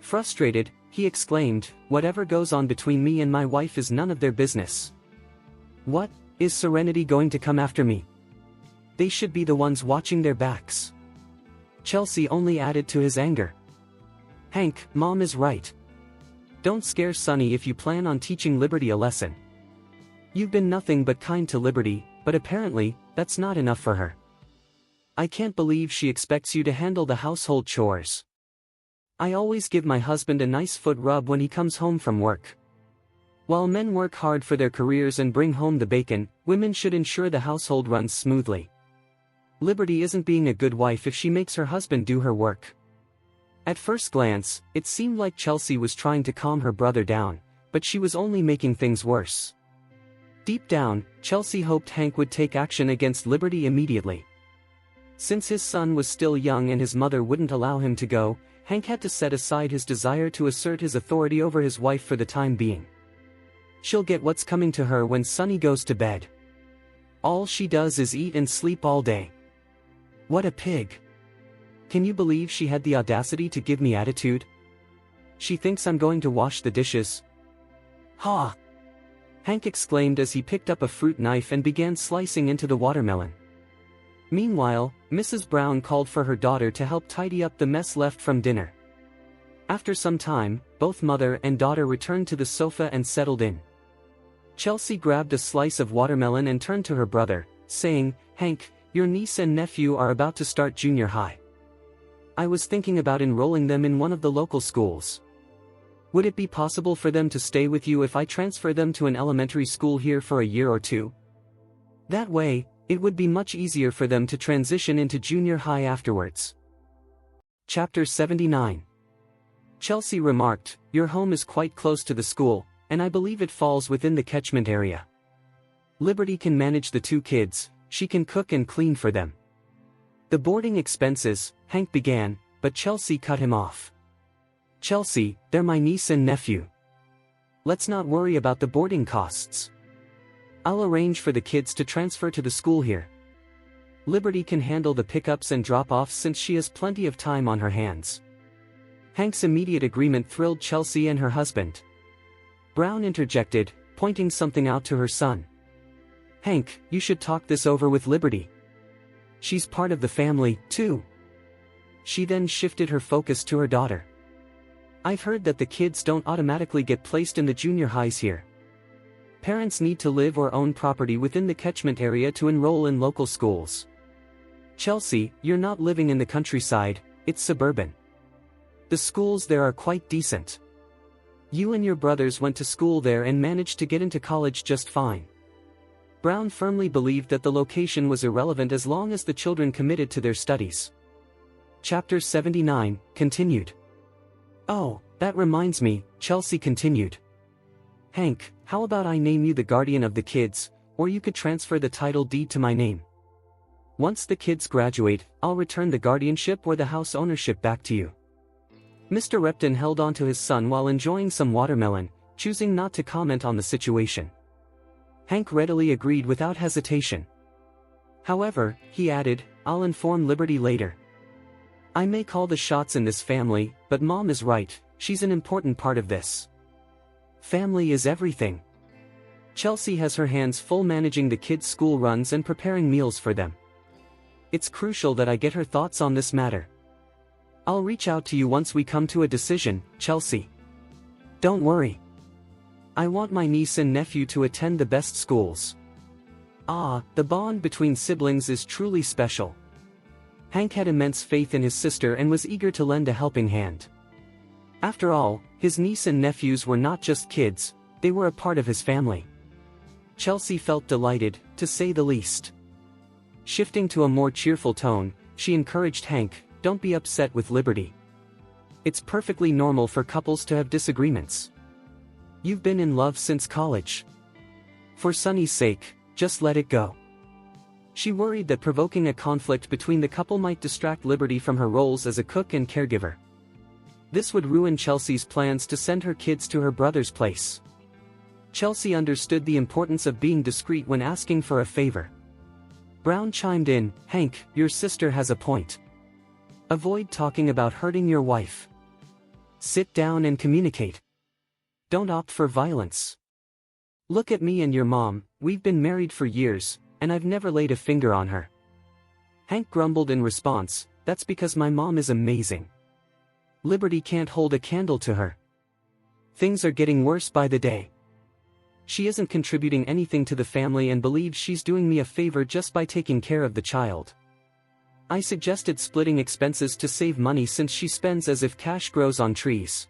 Frustrated, he exclaimed, "Whatever goes on between me and my wife is none of their business." What, is Serenity going to come after me? They should be the ones watching their backs. Chelsea only added to his anger. Hank, Mom is right. Don't scare Sonny if you plan on teaching Liberty a lesson. You've been nothing but kind to Liberty, but apparently, that's not enough for her. I can't believe she expects you to handle the household chores. I always give my husband a nice foot rub when he comes home from work. While men work hard for their careers and bring home the bacon, women should ensure the household runs smoothly. Liberty isn't being a good wife if she makes her husband do her work. At first glance, it seemed like Chelsea was trying to calm her brother down, but she was only making things worse. Deep down, Chelsea hoped Hank would take action against Liberty immediately. Since his son was still young and his mother wouldn't allow him to go, Hank had to set aside his desire to assert his authority over his wife for the time being. She'll get what's coming to her when Sonny goes to bed. All she does is eat and sleep all day. What a pig. Can you believe she had the audacity to give me attitude? She thinks I'm going to wash the dishes. Ha! Hank exclaimed as he picked up a fruit knife and began slicing into the watermelon. Meanwhile, Mrs. Brown called for her daughter to help tidy up the mess left from dinner. After some time, both mother and daughter returned to the sofa and settled in. Chelsea grabbed a slice of watermelon and turned to her brother, saying, "Hank, your niece and nephew are about to start junior high. I was thinking about enrolling them in one of the local schools. Would it be possible for them to stay with you if I transfer them to an elementary school here for a year or two? That way, it would be much easier for them to transition into junior high afterwards." Chapter 79. Chelsea remarked, "Your home is quite close to the school, and I believe it falls within the catchment area. Liberty can manage the two kids, she can cook and clean for them." "The boarding expenses," Hank began, but Chelsea cut him off. "Chelsea, they're my niece and nephew. Let's not worry about the boarding costs. I'll arrange for the kids to transfer to the school here. Liberty can handle the pickups and drop-offs since she has plenty of time on her hands." Hank's immediate agreement thrilled Chelsea and her husband. Brown interjected, pointing something out to her son. "Hank, you should talk this over with Liberty. She's part of the family, too. She then shifted her focus to her daughter. I've heard that the kids don't automatically get placed in the junior highs here. Parents need to live or own property within the catchment area to enroll in local schools. Chelsea, you're not living in the countryside, it's suburban. The schools there are quite decent. You and your brothers went to school there and managed to get into college just fine. Brown firmly believed that the location was irrelevant as long as the children committed to their studies. Chapter 79, continued. Oh, that reminds me, Chelsea continued. Hank, how about I name you the guardian of the kids, or you could transfer the title deed to my name. Once the kids graduate, I'll return the guardianship or the house ownership back to you. Mr. Repton held on to his son while enjoying some watermelon, choosing not to comment on the situation. Hank readily agreed without hesitation. However, he added, I'll inform Liberty later. I may call the shots in this family, but Mom is right, she's an important part of this. Family is everything. Chelsea has her hands full managing the kids' school runs and preparing meals for them. It's crucial that I get her thoughts on this matter. I'll reach out to you once we come to a decision, Chelsea. Don't worry. I want my niece and nephew to attend the best schools. Ah, the bond between siblings is truly special. Hank had immense faith in his sister and was eager to lend a helping hand. After all, his niece and nephews were not just kids, they were a part of his family. Chelsea felt delighted, to say the least. Shifting to a more cheerful tone, she encouraged Hank, don't be upset with Liberty. It's perfectly normal for couples to have disagreements. You've been in love since college. For Sunny's sake, just let it go. She worried that provoking a conflict between the couple might distract Liberty from her roles as a cook and caregiver. This would ruin Chelsea's plans to send her kids to her brother's place. Chelsea understood the importance of being discreet when asking for a favor. Brown chimed in, Hank, your sister has a point. Avoid talking about hurting your wife. Sit down and communicate. Don't opt for violence. Look at me and your mom, we've been married for years, and I've never laid a finger on her. Hank grumbled in response, that's because my mom is amazing. Liberty can't hold a candle to her. Things are getting worse by the day. She isn't contributing anything to the family and believes she's doing me a favor just by taking care of the child. I suggested splitting expenses to save money since she spends as if cash grows on trees.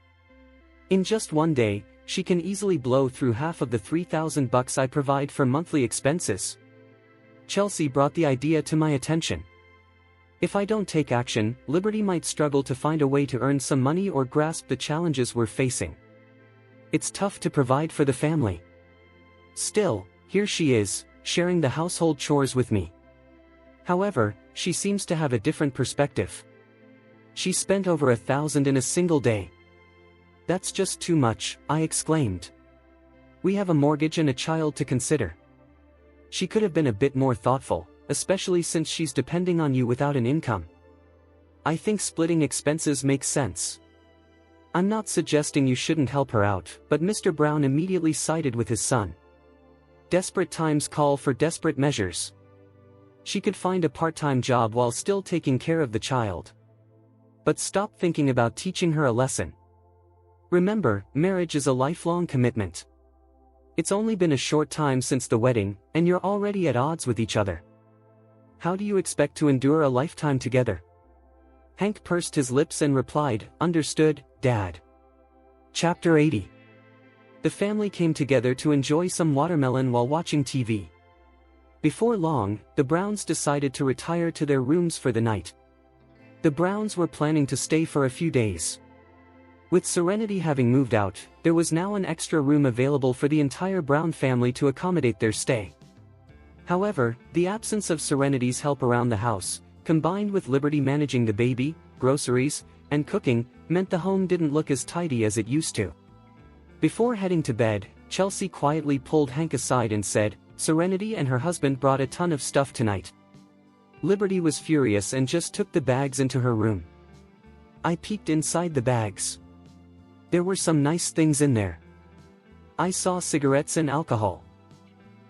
In just one day, she can easily blow through half of the $3,000 I provide for monthly expenses. Chelsea brought the idea to my attention. If I don't take action, Liberty might struggle to find a way to earn some money or grasp the challenges we're facing. It's tough to provide for the family. Still, here she is, sharing the household chores with me. However, she seems to have a different perspective. She spent over $1,000 in a single day. That's just too much, I exclaimed. We have a mortgage and a child to consider. She could have been a bit more thoughtful, especially since she's depending on you without an income. I think splitting expenses makes sense. I'm not suggesting you shouldn't help her out, but Mr. Brown immediately sided with his son. Desperate times call for desperate measures. She could find a part-time job while still taking care of the child. But stop thinking about teaching her a lesson. Remember, marriage is a lifelong commitment. It's only been a short time since the wedding, and you're already at odds with each other. How do you expect to endure a lifetime together? Hank pursed his lips and replied, Understood, Dad. Chapter 80. The family came together to enjoy some watermelon while watching TV. Before long, the Browns decided to retire to their rooms for the night. The Browns were planning to stay for a few days. With Serenity having moved out, there was now an extra room available for the entire Brown family to accommodate their stay. However, the absence of Serenity's help around the house, combined with Liberty managing the baby, groceries, and cooking, meant the home didn't look as tidy as it used to. Before heading to bed, Chelsea quietly pulled Hank aside and said, Serenity and her husband brought a ton of stuff tonight. Liberty was furious and just took the bags into her room. I peeked inside the bags. There were some nice things in there. I saw cigarettes and alcohol.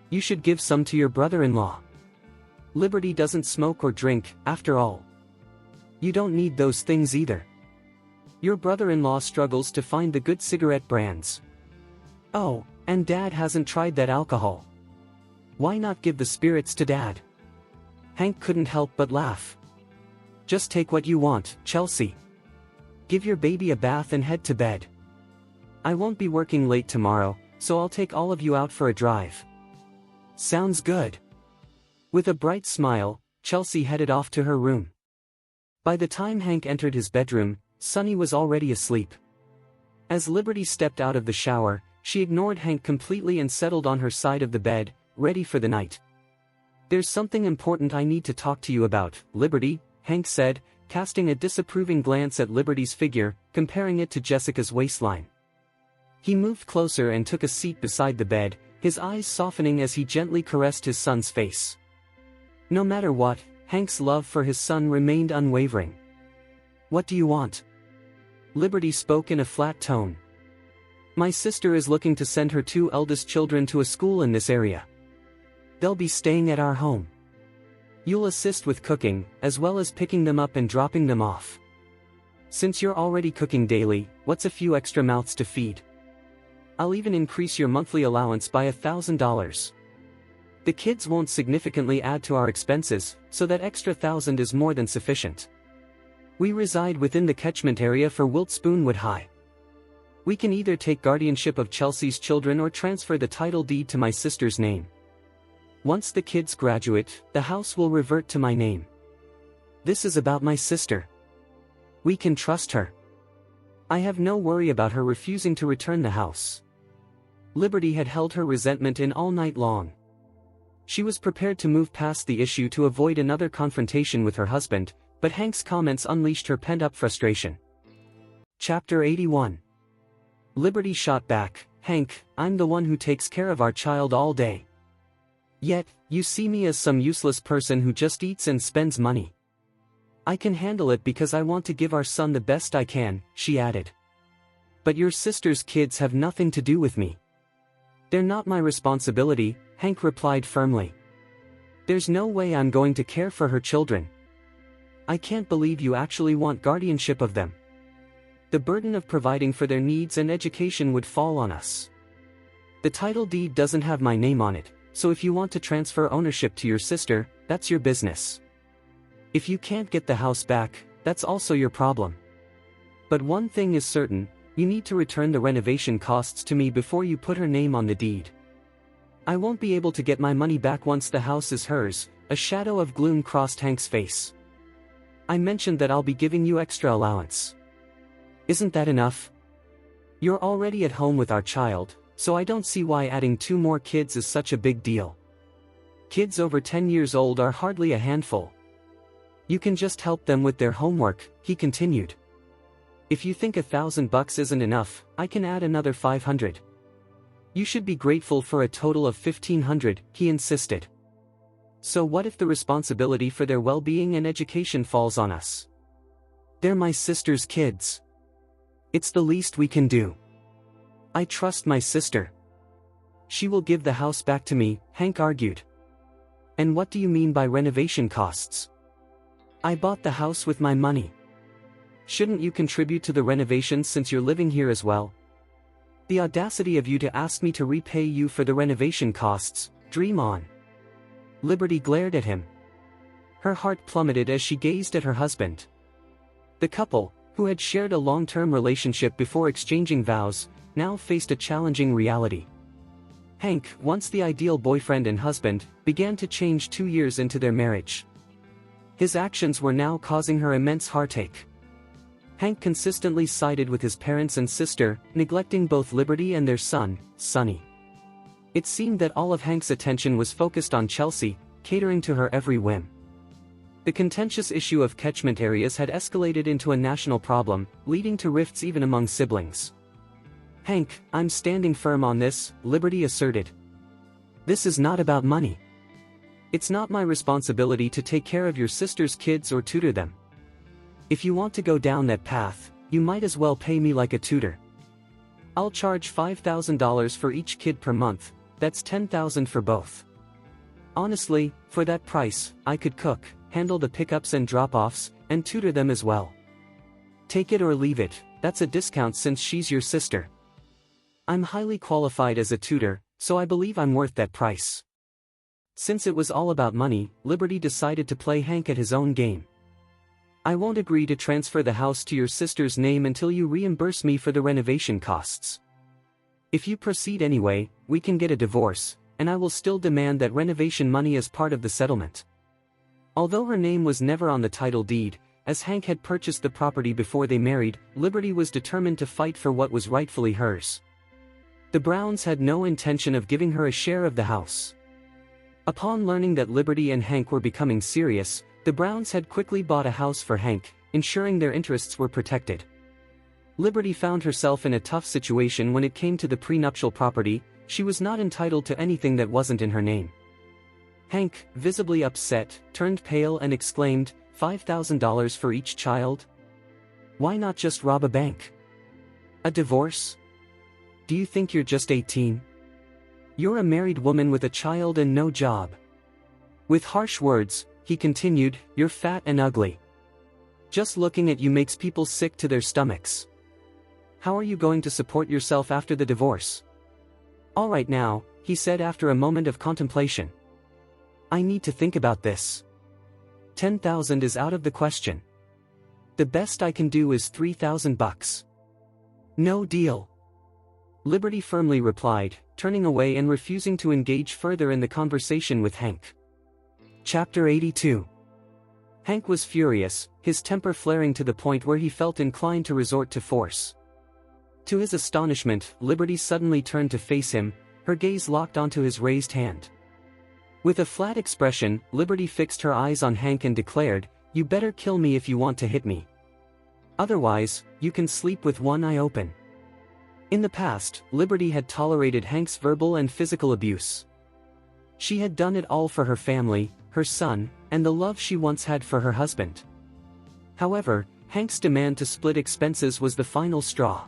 You should give some to your brother-in-law. Liberty doesn't smoke or drink, after all. You don't need those things either. Your brother-in-law struggles to find the good cigarette brands. Oh, and Dad hasn't tried that alcohol. Why not give the spirits to Dad? Hank couldn't help but laugh. Just take what you want, Chelsea. Give your baby a bath and head to bed. I won't be working late tomorrow, so I'll take all of you out for a drive. Sounds good. With a bright smile, Chelsea headed off to her room. By the time Hank entered his bedroom, Sonny was already asleep. As Liberty stepped out of the shower, she ignored Hank completely and settled on her side of the bed, ready for the night. There's something important I need to talk to you about, Liberty, Hank said, casting a disapproving glance at Liberty's figure, comparing it to Jessica's waistline. He moved closer and took a seat beside the bed, his eyes softening as he gently caressed his son's face. No matter what, Hank's love for his son remained unwavering. What do you want? Liberty spoke in a flat tone. My sister is looking to send her 2 eldest children to a school in this area. They'll be staying at our home. You'll assist with cooking, as well as picking them up and dropping them off. Since you're already cooking daily, what's a few extra mouths to feed? I'll even increase your monthly allowance by $1,000. The kids won't significantly add to our expenses, so that extra $1,000 is more than sufficient. We reside within the catchment area for Wiltspoonwood High. We can either take guardianship of Chelsea's children or transfer the title deed to my sister's name. Once the kids graduate, the house will revert to my name. This is about my sister. We can trust her. I have no worry about her refusing to return the house. Liberty had held her resentment in all night long. She was prepared to move past the issue to avoid another confrontation with her husband, but Hank's comments unleashed her pent-up frustration. Chapter 81. Liberty shot back, Hank, I'm the one who takes care of our child all day. Yet, you see me as some useless person who just eats and spends money. I can handle it because I want to give our son the best I can, she added. But your sister's kids have nothing to do with me. They're not my responsibility, Hank replied firmly. There's no way I'm going to care for her children. I can't believe you actually want guardianship of them. The burden of providing for their needs and education would fall on us. The title deed doesn't have my name on it, so if you want to transfer ownership to your sister, that's your business. If you can't get the house back, that's also your problem. But one thing is certain, you need to return the renovation costs to me before you put her name on the deed. I won't be able to get my money back once the house is hers, a shadow of gloom crossed Hank's face. I mentioned that I'll be giving you extra allowance. Isn't that enough? You're already at home with our child, so I don't see why adding 2 more kids is such a big deal. Kids over 10 years old are hardly a handful. You can just help them with their homework, he continued. If you think $1,000 isn't enough, I can add another $500. You should be grateful for a total of $1,500, he insisted. So what if the responsibility for their well-being and education falls on us? They're my sister's kids. It's the least we can do. I trust my sister. She will give the house back to me, Hank argued. And what do you mean by renovation costs? I bought the house with my money. Shouldn't you contribute to the renovations since you're living here as well? The audacity of you to ask me to repay you for the renovation costs, dream on. Liberty glared at him. Her heart plummeted as she gazed at her husband. The couple, who had shared a long-term relationship before exchanging vows, now faced a challenging reality. Hank, once the ideal boyfriend and husband, began to change 2 years into their marriage. His actions were now causing her immense heartache. Hank consistently sided with his parents and sister, neglecting both Liberty and their son, Sonny. It seemed that all of Hank's attention was focused on Chelsea, catering to her every whim. The contentious issue of catchment areas had escalated into a national problem, leading to rifts even among siblings. Hank, I'm standing firm on this, Liberty asserted. This is not about money. It's not my responsibility to take care of your sister's kids or tutor them. If you want to go down that path, you might as well pay me like a tutor. I'll charge $5,000 for each kid per month, that's $10,000 for both. Honestly, for that price, I could cook, handle the pickups and drop-offs, and tutor them as well. Take it or leave it, that's a discount since she's your sister. I'm highly qualified as a tutor, so I believe I'm worth that price. Since it was all about money, Liberty decided to play Hank at his own game. I won't agree to transfer the house to your sister's name until you reimburse me for the renovation costs. If you proceed anyway, we can get a divorce, and I will still demand that renovation money as part of the settlement. Although her name was never on the title deed, as Hank had purchased the property before they married, Liberty was determined to fight for what was rightfully hers. The Browns had no intention of giving her a share of the house. Upon learning that Liberty and Hank were becoming serious, the Browns had quickly bought a house for Hank, ensuring their interests were protected. Liberty found herself in a tough situation when it came to the prenuptial property. She was not entitled to anything that wasn't in her name. Hank, visibly upset, turned pale and exclaimed, $5,000 for each child? Why not just rob a bank? A divorce? Do you think you're just 18? You're a married woman with a child and no job. With harsh words, he continued, you're fat and ugly. Just looking at you makes people sick to their stomachs. How are you going to support yourself after the divorce? All right now, he said after a moment of contemplation. I need to think about this. 10,000 is out of the question. The best I can do is $3,000. No deal. Liberty firmly replied, turning away and refusing to engage further in the conversation with Hank. Chapter 82. Hank was furious, his temper flaring to the point where he felt inclined to resort to force. To his astonishment, Liberty suddenly turned to face him, her gaze locked onto his raised hand. With a flat expression, Liberty fixed her eyes on Hank and declared, you better kill me if you want to hit me. Otherwise, you can sleep with one eye open. In the past, Liberty had tolerated Hank's verbal and physical abuse. She had done it all for her family, her son, and the love she once had for her husband. However, Hank's demand to split expenses was the final straw.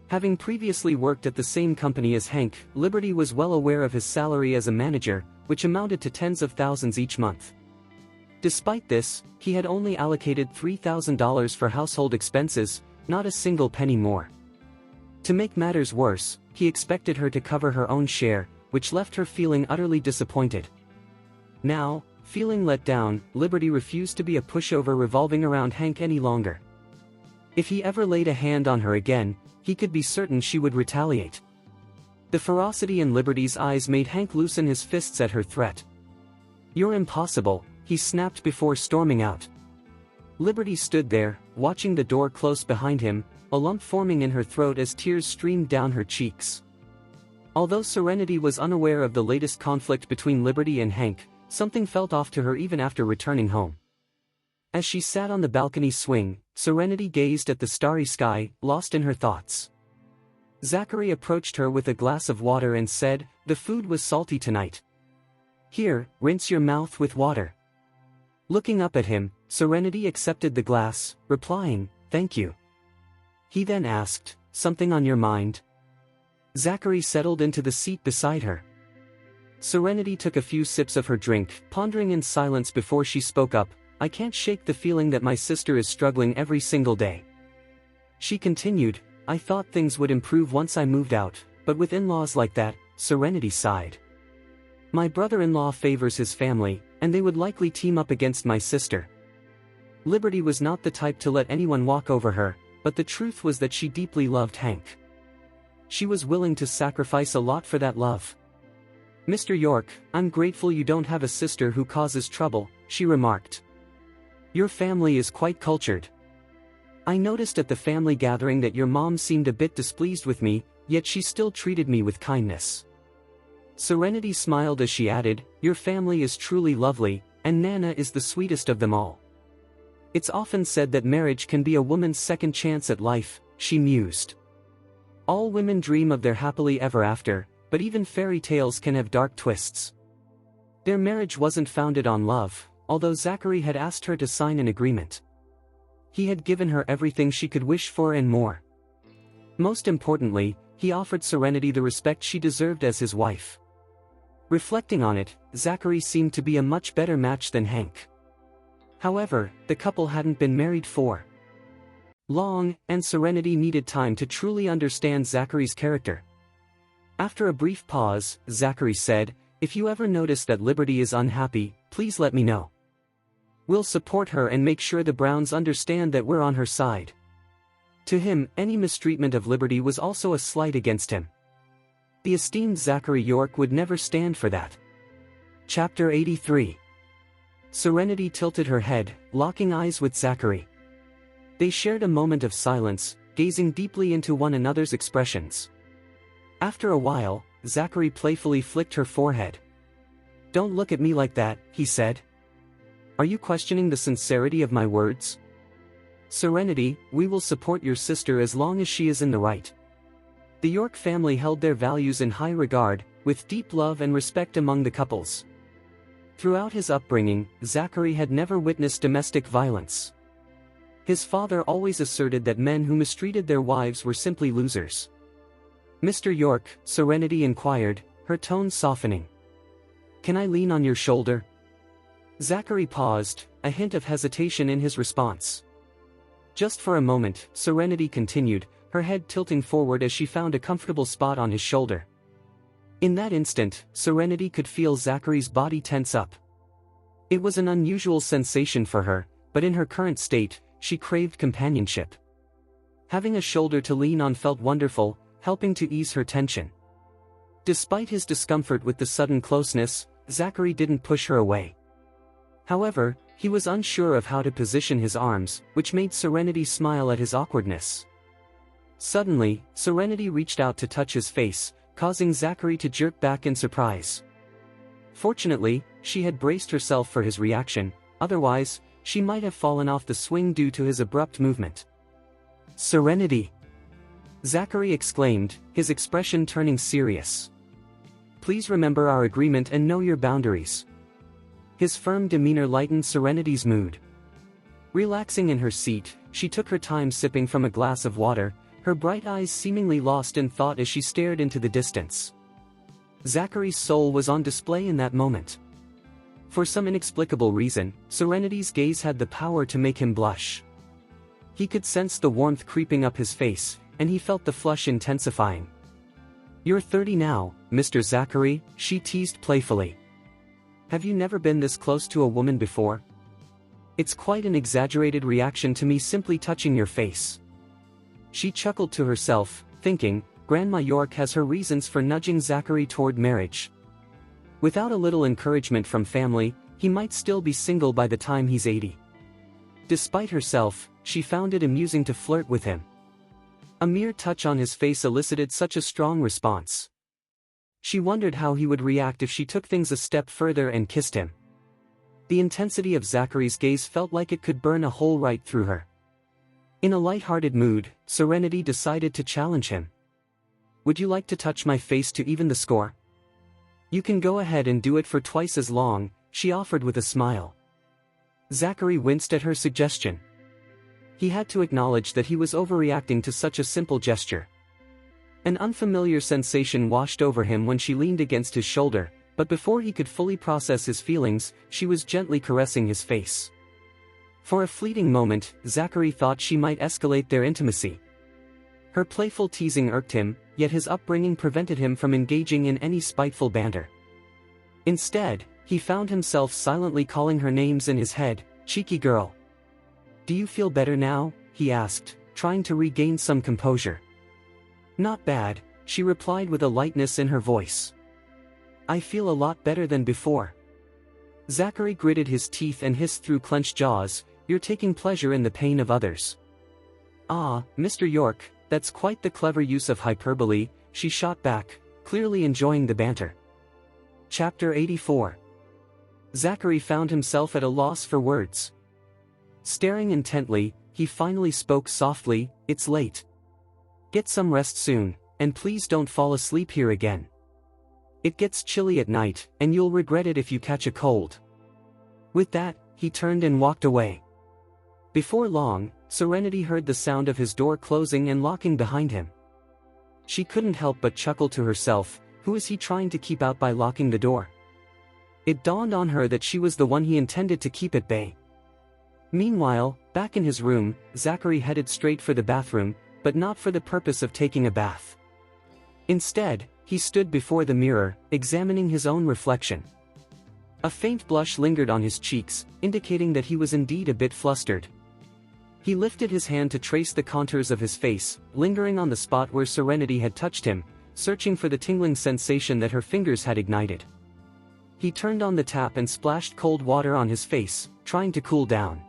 Having previously worked at the same company as Hank, Liberty was well aware of his salary as a manager, which amounted to tens of thousands each month. Despite this, he had only allocated $3,000 for household expenses, not a single penny more. To make matters worse, he expected her to cover her own share, which left her feeling utterly disappointed. Now, feeling let down, Liberty refused to be a pushover revolving around Hank any longer. If he ever laid a hand on her again, he could be certain she would retaliate. The ferocity in Liberty's eyes made Hank loosen his fists at her threat. You're impossible, he snapped before storming out. Liberty stood there, watching the door close behind him, a lump forming in her throat as tears streamed down her cheeks. Although Serenity was unaware of the latest conflict between Liberty and Hank, something felt off to her even after returning home. As she sat on the balcony swing, Serenity gazed at the starry sky, lost in her thoughts. Zachary approached her with a glass of water and said, the food was salty tonight. Here, rinse your mouth with water. Looking up at him, Serenity accepted the glass, replying, thank you. He then asked, something on your mind? Zachary settled into the seat beside her. Serenity took a few sips of her drink, pondering in silence before she spoke up, I can't shake the feeling that my sister is struggling every single day. She continued, I thought things would improve once I moved out, but with in-laws like that, Serenity sighed. My brother-in-law favors his family, and they would likely team up against my sister. Liberty was not the type to let anyone walk over her, but the truth was that she deeply loved Hank. She was willing to sacrifice a lot for that love. Mr. York, I'm grateful you don't have a sister who causes trouble, she remarked. Your family is quite cultured. I noticed at the family gathering that your mom seemed a bit displeased with me, yet she still treated me with kindness. Serenity smiled as she added, your family is truly lovely, and Nana is the sweetest of them all. It's often said that marriage can be a woman's second chance at life, she mused. All women dream of their happily ever after, but even fairy tales can have dark twists. Their marriage wasn't founded on love, although Zachary had asked her to sign an agreement. He had given her everything she could wish for and more. Most importantly, he offered Serenity the respect she deserved as his wife. Reflecting on it, Zachary seemed to be a much better match than Hank. However, the couple hadn't been married for long, and Serenity needed time to truly understand Zachary's character. After a brief pause, Zachary said, "If you ever notice that Liberty is unhappy, please let me know. We'll support her and make sure the Browns understand that we're on her side." To him, any mistreatment of Liberty was also a slight against him. The esteemed Zachary York would never stand for that. Chapter 83. Serenity tilted her head, locking eyes with Zachary. They shared a moment of silence, gazing deeply into one another's expressions. After a while, Zachary playfully flicked her forehead. "Don't look at me like that," he said. "Are you questioning the sincerity of my words? Serenity, we will support your sister as long as she is in the right." The York family held their values in high regard, with deep love and respect among the couples. Throughout his upbringing, Zachary had never witnessed domestic violence. His father always asserted that men who mistreated their wives were simply losers. "Mr. York," Serenity inquired, her tone softening. "Can I lean on your shoulder?" Zachary paused, a hint of hesitation in his response. Just for a moment, Serenity continued, her head tilting forward as she found a comfortable spot on his shoulder. In that instant, Serenity could feel Zachary's body tense up. It was an unusual sensation for her, but in her current state, she craved companionship. Having a shoulder to lean on felt wonderful, helping to ease her tension. Despite his discomfort with the sudden closeness, Zachary didn't push her away. However, he was unsure of how to position his arms, which made Serenity smile at his awkwardness. Suddenly, Serenity reached out to touch his face, causing Zachary to jerk back in surprise. Fortunately, she had braced herself for his reaction, otherwise, she might have fallen off the swing due to his abrupt movement. "Serenity!" Zachary exclaimed, his expression turning serious. "Please remember our agreement and know your boundaries." His firm demeanor lightened Serenity's mood. Relaxing in her seat, she took her time sipping from a glass of water, her bright eyes seemingly lost in thought as she stared into the distance. Zachary's soul was on display in that moment. For some inexplicable reason, Serenity's gaze had the power to make him blush. He could sense the warmth creeping up his face, and he felt the flush intensifying. "You're 30 now, Mr. Zachary," she teased playfully. "Have you never been this close to a woman before? It's quite an exaggerated reaction to me simply touching your face." She chuckled to herself, thinking, Grandma York has her reasons for nudging Zachary toward marriage. Without a little encouragement from family, he might still be single by the time he's 80. Despite herself, she found it amusing to flirt with him. A mere touch on his face elicited such a strong response. She wondered how he would react if she took things a step further and kissed him. The intensity of Zachary's gaze felt like it could burn a hole right through her. In a light-hearted mood, Serenity decided to challenge him. "Would you like to touch my face to even the score?" "You can go ahead and do it for twice as long," she offered with a smile. Zachary winced at her suggestion. He had to acknowledge that he was overreacting to such a simple gesture. An unfamiliar sensation washed over him when she leaned against his shoulder, but before he could fully process his feelings, she was gently caressing his face. For a fleeting moment, Zachary thought she might escalate their intimacy. Her playful teasing irked him, yet his upbringing prevented him from engaging in any spiteful banter. Instead, he found himself silently calling her names in his head, "Cheeky girl." "Do you feel better now?" he asked, trying to regain some composure. "Not bad," she replied with a lightness in her voice. "I feel a lot better than before." Zachary gritted his teeth and hissed through clenched jaws, "You're taking pleasure in the pain of others." "Ah, Mr. York, that's quite the clever use of hyperbole," she shot back, clearly enjoying the banter. Chapter 84. Zachary found himself at a loss for words. Staring intently, he finally spoke softly, "It's late. Get some rest soon, and please don't fall asleep here again. It gets chilly at night, and you'll regret it if you catch a cold." With that, he turned and walked away. Before long, Serenity heard the sound of his door closing and locking behind him. She couldn't help but chuckle to herself, Who is he trying to keep out by locking the door? It dawned on her that she was the one he intended to keep at bay. Meanwhile, back in his room, Zachary headed straight for the bathroom, but not for the purpose of taking a bath. Instead, he stood before the mirror, examining his own reflection. A faint blush lingered on his cheeks, indicating that he was indeed a bit flustered. He lifted his hand to trace the contours of his face, lingering on the spot where Serenity had touched him, searching for the tingling sensation that her fingers had ignited. He turned on the tap and splashed cold water on his face, trying to cool down.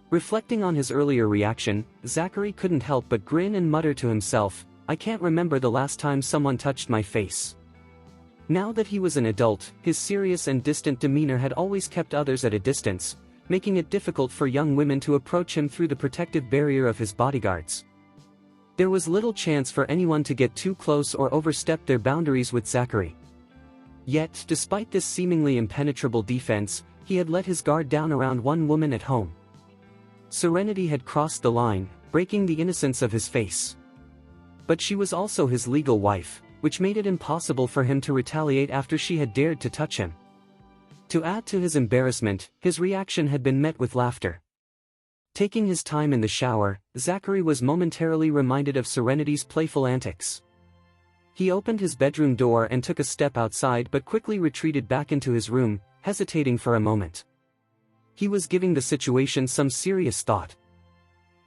Reflecting on his earlier reaction, Zachary couldn't help but grin and mutter to himself, "I can't remember the last time someone touched my face." Now that he was an adult, his serious and distant demeanor had always kept others at a distance, making it difficult for young women to approach him through the protective barrier of his bodyguards. There was little chance for anyone to get too close or overstep their boundaries with Zachary. Yet, despite this seemingly impenetrable defense, he had let his guard down around one woman at home. Serenity had crossed the line, breaking the innocence of his face. But she was also his legal wife, which made it impossible for him to retaliate after she had dared to touch him. To add to his embarrassment, his reaction had been met with laughter. Taking his time in the shower, Zachary was momentarily reminded of Serenity's playful antics. He opened his bedroom door and took a step outside but quickly retreated back into his room, hesitating for a moment. He was giving the situation some serious thought.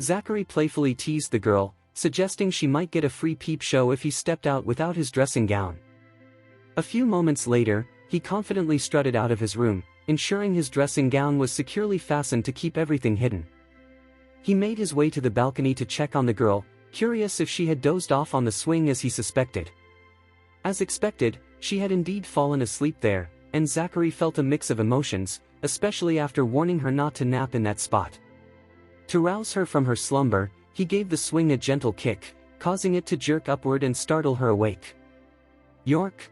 Zachary playfully teased the girl, suggesting she might get a free peep show if he stepped out without his dressing gown. A few moments later, he confidently strutted out of his room, ensuring his dressing gown was securely fastened to keep everything hidden. He made his way to the balcony to check on the girl, curious if she had dozed off on the swing as he suspected. As expected, she had indeed fallen asleep there, and Zachary felt a mix of emotions, especially after warning her not to nap in that spot. To rouse her from her slumber, he gave the swing a gentle kick, causing it to jerk upward and startle her awake. "York?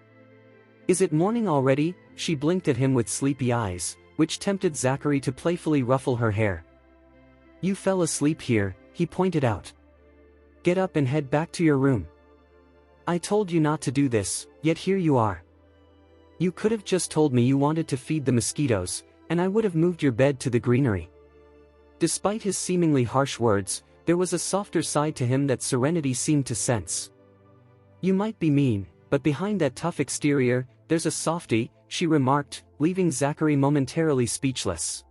Is it morning already?" She blinked at him with sleepy eyes, which tempted Zachary to playfully ruffle her hair. "You fell asleep here," he pointed out. "Get up and head back to your room. I told you not to do this, yet here you are. You could have just told me you wanted to feed the mosquitoes, and I would have moved your bed to the greenery." Despite his seemingly harsh words, there was a softer side to him that Serenity seemed to sense. "You might be mean, but behind that tough exterior, there's a softie," she remarked, leaving Zachary momentarily speechless.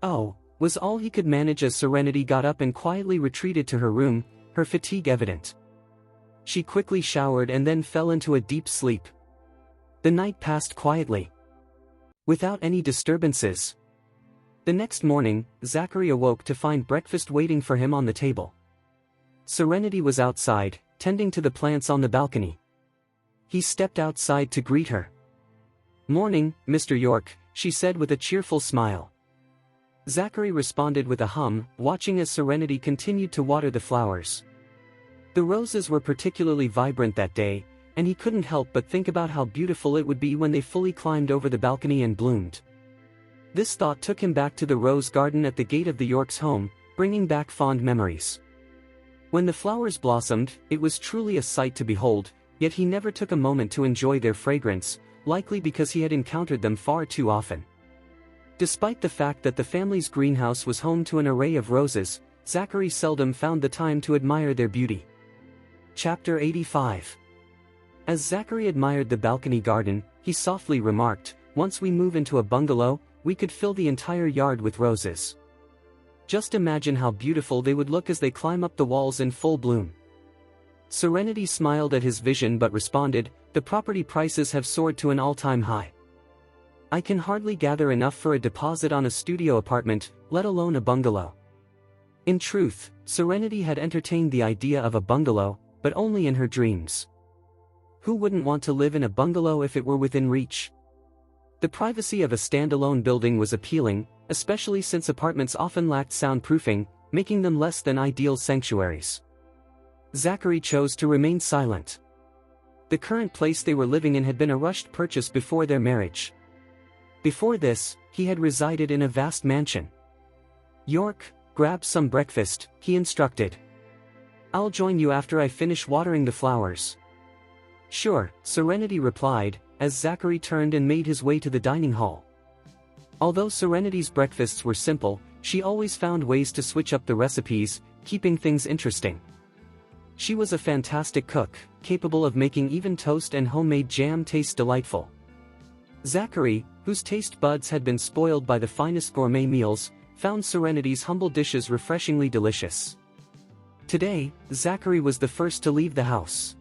"Oh," was all he could manage as Serenity got up and quietly retreated to her room, her fatigue evident. She quickly showered and then fell into a deep sleep. The night passed quietly, without any disturbances. The next morning, Zachary awoke to find breakfast waiting for him on the table. Serenity was outside, tending to the plants on the balcony. He stepped outside to greet her. "Morning, Mr. York," she said with a cheerful smile. Zachary responded with a hum, watching as Serenity continued to water the flowers. The roses were particularly vibrant that day, and he couldn't help but think about how beautiful it would be when they fully climbed over the balcony and bloomed. This thought took him back to the rose garden at the gate of the Yorks' home, bringing back fond memories. When the flowers blossomed, it was truly a sight to behold, yet he never took a moment to enjoy their fragrance, likely because he had encountered them far too often. Despite the fact that the family's greenhouse was home to an array of roses, Zachary seldom found the time to admire their beauty. Chapter 85. As Zachary admired the balcony garden, he softly remarked, "Once we move into a bungalow, we could fill the entire yard with roses. Just imagine how beautiful they would look as they climb up the walls in full bloom." Serenity smiled at his vision but responded, "The property prices have soared to an all-time high. I can hardly gather enough for a deposit on a studio apartment, let alone a bungalow." In truth, Serenity had entertained the idea of a bungalow, but only in her dreams. Who wouldn't want to live in a bungalow if it were within reach? The privacy of a standalone building was appealing, especially since apartments often lacked soundproofing, making them less than ideal sanctuaries. Zachary chose to remain silent. The current place they were living in had been a rushed purchase before their marriage. Before this, he had resided in a vast mansion. "York, grab some breakfast," he instructed. "I'll join you after I finish watering the flowers." Sure, Serenity replied, as Zachary turned and made his way to the dining hall. Although Serenity's breakfasts were simple, she always found ways to switch up the recipes, keeping things interesting. She was a fantastic cook, capable of making even toast and homemade jam taste delightful. Zachary, whose taste buds had been spoiled by the finest gourmet meals, found Serenity's humble dishes refreshingly delicious. Today, Zachary was the first to leave the house.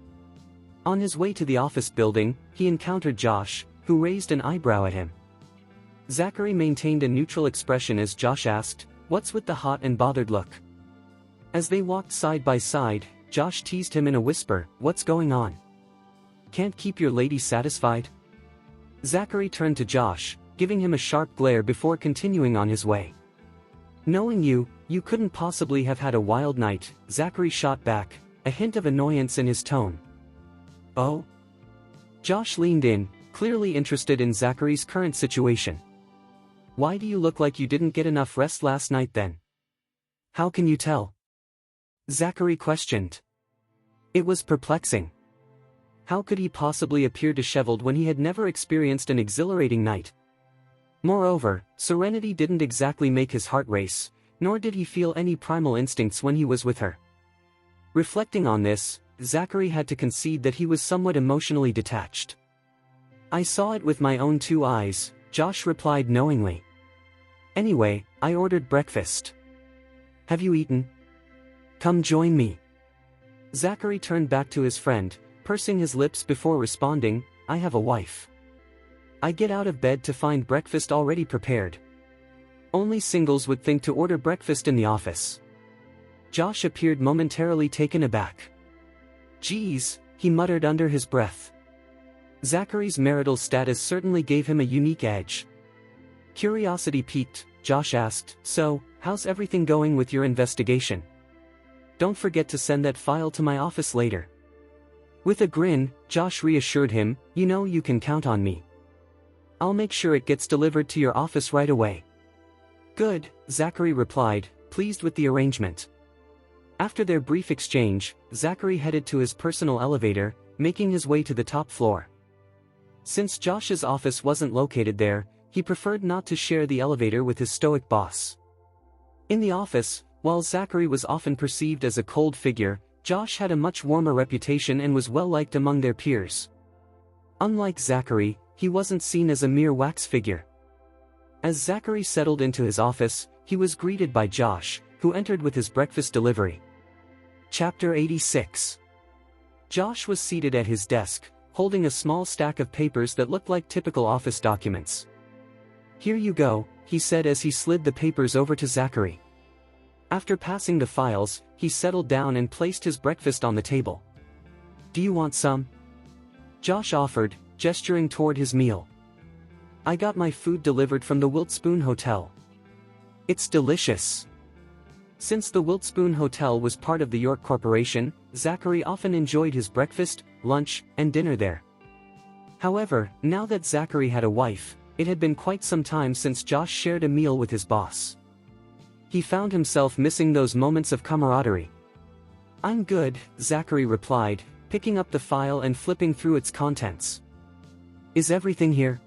On his way to the office building, he encountered Josh, who raised an eyebrow at him. Zachary maintained a neutral expression as Josh asked, "What's with the hot and bothered look?" As they walked side by side, Josh teased him in a whisper, "What's going on? Can't keep your lady satisfied?" Zachary turned to Josh, giving him a sharp glare before continuing on his way. "Knowing you, you couldn't possibly have had a wild night," Zachary shot back, a hint of annoyance in his tone. "Oh?" Josh leaned in, clearly interested in Zachary's current situation. "Why do you look like you didn't get enough rest last night then?" "How can you tell?" Zachary questioned. It was perplexing. How could he possibly appear disheveled when he had never experienced an exhilarating night? Moreover, Serenity didn't exactly make his heart race, nor did he feel any primal instincts when he was with her. Reflecting on this, Zachary had to concede that he was somewhat emotionally detached. "I saw it with my own two eyes," Josh replied knowingly. "Anyway, I ordered breakfast. Have you eaten? Come join me." Zachary turned back to his friend, pursing his lips before responding, "I have a wife. I get out of bed to find breakfast already prepared. Only singles would think to order breakfast in the office." Josh appeared momentarily taken aback. "Geez," he muttered under his breath. Zachary's marital status certainly gave him a unique edge. Curiosity piqued, Josh asked, "So, how's everything going with your investigation? Don't forget to send that file to my office later." With a grin, Josh reassured him, "You know you can count on me. I'll make sure it gets delivered to your office right away." "Good," Zachary replied, pleased with the arrangement. After their brief exchange, Zachary headed to his personal elevator, making his way to the top floor. Since Josh's office wasn't located there, he preferred not to share the elevator with his stoic boss. In the office, while Zachary was often perceived as a cold figure, Josh had a much warmer reputation and was well liked among their peers. Unlike Zachary, he wasn't seen as a mere wax figure. As Zachary settled into his office, he was greeted by Josh, who entered with his breakfast delivery. Chapter 86. Josh was seated at his desk, holding a small stack of papers that looked like typical office documents. "Here you go," he said as he slid the papers over to Zachary. After passing the files, he settled down and placed his breakfast on the table. "Do you want some?" Josh offered, gesturing toward his meal. "I got my food delivered from the Wiltspoon Hotel. It's delicious." Since the Wiltspoon Hotel was part of the York Corporation, Zachary often enjoyed his breakfast, lunch, and dinner there. However, now that Zachary had a wife, it had been quite some time since Josh shared a meal with his boss. He found himself missing those moments of camaraderie. "I'm good," Zachary replied, picking up the file and flipping through its contents. "Is everything here?"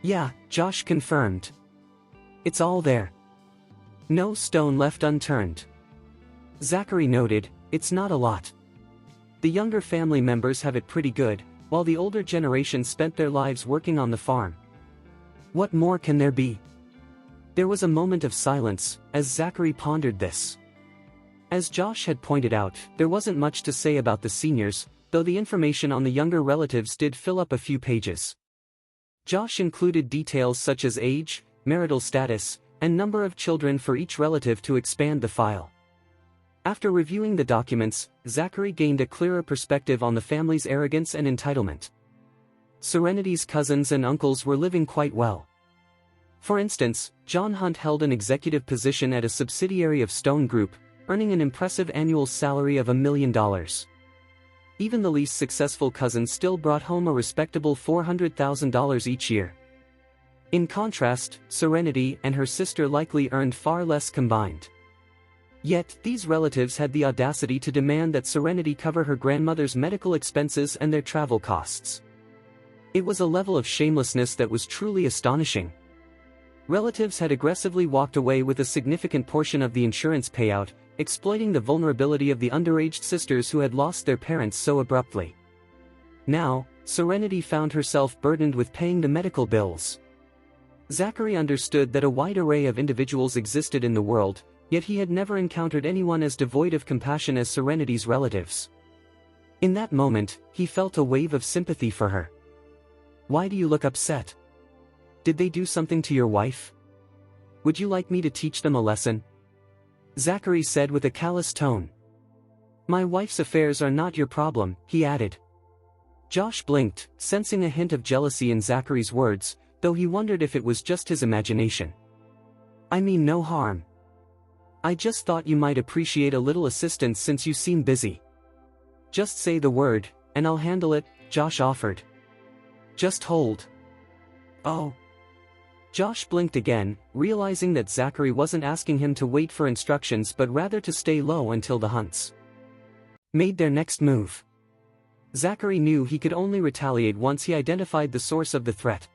"Yeah," Josh confirmed. "It's all there. No stone left unturned." Zachary noted, "It's not a lot. The younger family members have it pretty good, while the older generation spent their lives working on the farm. What more can there be?" There was a moment of silence, as Zachary pondered this. As Josh had pointed out, there wasn't much to say about the seniors, though the information on the younger relatives did fill up a few pages. Josh included details such as age, marital status, and number of children for each relative to expand the file. After reviewing the documents, Zachary gained a clearer perspective on the family's arrogance and entitlement. Serenity's cousins and uncles were living quite well. For instance, John Hunt held an executive position at a subsidiary of Stone Group, earning an impressive annual salary of $1 million. Even the least successful cousin still brought home a respectable $400,000 each year. In contrast, Serenity and her sister likely earned far less combined. Yet, these relatives had the audacity to demand that Serenity cover her grandmother's medical expenses and their travel costs. It was a level of shamelessness that was truly astonishing. Relatives had aggressively walked away with a significant portion of the insurance payout, exploiting the vulnerability of the underage sisters who had lost their parents so abruptly. Now, Serenity found herself burdened with paying the medical bills. Zachary understood that a wide array of individuals existed in the world, yet he had never encountered anyone as devoid of compassion as Serenity's relatives. In that moment, he felt a wave of sympathy for her. "Why do you look upset? Did they do something to your wife? Would you like me to teach them a lesson?" Zachary said with a callous tone. "My wife's affairs are not your problem," he added. Josh blinked, sensing a hint of jealousy in Zachary's words, though he wondered if it was just his imagination. "I mean no harm. I just thought you might appreciate a little assistance since you seem busy. Just say the word, and I'll handle it," Josh offered. "Just hold." "Oh." Josh blinked again, realizing that Zachary wasn't asking him to wait for instructions but rather to stay low until the Hunts made their next move. Zachary knew he could only retaliate once he identified the source of the threat.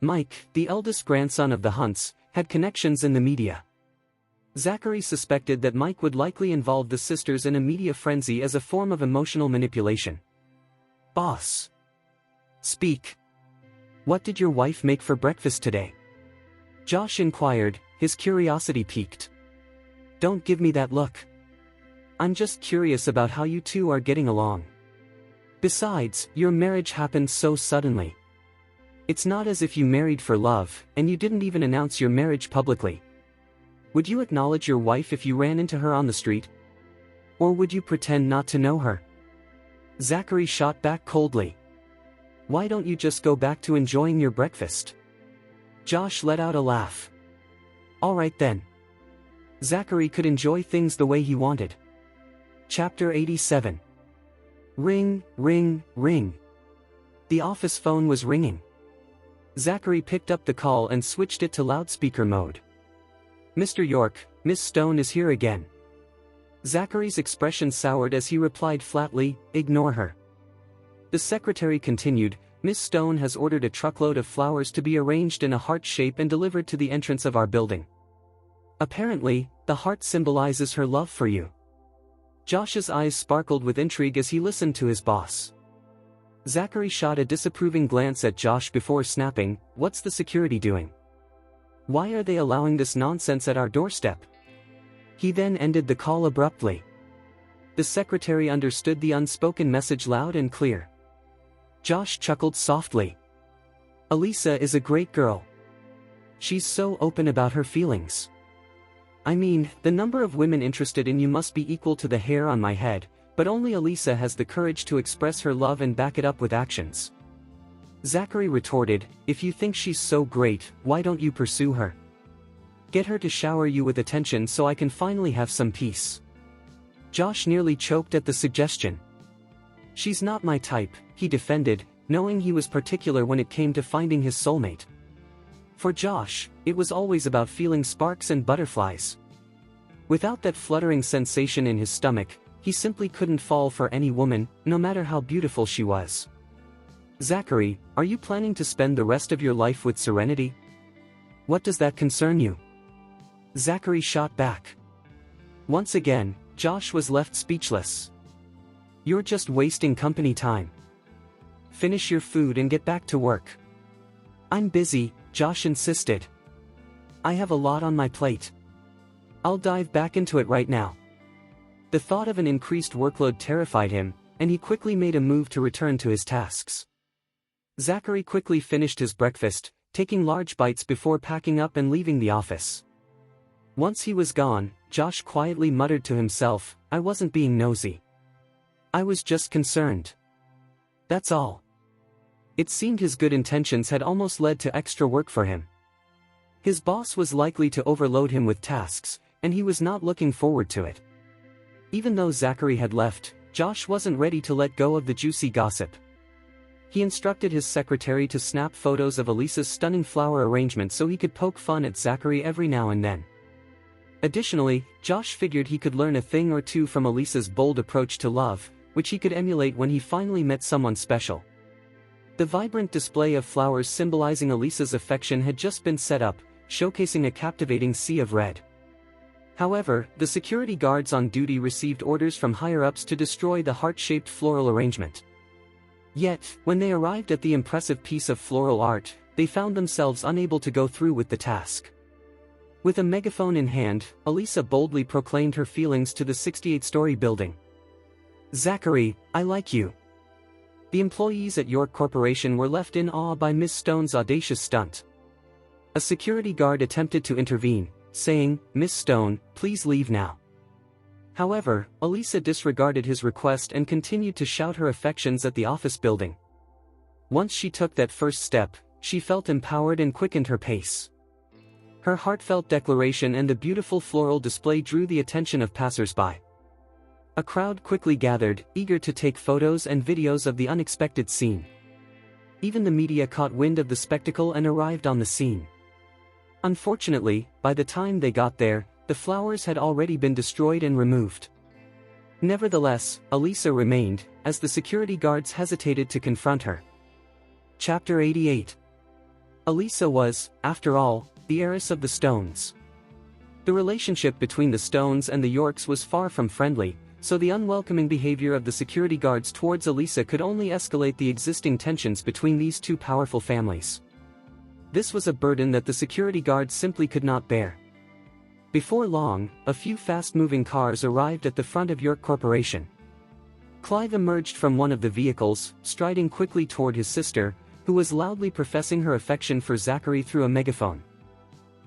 Mike, the eldest grandson of the Hunts, had connections in the media. Zachary suspected that Mike would likely involve the sisters in a media frenzy as a form of emotional manipulation. "Boss. Speak. What did your wife make for breakfast today?" Josh inquired, his curiosity piqued. "Don't give me that look. I'm just curious about how you two are getting along. Besides, your marriage happened so suddenly. It's not as if you married for love, and you didn't even announce your marriage publicly. Would you acknowledge your wife if you ran into her on the street? Or would you pretend not to know her?" Zachary shot back coldly. "Why don't you just go back to enjoying your breakfast?" Josh let out a laugh. "All right then." Zachary could enjoy things the way he wanted. Chapter 87. Ring, ring, ring. The office phone was ringing. Zachary picked up the call and switched it to loudspeaker mode. "Mr. York, Miss Stone is here again." Zachary's expression soured as he replied flatly, "Ignore her." The secretary continued, "Miss Stone has ordered a truckload of flowers to be arranged in a heart shape and delivered to the entrance of our building. Apparently, the heart symbolizes her love for you." Josh's eyes sparkled with intrigue as he listened to his boss. Zachary shot a disapproving glance at Josh before snapping, "What's the security doing? Why are they allowing this nonsense at our doorstep?" He then ended the call abruptly. The secretary understood the unspoken message loud and clear. Josh chuckled softly. "Elisa is a great girl. She's so open about her feelings. I mean, the number of women interested in you must be equal to the hair on my head, but only Elisa has the courage to express her love and back it up with actions." Zachary retorted, "If you think she's so great, why don't you pursue her? Get her to shower you with attention so I can finally have some peace." Josh nearly choked at the suggestion. "She's not my type," he defended, knowing he was particular when it came to finding his soulmate. For Josh, it was always about feeling sparks and butterflies. Without that fluttering sensation in his stomach, he simply couldn't fall for any woman, no matter how beautiful she was. "Zachary, are you planning to spend the rest of your life with Serenity? What does that concern you?" Zachary shot back. Once again, Josh was left speechless. "You're just wasting company time. Finish your food and get back to work." "I'm busy," Josh insisted. "I have a lot on my plate. I'll dive back into it right now." The thought of an increased workload terrified him, and he quickly made a move to return to his tasks. Zachary quickly finished his breakfast, taking large bites before packing up and leaving the office. Once he was gone, Josh quietly muttered to himself, "I wasn't being nosy. I was just concerned. That's all." It seemed his good intentions had almost led to extra work for him. His boss was likely to overload him with tasks, and he was not looking forward to it. Even though Zachary had left, Josh wasn't ready to let go of the juicy gossip. He instructed his secretary to snap photos of Elisa's stunning flower arrangement so he could poke fun at Zachary every now and then. Additionally, Josh figured he could learn a thing or two from Elisa's bold approach to love, which he could emulate when he finally met someone special. The vibrant display of flowers symbolizing Elisa's affection had just been set up, showcasing a captivating sea of red. However, the security guards on duty received orders from higher-ups to destroy the heart-shaped floral arrangement. Yet, when they arrived at the impressive piece of floral art, they found themselves unable to go through with the task. With a megaphone in hand, Elisa boldly proclaimed her feelings to the 68-story building. "Zachary, I like you." The employees at York Corporation were left in awe by Miss Stone's audacious stunt. A security guard attempted to intervene, saying, "Miss Stone, please leave now." However, Elisa disregarded his request and continued to shout her affections at the office building. Once she took that first step, she felt empowered and quickened her pace. Her heartfelt declaration and the beautiful floral display drew the attention of passers-by. A crowd quickly gathered, eager to take photos and videos of the unexpected scene. Even the media caught wind of the spectacle and arrived on the scene. Unfortunately, by the time they got there, the flowers had already been destroyed and removed. Nevertheless, Elisa remained, as the security guards hesitated to confront her. Chapter 88. Elisa was, after all, the heiress of the Stones. The relationship between the Stones and the Yorks was far from friendly, so the unwelcoming behavior of the security guards towards Elisa could only escalate the existing tensions between these two powerful families. This was a burden that the security guards simply could not bear. Before long, a few fast-moving cars arrived at the front of York Corporation. Clive emerged from one of the vehicles, striding quickly toward his sister, who was loudly professing her affection for Zachary through a megaphone.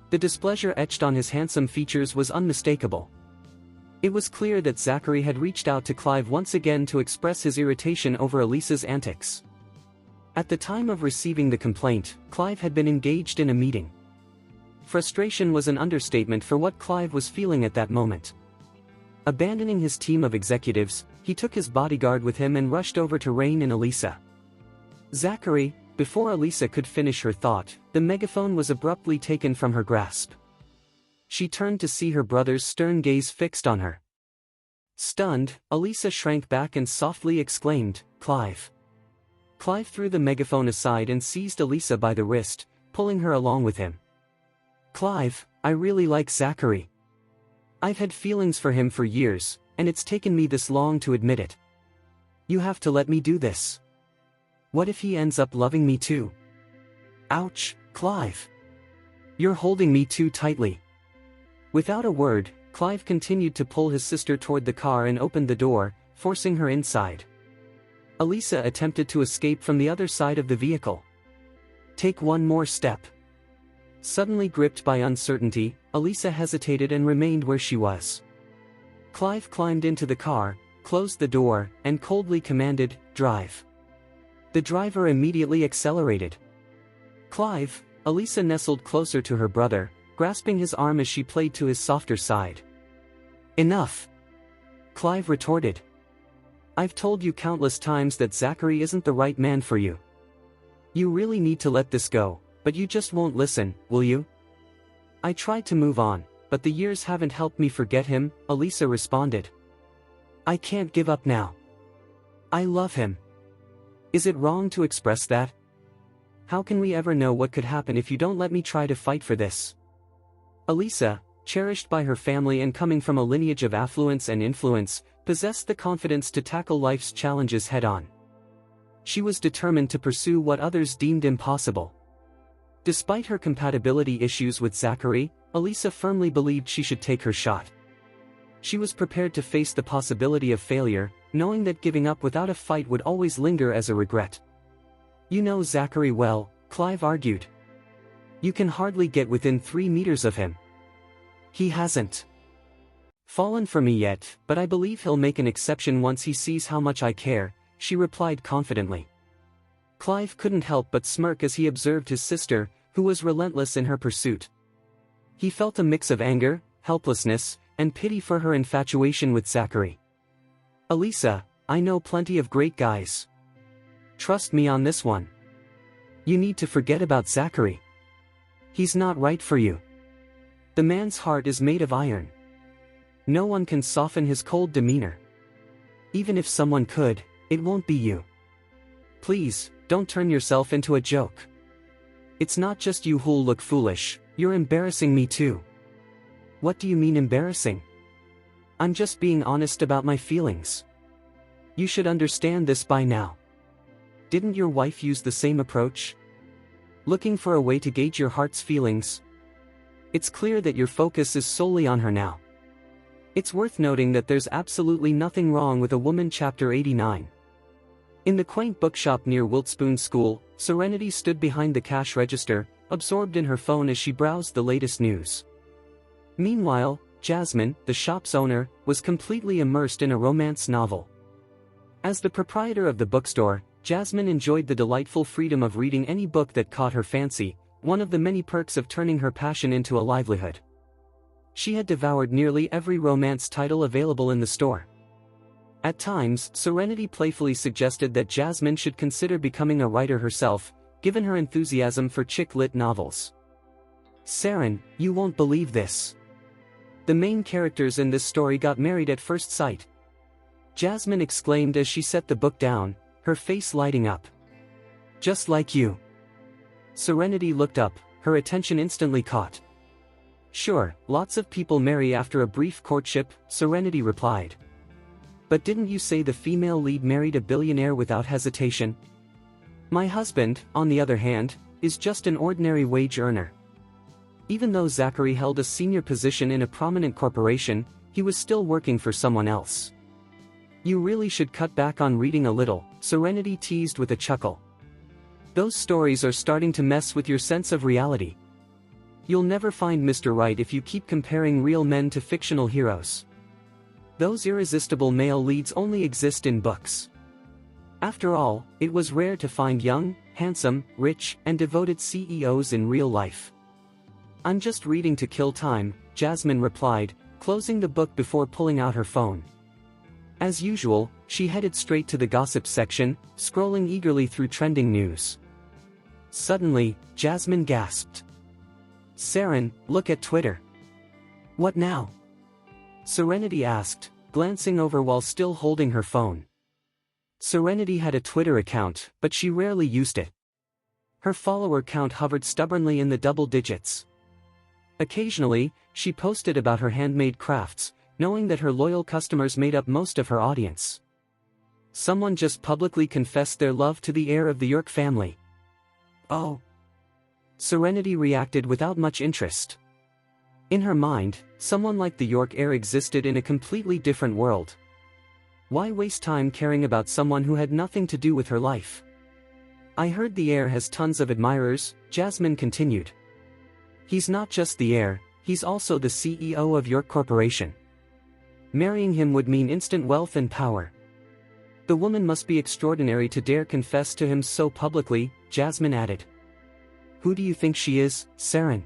The displeasure etched on his handsome features was unmistakable. It was clear that Zachary had reached out to Clive once again to express his irritation over Elisa's antics. At the time of receiving the complaint, Clive had been engaged in a meeting. Frustration was an understatement for what Clive was feeling at that moment. Abandoning his team of executives, he took his bodyguard with him and rushed over to rein in Elisa. "Zachary," before Elisa could finish her thought, the megaphone was abruptly taken from her grasp. She turned to see her brother's stern gaze fixed on her. Stunned, Elisa shrank back and softly exclaimed, "Clive." Clive threw the megaphone aside and seized Elisa by the wrist, pulling her along with him. "Clive, I really like Zachary. I've had feelings for him for years, and it's taken me this long to admit it. You have to let me do this. What if he ends up loving me too?" "Ouch, Clive. You're holding me too tightly." Without a word, Clive continued to pull his sister toward the car and opened the door, forcing her inside. Elisa attempted to escape from the other side of the vehicle. "Take one more step." Suddenly gripped by uncertainty, Elisa hesitated and remained where she was. Clive climbed into the car, closed the door, and coldly commanded, "Drive." The driver immediately accelerated. "Clive," Elisa nestled closer to her brother, grasping his arm as she played to his softer side. "Enough," Clive retorted. "I've told you countless times that Zachary isn't the right man for you. You really need to let this go, but you just won't listen, will you?" "I tried to move on, but the years haven't helped me forget him," Elisa responded. "I can't give up now. I love him. Is it wrong to express that? How can we ever know what could happen if you don't let me try to fight for this?" Elisa, cherished by her family and coming from a lineage of affluence and influence, possessed the confidence to tackle life's challenges head-on. She was determined to pursue what others deemed impossible. Despite her compatibility issues with Zachary, Elisa firmly believed she should take her shot. She was prepared to face the possibility of failure, knowing that giving up without a fight would always linger as a regret. "You know Zachary well," Clive argued. "You can hardly get within 3 meters of him. He hasn't fallen for me yet, but I believe he'll make an exception once he sees how much I care," she replied confidently. Clive couldn't help but smirk as he observed his sister, who was relentless in her pursuit. He felt a mix of anger, helplessness, and pity for her infatuation with Zachary. "Elisa, I know plenty of great guys. Trust me on this one. You need to forget about Zachary. He's not right for you." The man's heart is made of iron. No one can soften his cold demeanor. Even if someone could, it won't be you. Please, don't turn yourself into a joke. It's not just you who'll look foolish, you're embarrassing me too. What do you mean embarrassing? I'm just being honest about my feelings. You should understand this by now. Didn't your wife use the same approach? Looking for a way to gauge your heart's feelings? It's clear that your focus is solely on her now. It's worth noting that there's absolutely nothing wrong with a woman. Chapter 89. In the quaint bookshop near Wiltspoon School, Serenity stood behind the cash register, absorbed in her phone as she browsed the latest news. Meanwhile, Jasmine, the shop's owner, was completely immersed in a romance novel. As the proprietor of the bookstore, Jasmine enjoyed the delightful freedom of reading any book that caught her fancy, one of the many perks of turning her passion into a livelihood. She had devoured nearly every romance title available in the store. At times, Serenity playfully suggested that Jasmine should consider becoming a writer herself, given her enthusiasm for chick-lit novels. "Seren, you won't believe this. The main characters in this story got married at first sight," Jasmine exclaimed as she set the book down, her face lighting up. "Just like you." Serenity looked up, her attention instantly caught. "Sure, lots of people marry after a brief courtship," Serenity replied. "But didn't you say the female lead married a billionaire without hesitation? My husband, on the other hand, is just an ordinary wage earner." Even though Zachary held a senior position in a prominent corporation, he was still working for someone else. "You really should cut back on reading a little," Serenity teased with a chuckle. "Those stories are starting to mess with your sense of reality. You'll never find Mr. Right if you keep comparing real men to fictional heroes. Those irresistible male leads only exist in books. After all, it was rare to find young, handsome, rich, and devoted CEOs in real life." "I'm just reading to kill time," Jasmine replied, closing the book before pulling out her phone. As usual, she headed straight to the gossip section, scrolling eagerly through trending news. Suddenly, Jasmine gasped. "Seren, look at Twitter." "What now?" Serenity asked, glancing over while still holding her phone. Serenity had a Twitter account, but she rarely used it. Her follower count hovered stubbornly in the double digits. Occasionally, she posted about her handmade crafts, knowing that her loyal customers made up most of her audience. Someone just publicly confessed their love to the heir of the York family. "Oh." Serenity reacted without much interest. In her mind, someone like the York heir existed in a completely different world. Why waste time caring about someone who had nothing to do with her life? "I heard the heir has tons of admirers," Jasmine continued. "He's not just the heir, he's also the CEO of York Corporation. Marrying him would mean instant wealth and power. The woman must be extraordinary to dare confess to him so publicly," Jasmine added. "Who do you think she is, Seren?"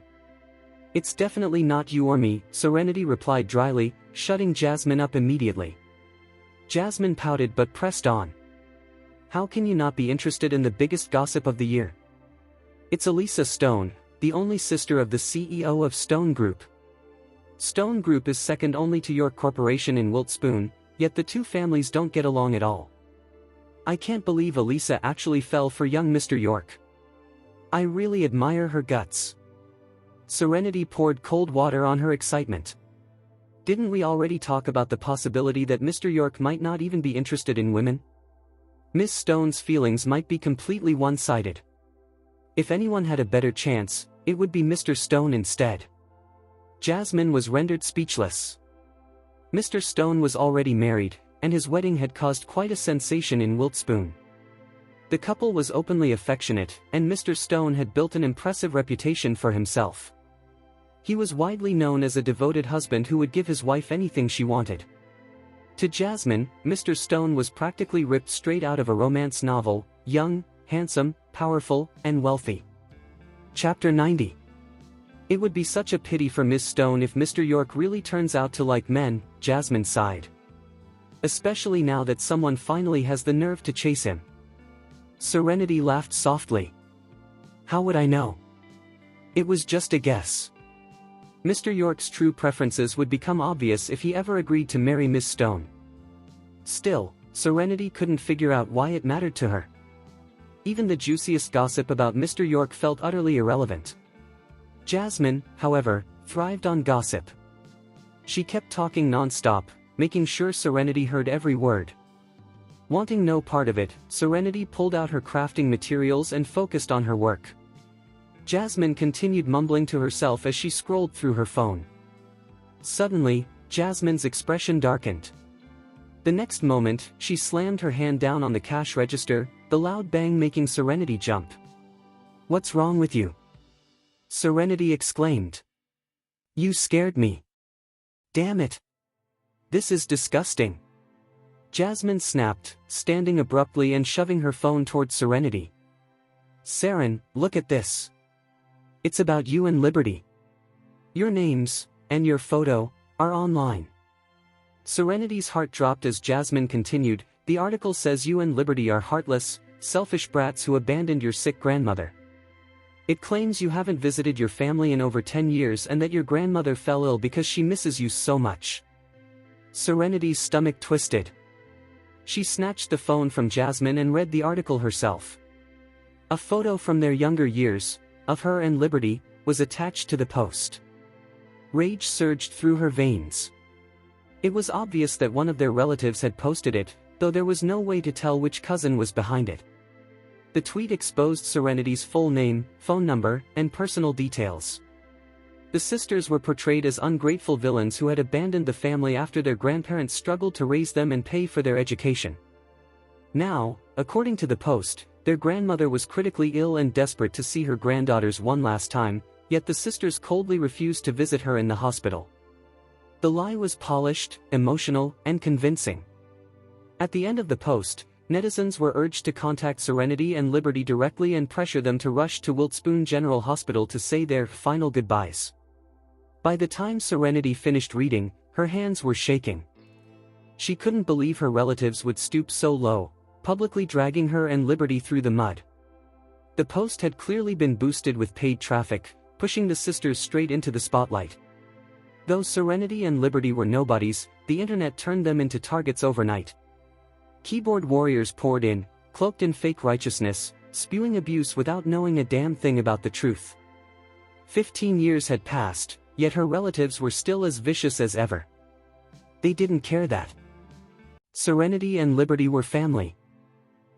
"It's definitely not you or me," Serenity replied dryly, shutting Jasmine up immediately. Jasmine pouted but pressed on. "How can you not be interested in the biggest gossip of the year? It's Elisa Stone, the only sister of the CEO of Stone Group. Stone Group is second only to York Corporation in Wiltspoon, yet the two families don't get along at all. I can't believe Elisa actually fell for young Mr. York. I really admire her guts." Serenity poured cold water on her excitement. "Didn't we already talk about the possibility that Mr. York might not even be interested in women? Miss Stone's feelings might be completely one-sided. If anyone had a better chance, it would be Mr. Stone instead." Jasmine was rendered speechless. Mr. Stone was already married, and his wedding had caused quite a sensation in Wiltspoon. The couple was openly affectionate, and Mr. Stone had built an impressive reputation for himself. He was widely known as a devoted husband who would give his wife anything she wanted. To Jasmine, Mr. Stone was practically ripped straight out of a romance novel, young, handsome, powerful, and wealthy. Chapter 90. It would be such a pity for Miss Stone if Mr. York really turns out to like men, Jasmine sighed. Especially now that someone finally has the nerve to chase him. Serenity laughed softly. "How would I know? It was just a guess. Mr. York's true preferences would become obvious if he ever agreed to marry Miss Stone. Still, Serenity couldn't figure out why it mattered to her. Even the juiciest gossip about Mr. York felt utterly irrelevant. Jasmine, however, thrived on gossip. She kept talking non-stop, making sure Serenity heard every word. Wanting no part of it, Serenity pulled out her crafting materials and focused on her work. Jasmine continued mumbling to herself as she scrolled through her phone. Suddenly, Jasmine's expression darkened. The next moment, she slammed her hand down on the cash register, the loud bang making Serenity jump. "What's wrong with you?" Serenity exclaimed. "You scared me. Damn it. This is disgusting." Jasmine snapped, standing abruptly and shoving her phone towards Serenity. "Seren, look at this. It's about you and Liberty. Your names, and your photo, are online." Serenity's heart dropped as Jasmine continued, "The article says you and Liberty are heartless, selfish brats who abandoned your sick grandmother. It claims you haven't visited your family in over 10 years and that your grandmother fell ill because she misses you so much." Serenity's stomach twisted. She snatched the phone from Jasmine and read the article herself. A photo from their younger years, of her and Liberty, was attached to the post. Rage surged through her veins. It was obvious that one of their relatives had posted it, though there was no way to tell which cousin was behind it. The tweet exposed Serenity's full name, phone number, and personal details. The sisters were portrayed as ungrateful villains who had abandoned the family after their grandparents struggled to raise them and pay for their education. Now, according to the post, their grandmother was critically ill and desperate to see her granddaughters one last time, yet the sisters coldly refused to visit her in the hospital. The lie was polished, emotional, and convincing. At the end of the post, netizens were urged to contact Serenity and Liberty directly and pressure them to rush to Wiltspoon General Hospital to say their final goodbyes. By the time Serenity finished reading, her hands were shaking. She couldn't believe her relatives would stoop so low, publicly dragging her and Liberty through the mud. The post had clearly been boosted with paid traffic, pushing the sisters straight into the spotlight. Though Serenity and Liberty were nobodies, the internet turned them into targets overnight. Keyboard warriors poured in, cloaked in fake righteousness, spewing abuse without knowing a damn thing about the truth. 15 years had passed, yet her relatives were still as vicious as ever. They didn't care that. Serenity and Liberty were family.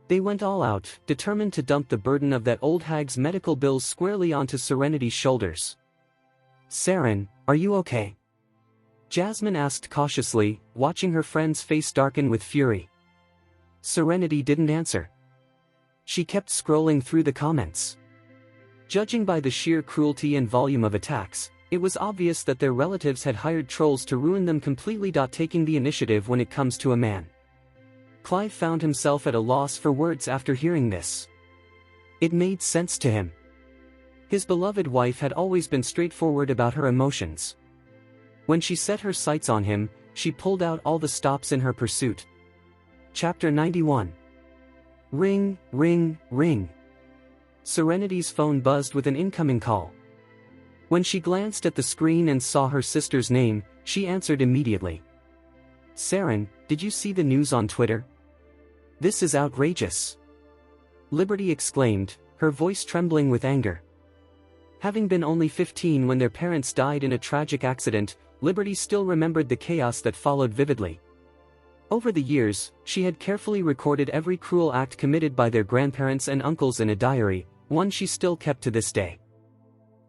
They went all out, determined to dump the burden of that old hag's medical bills squarely onto Serenity's shoulders. "Seren, are you okay?" Jasmine asked cautiously, watching her friend's face darken with fury. Serenity didn't answer. She kept scrolling through the comments. Judging by the sheer cruelty and volume of attacks, it was obvious that their relatives had hired trolls to ruin them completely. Taking the initiative when it comes to a man. Clive found himself at a loss for words after hearing this. It made sense to him. His beloved wife had always been straightforward about her emotions. When she set her sights on him, she pulled out all the stops in her pursuit. Chapter 91. Ring, ring, ring. Serenity's phone buzzed with an incoming call. When she glanced at the screen and saw her sister's name, she answered immediately. "Seren, did you see the news on Twitter? This is outrageous." Liberty exclaimed, her voice trembling with anger. Having been only 15 when their parents died in a tragic accident, Liberty still remembered the chaos that followed vividly. Over the years, she had carefully recorded every cruel act committed by their grandparents and uncles in a diary, one she still kept to this day.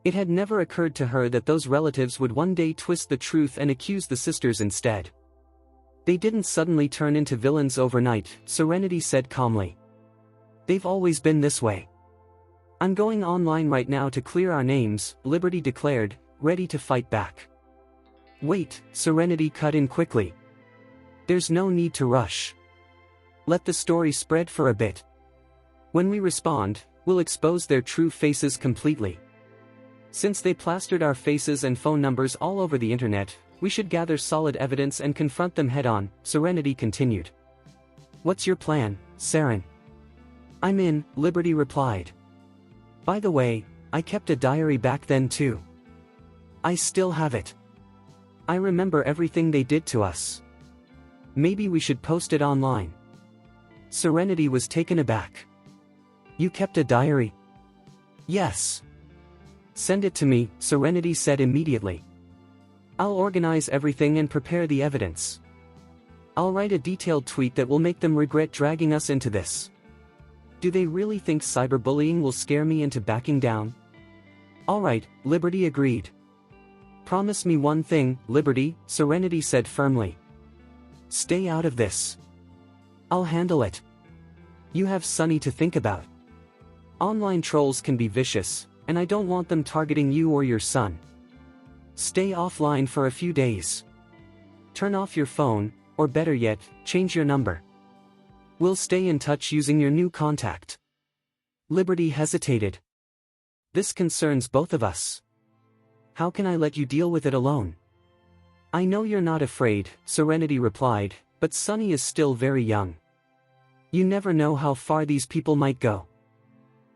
It had never occurred to her that those relatives would one day twist the truth and accuse the sisters instead. They didn't suddenly turn into villains overnight, Serenity said calmly. They've always been this way. I'm going online right now to clear our names, Liberty declared, ready to fight back. Wait, Serenity cut in quickly. There's no need to rush. Let the story spread for a bit. When we respond, we'll expose their true faces completely. Since they plastered our faces and phone numbers all over the internet, we should gather solid evidence and confront them head-on, Serenity continued. What's your plan, Seren? I'm in, Liberty replied. By the way, I kept a diary back then too. I still have it. I remember everything they did to us. Maybe we should post it online." Serenity was taken aback. "You kept a diary?" "Yes." "Send it to me," Serenity said immediately. "I'll organize everything and prepare the evidence. I'll write a detailed tweet that will make them regret dragging us into this. Do they really think cyberbullying will scare me into backing down?" "All right," Liberty agreed. "Promise me one thing, Liberty," Serenity said firmly. "Stay out of this. I'll handle it. You have Sunny to think about. Online trolls can be vicious, and I don't want them targeting you or your son. Stay offline for a few days. Turn off your phone, or better yet, change your number. We'll stay in touch using your new contact." Liberty hesitated. "This concerns both of us. How can I let you deal with it alone?" "I know you're not afraid," Serenity replied, "but Sunny is still very young. You never know how far these people might go."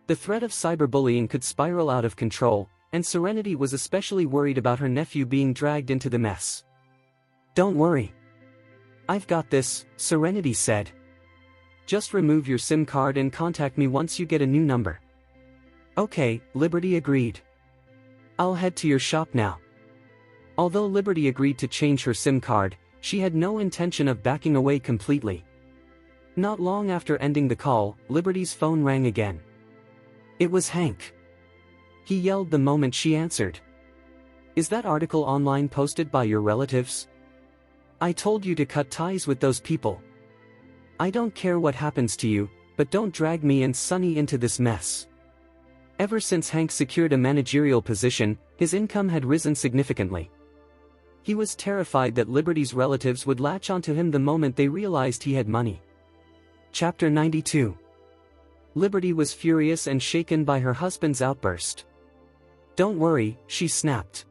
The threat of cyberbullying could spiral out of control, and Serenity was especially worried about her nephew being dragged into the mess. "Don't worry. I've got this," Serenity said. "Just remove your SIM card and contact me once you get a new number." "Okay," Liberty agreed. "I'll head to your shop now." Although Liberty agreed to change her SIM card, she had no intention of backing away completely. Not long after ending the call, Liberty's phone rang again. It was Hank. He yelled the moment she answered. "Is that article online posted by your relatives? I told you to cut ties with those people. I don't care what happens to you, but don't drag me and Sunny into this mess." Ever since Hank secured a managerial position, his income had risen significantly. He was terrified that Liberty's relatives would latch onto him the moment they realized he had money. Chapter 92. Liberty was furious and shaken by her husband's outburst. "Don't worry," she snapped.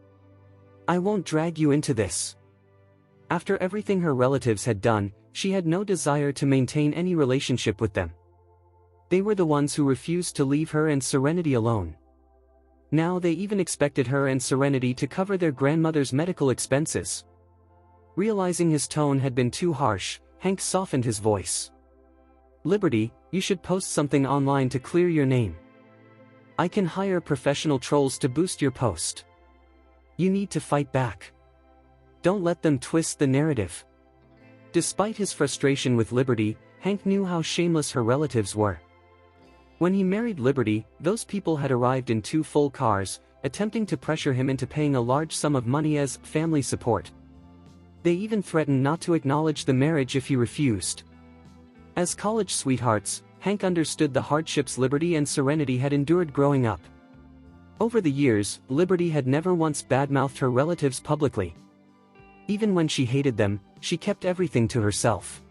"I won't drag you into this." After everything her relatives had done, she had no desire to maintain any relationship with them. They were the ones who refused to leave her and Serenity alone. Now they even expected her and Serenity to cover their grandmother's medical expenses. Realizing his tone had been too harsh, Hank softened his voice. "Liberty, you should post something online to clear your name. I can hire professional trolls to boost your post. You need to fight back. Don't let them twist the narrative." Despite his frustration with Liberty, Hank knew how shameless her relatives were. When he married Liberty, those people had arrived in 2 full cars, attempting to pressure him into paying a large sum of money as family support. They even threatened not to acknowledge the marriage if he refused. As college sweethearts, Hank understood the hardships Liberty and Serenity had endured growing up. Over the years, Liberty had never once badmouthed her relatives publicly. Even when she hated them, she kept everything to herself.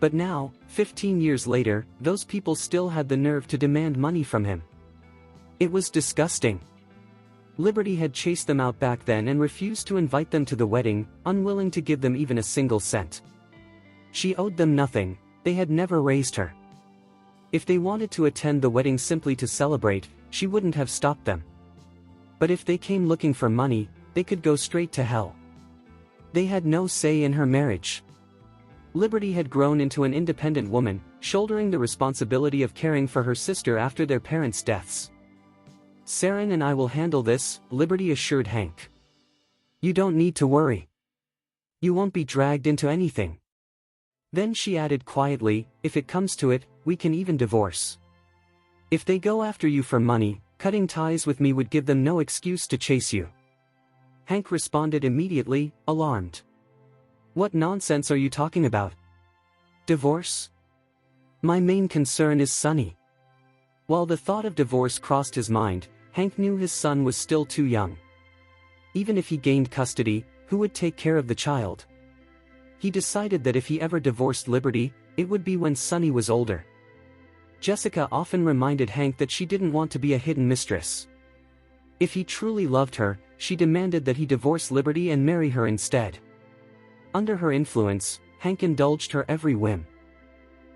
But now, 15 years later, those people still had the nerve to demand money from him. It was disgusting. Liberty had chased them out back then and refused to invite them to the wedding, unwilling to give them even a single cent. She owed them nothing, they had never raised her. If they wanted to attend the wedding simply to celebrate, she wouldn't have stopped them. But if they came looking for money, they could go straight to hell. They had no say in her marriage. Liberty had grown into an independent woman, shouldering the responsibility of caring for her sister after their parents' deaths. "Saren and I will handle this," Liberty assured Hank. "You don't need to worry. You won't be dragged into anything." Then she added quietly, "If it comes to it, we can even divorce. If they go after you for money, cutting ties with me would give them no excuse to chase you." Hank responded immediately, alarmed. "What nonsense are you talking about? Divorce? My main concern is Sunny." While the thought of divorce crossed his mind, Hank knew his son was still too young. Even if he gained custody, who would take care of the child? He decided that if he ever divorced Liberty, it would be when Sunny was older. Jessica often reminded Hank that she didn't want to be a hidden mistress. If he truly loved her, she demanded that he divorce Liberty and marry her instead. Under her influence, Hank indulged her every whim.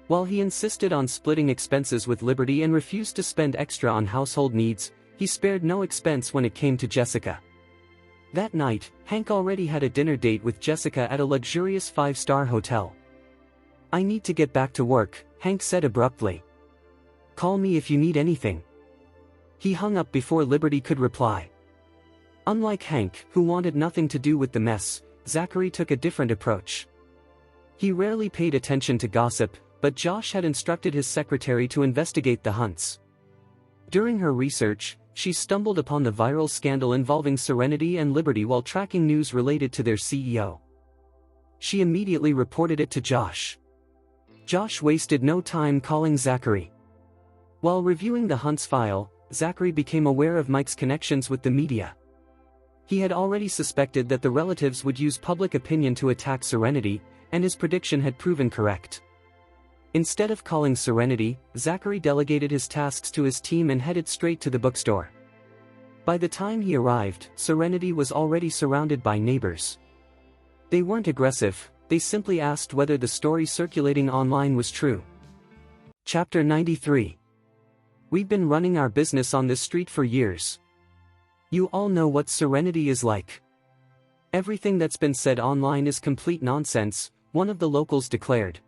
While he insisted on splitting expenses with Liberty and refused to spend extra on household needs, he spared no expense when it came to Jessica. That night, Hank already had a dinner date with Jessica at a luxurious 5-star hotel. "I need to get back to work," Hank said abruptly. "Call me if you need anything." He hung up before Liberty could reply. Unlike Hank, who wanted nothing to do with the mess, Zachary took a different approach. He rarely paid attention to gossip, but Josh had instructed his secretary to investigate the Hunts. During her research, she stumbled upon the viral scandal involving Serenity and Liberty while tracking news related to their CEO. She immediately reported it to Josh. Josh wasted no time calling Zachary. While reviewing the Hunts file, Zachary became aware of Mike's connections with the media. He had already suspected that the relatives would use public opinion to attack Serenity, and his prediction had proven correct. Instead of calling Serenity, Zachary delegated his tasks to his team and headed straight to the bookstore. By the time he arrived, Serenity was already surrounded by neighbors. They weren't aggressive, they simply asked whether the story circulating online was true. Chapter 93. We've been running our business on this street for years. You all know what Serenity is like. Everything that's been said online is complete nonsense, one of the locals declared.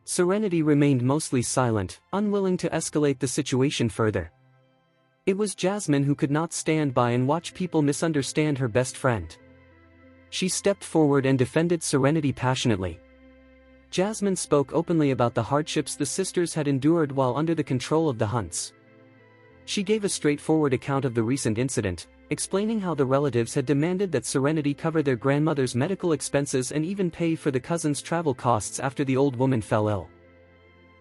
Serenity remained mostly silent, unwilling to escalate the situation further. It was Jasmine who could not stand by and watch people misunderstand her best friend. She stepped forward and defended Serenity passionately. Jasmine spoke openly about the hardships the sisters had endured while under the control of the Hunts. She gave a straightforward account of the recent incident, explaining how the relatives had demanded that Serenity cover their grandmother's medical expenses and even pay for the cousins' travel costs after the old woman fell ill.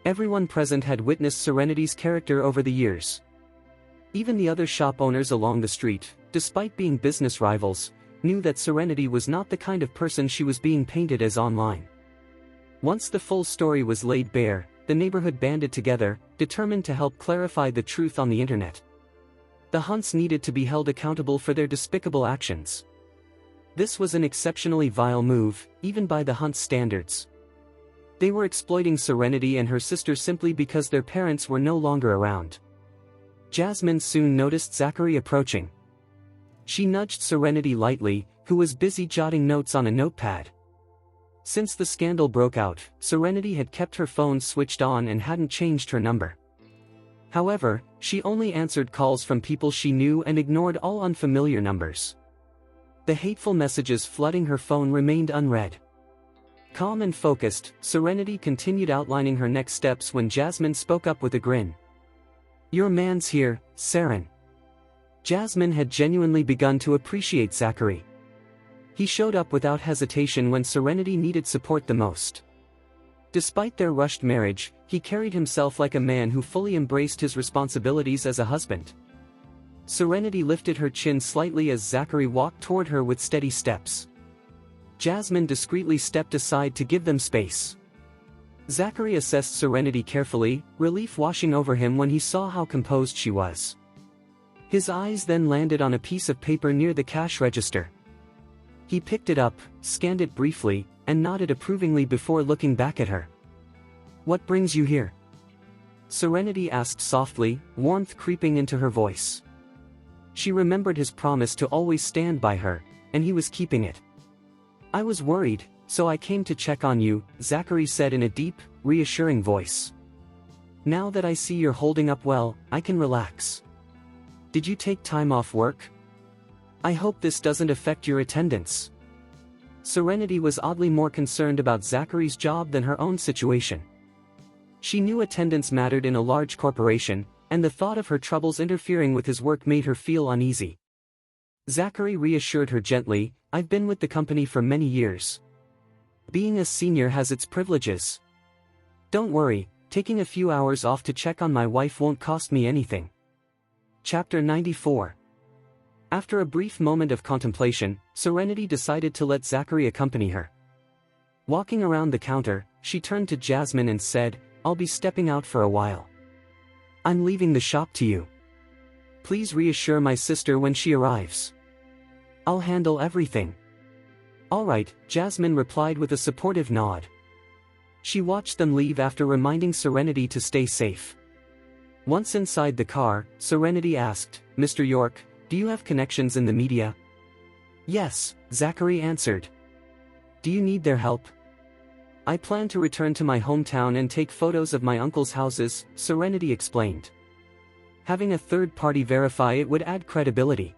Everyone present had witnessed Serenity's character over the years. Even the other shop owners along the street, despite being business rivals, knew that Serenity was not the kind of person she was being painted as online. Once the full story was laid bare, the neighborhood banded together, determined to help clarify the truth on the internet. The Hunts needed to be held accountable for their despicable actions. This was an exceptionally vile move, even by the Hunts' standards. They were exploiting Serenity and her sister simply because their parents were no longer around. Jasmine soon noticed Zachary approaching. She nudged Serenity lightly, who was busy jotting notes on a notepad. Since the scandal broke out, Serenity had kept her phone switched on and hadn't changed her number. However, she only answered calls from people she knew and ignored all unfamiliar numbers. The hateful messages flooding her phone remained unread. Calm and focused, Serenity continued outlining her next steps when Jasmine spoke up with a grin. "Your man's here, Seren." Jasmine had genuinely begun to appreciate Zachary. He showed up without hesitation when Serenity needed support the most. Despite their rushed marriage, he carried himself like a man who fully embraced his responsibilities as a husband. Serenity lifted her chin slightly as Zachary walked toward her with steady steps. Jasmine discreetly stepped aside to give them space. Zachary assessed Serenity carefully, relief washing over him when he saw how composed she was. His eyes then landed on a piece of paper near the cash register. He picked it up, scanned it briefly, and nodded approvingly before looking back at her. "What brings you here?" Serenity asked softly, warmth creeping into her voice. She remembered his promise to always stand by her, and he was keeping it. "I was worried, so I came to check on you," Zachary said in a deep, reassuring voice. "Now that I see you're holding up well, I can relax. Did you take time off work? I hope this doesn't affect your attendance." Serenity was oddly more concerned about Zachary's job than her own situation. She knew attendance mattered in a large corporation, and the thought of her troubles interfering with his work made her feel uneasy. Zachary reassured her gently, "I've been with the company for many years. Being a senior has its privileges. Don't worry, taking a few hours off to check on my wife won't cost me anything." Chapter 94. After a brief moment of contemplation, Serenity decided to let Zachary accompany her. Walking around the counter, she turned to Jasmine and said, "I'll be stepping out for a while. I'm leaving the shop to you. Please reassure my sister when she arrives. I'll handle everything." "All right," Jasmine replied with a supportive nod. She watched them leave after reminding Serenity to stay safe. Once inside the car, Serenity asked, "Mr. York, do you have connections in the media?" Yes, Zachary answered. Do you need their help? I plan to return to my hometown and take photos of my uncle's houses, Serenity explained. Having a third party verify it would add credibility.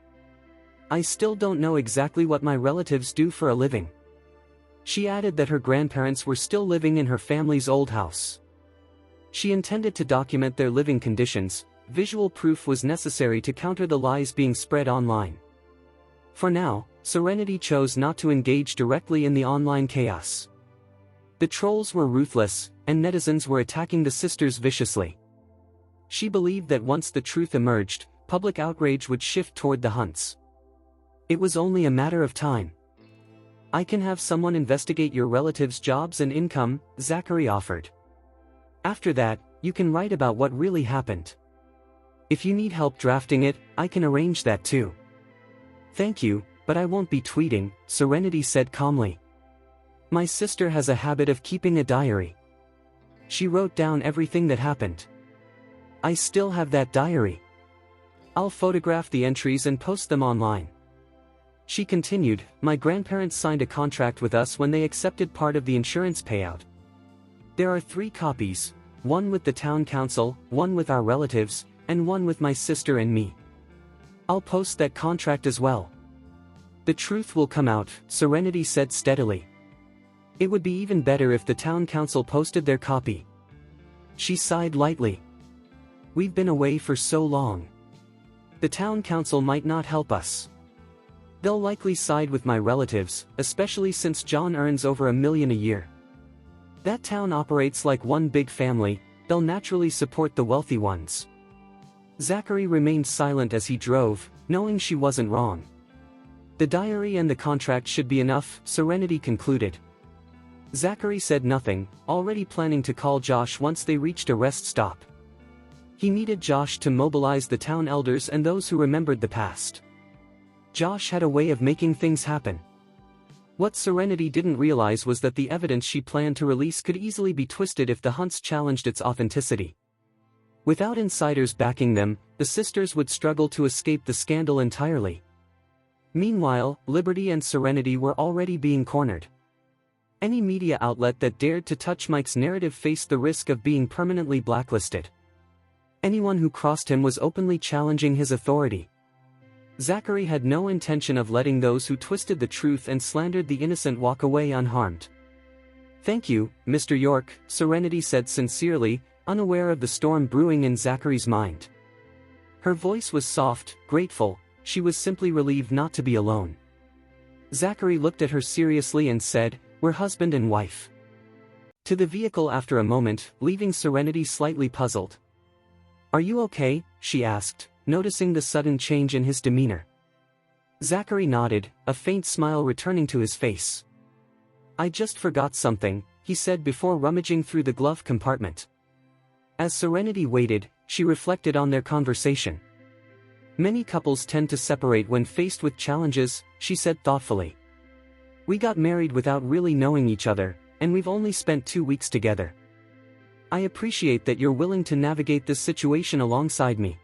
I still don't know exactly what my relatives do for a living. She added that her grandparents were still living in her family's old house. She intended to document their living conditions. Visual proof was necessary to counter the lies being spread online. For now, Serenity chose not to engage directly in the online chaos. The trolls were ruthless, and netizens were attacking the sisters viciously. She believed that once the truth emerged, public outrage would shift toward the Hunts. It was only a matter of time. I can have someone investigate your relatives' jobs and income, Zachary offered. After that, you can write about what really happened. If you need help drafting it, I can arrange that too. Thank you, but I won't be tweeting, Serenity said calmly. My sister has a habit of keeping a diary. She wrote down everything that happened. I still have that diary. I'll photograph the entries and post them online. She continued, my grandparents signed a contract with us when they accepted part of the insurance payout. There are 3 copies, one with the town council, one with our relatives, and one with my sister and me. I'll post that contract as well. The truth will come out, Serenity said steadily. It would be even better if the town council posted their copy. She sighed lightly. We've been away for so long. The town council might not help us. They'll likely side with my relatives, especially since John earns over $1 million a year. That town operates like one big family, they'll naturally support the wealthy ones. Zachary remained silent as he drove, knowing she wasn't wrong. The diary and the contract should be enough, Serenity concluded. Zachary said nothing, already planning to call Josh once they reached a rest stop. He needed Josh to mobilize the town elders and those who remembered the past. Josh had a way of making things happen. What Serenity didn't realize was that the evidence she planned to release could easily be twisted if the Hunts challenged its authenticity. Without insiders backing them, the sisters would struggle to escape the scandal entirely. Meanwhile, Liberty and Serenity were already being cornered. Any media outlet that dared to touch Mike's narrative faced the risk of being permanently blacklisted. Anyone who crossed him was openly challenging his authority. Zachary had no intention of letting those who twisted the truth and slandered the innocent walk away unharmed. Thank you, Mr. York, Serenity said sincerely, unaware of the storm brewing in Zachary's mind. Her voice was soft, grateful, she was simply relieved not to be alone. Zachary looked at her seriously and said, we're husband and wife. To the vehicle after a moment, leaving Serenity slightly puzzled. Are you okay? She asked, noticing the sudden change in his demeanor. Zachary nodded, a faint smile returning to his face. I just forgot something, he said before rummaging through the glove compartment. As Serenity waited, she reflected on their conversation. Many couples tend to separate when faced with challenges, she said thoughtfully. We got married without really knowing each other, and we've only spent 2 weeks together. I appreciate that you're willing to navigate this situation alongside me.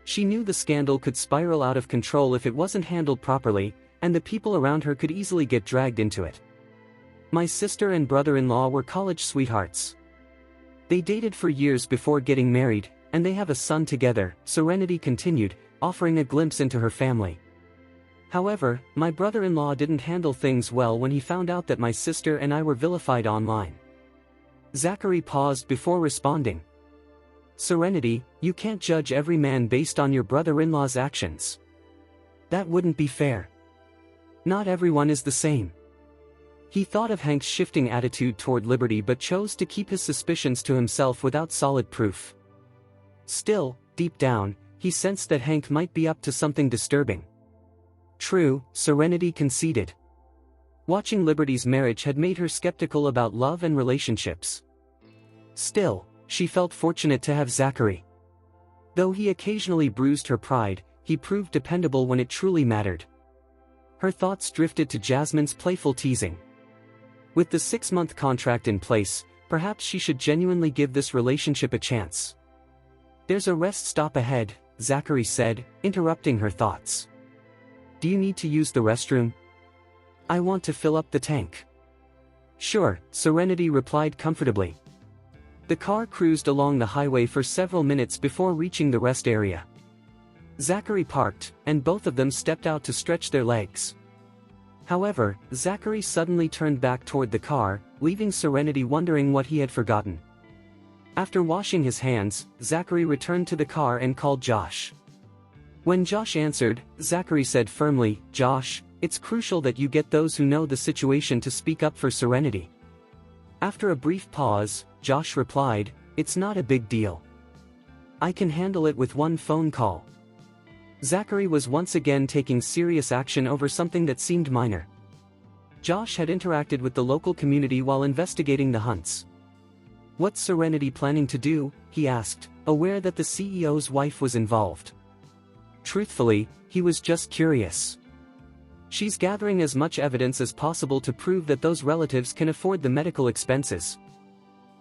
She knew the scandal could spiral out of control if it wasn't handled properly, and the people around her could easily get dragged into it. My sister and brother-in-law were college sweethearts. They dated for years before getting married, and they have a son together, Serenity continued, offering a glimpse into her family. However, my brother-in-law didn't handle things well when he found out that my sister and I were vilified online. Zachary paused before responding. Serenity, you can't judge every man based on your brother-in-law's actions. That wouldn't be fair. Not everyone is the same. He thought of Hank's shifting attitude toward Liberty but chose to keep his suspicions to himself without solid proof. Still, deep down, he sensed that Hank might be up to something disturbing. True, Serenity conceded. Watching Liberty's marriage had made her skeptical about love and relationships. Still, she felt fortunate to have Zachary. Though he occasionally bruised her pride, he proved dependable when it truly mattered. Her thoughts drifted to Jasmine's playful teasing. With the 6-month contract in place, perhaps she should genuinely give this relationship a chance. There's a rest stop ahead, Zachary said, interrupting her thoughts. do you need to use the restroom? I want to fill up the tank. Sure, Serenity replied comfortably. The car cruised along the highway for several minutes before reaching the rest area. Zachary parked, and both of them stepped out to stretch their legs. However, Zachary suddenly turned back toward the car, leaving Serenity wondering what he had forgotten. After washing his hands, Zachary returned to the car and called Josh. When Josh answered, Zachary said firmly, "Josh, it's crucial that you get those who know the situation to speak up for Serenity." After a brief pause, Josh replied, "It's not a big deal. I can handle it with one phone call." Zachary was once again taking serious action over something that seemed minor. Josh had interacted with the local community while investigating the hunts. "What's Serenity planning to do?" he asked, aware that the CEO's wife was involved. Truthfully, he was just curious. "She's gathering as much evidence as possible to prove that those relatives can afford the medical expenses.